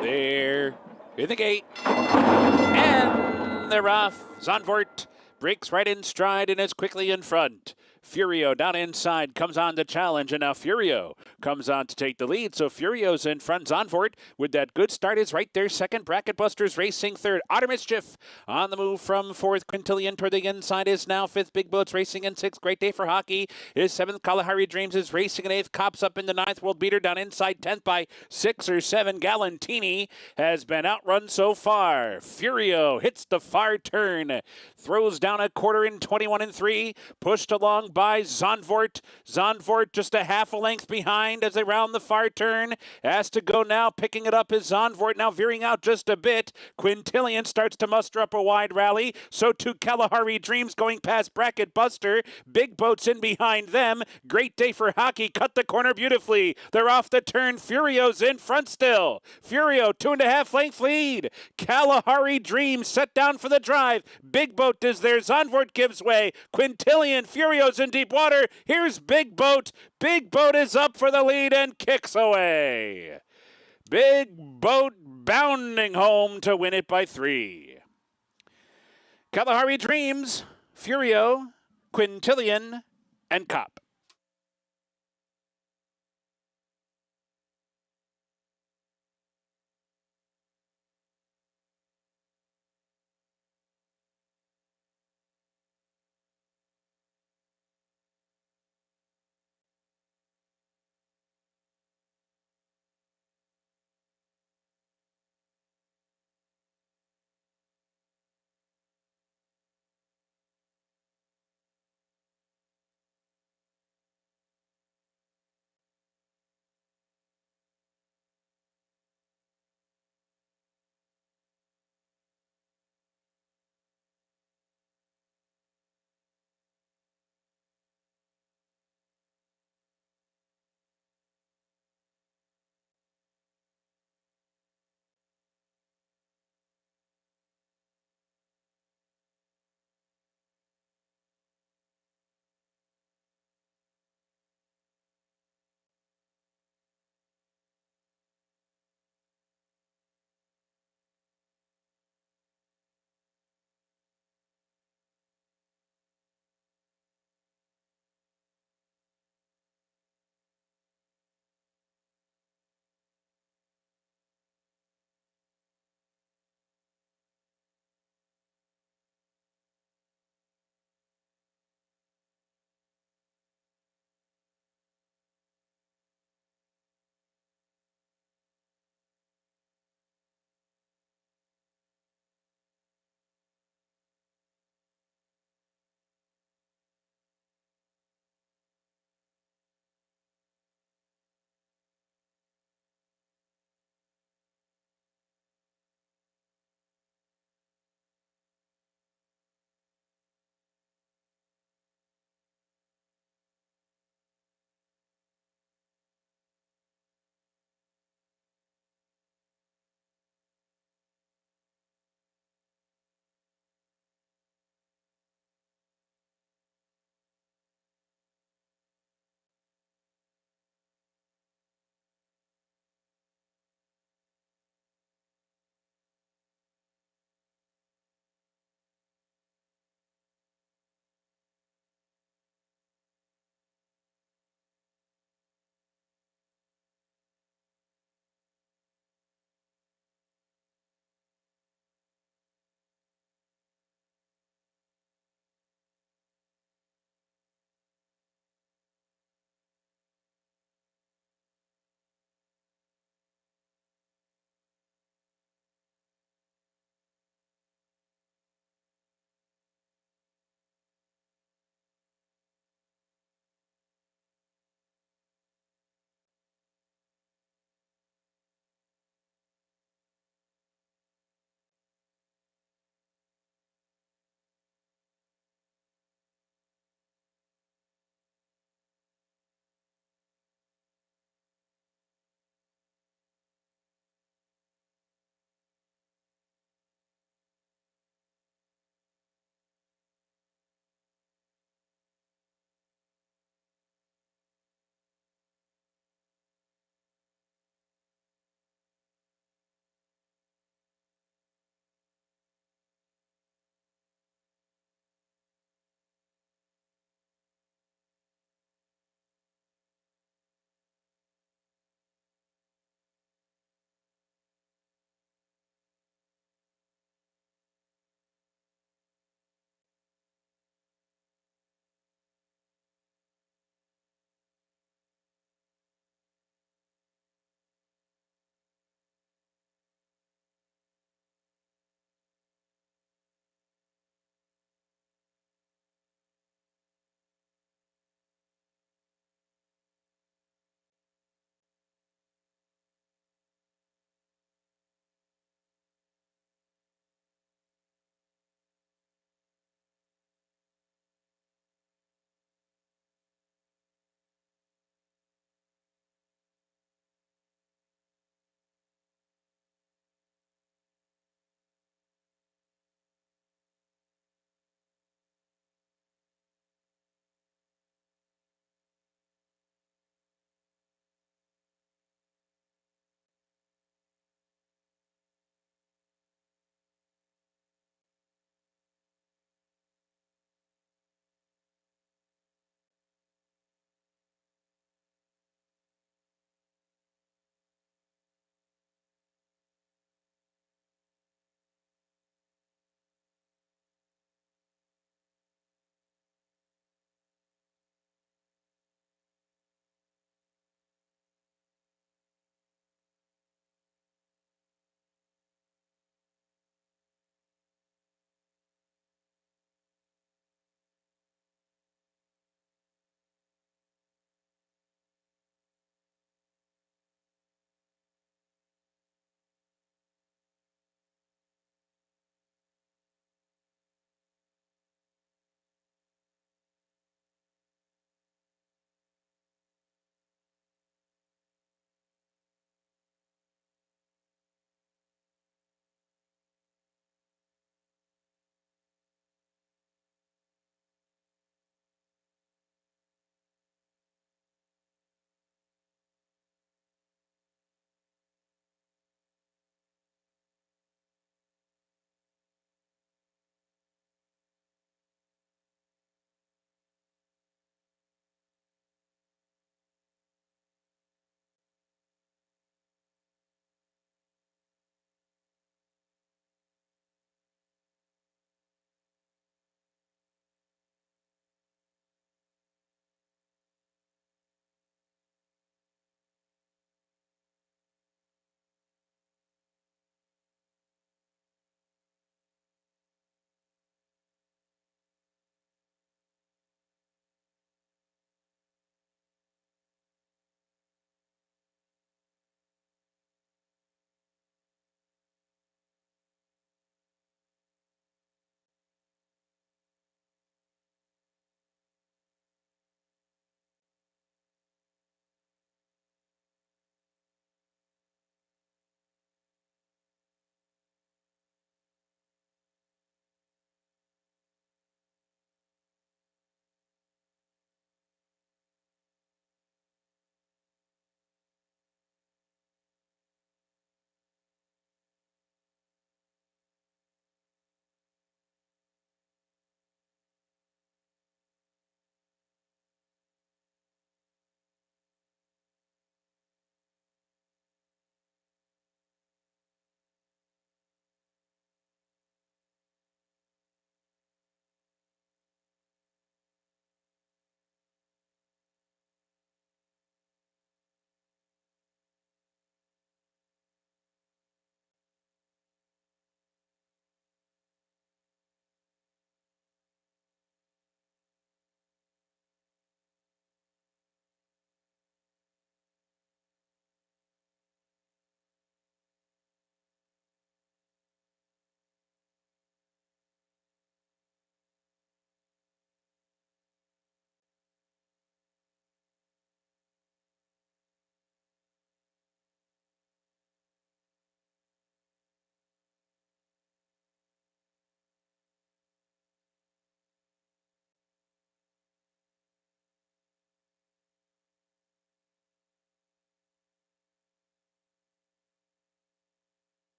[SPEAKER 2] They're in the gate. And they're off. Zandvoort breaks right in stride and is quickly in front. Furio down inside comes on to challenge, and now Furio comes on to take the lead. So Furio's in front. Zandvoort with that good start is right there. Second, Bracket Busters racing third. Otter Mischief on the move from fourth. Quintillion toward the inside is now fifth. Big Boats racing in sixth. Great Day for Hockey is seventh. Kalahari Dreams is racing in eighth. Cops up in the ninth. World Beater down inside 10th by 6 or 7. Galantini has been outrun so far. Furio hits the far turn, throws down a quarter in 21 and 3, pushed along by Zandvoort. Zandvoort just a half a length behind as they round the far turn. Has to go now. Picking it up is Zandvoort, now veering out just a bit. Quintillion starts to muster up a wide rally. So too Kalahari Dreams going past Bracket Buster. Big Boats in behind them. Great Day for Hockey cut the corner beautifully. They're off the turn. Furio's in front still. Furio 2.5 length lead. Kalahari Dreams set down for the drive. Big Boat is there. Zandvoort gives way. Quintillion, Furio's in deep water. Here's Big Boat. Big Boat is up for the lead and kicks away. Big Boat bounding home to win it by 3. Kalahari Dreams, Furio, Quintillion, and Cop.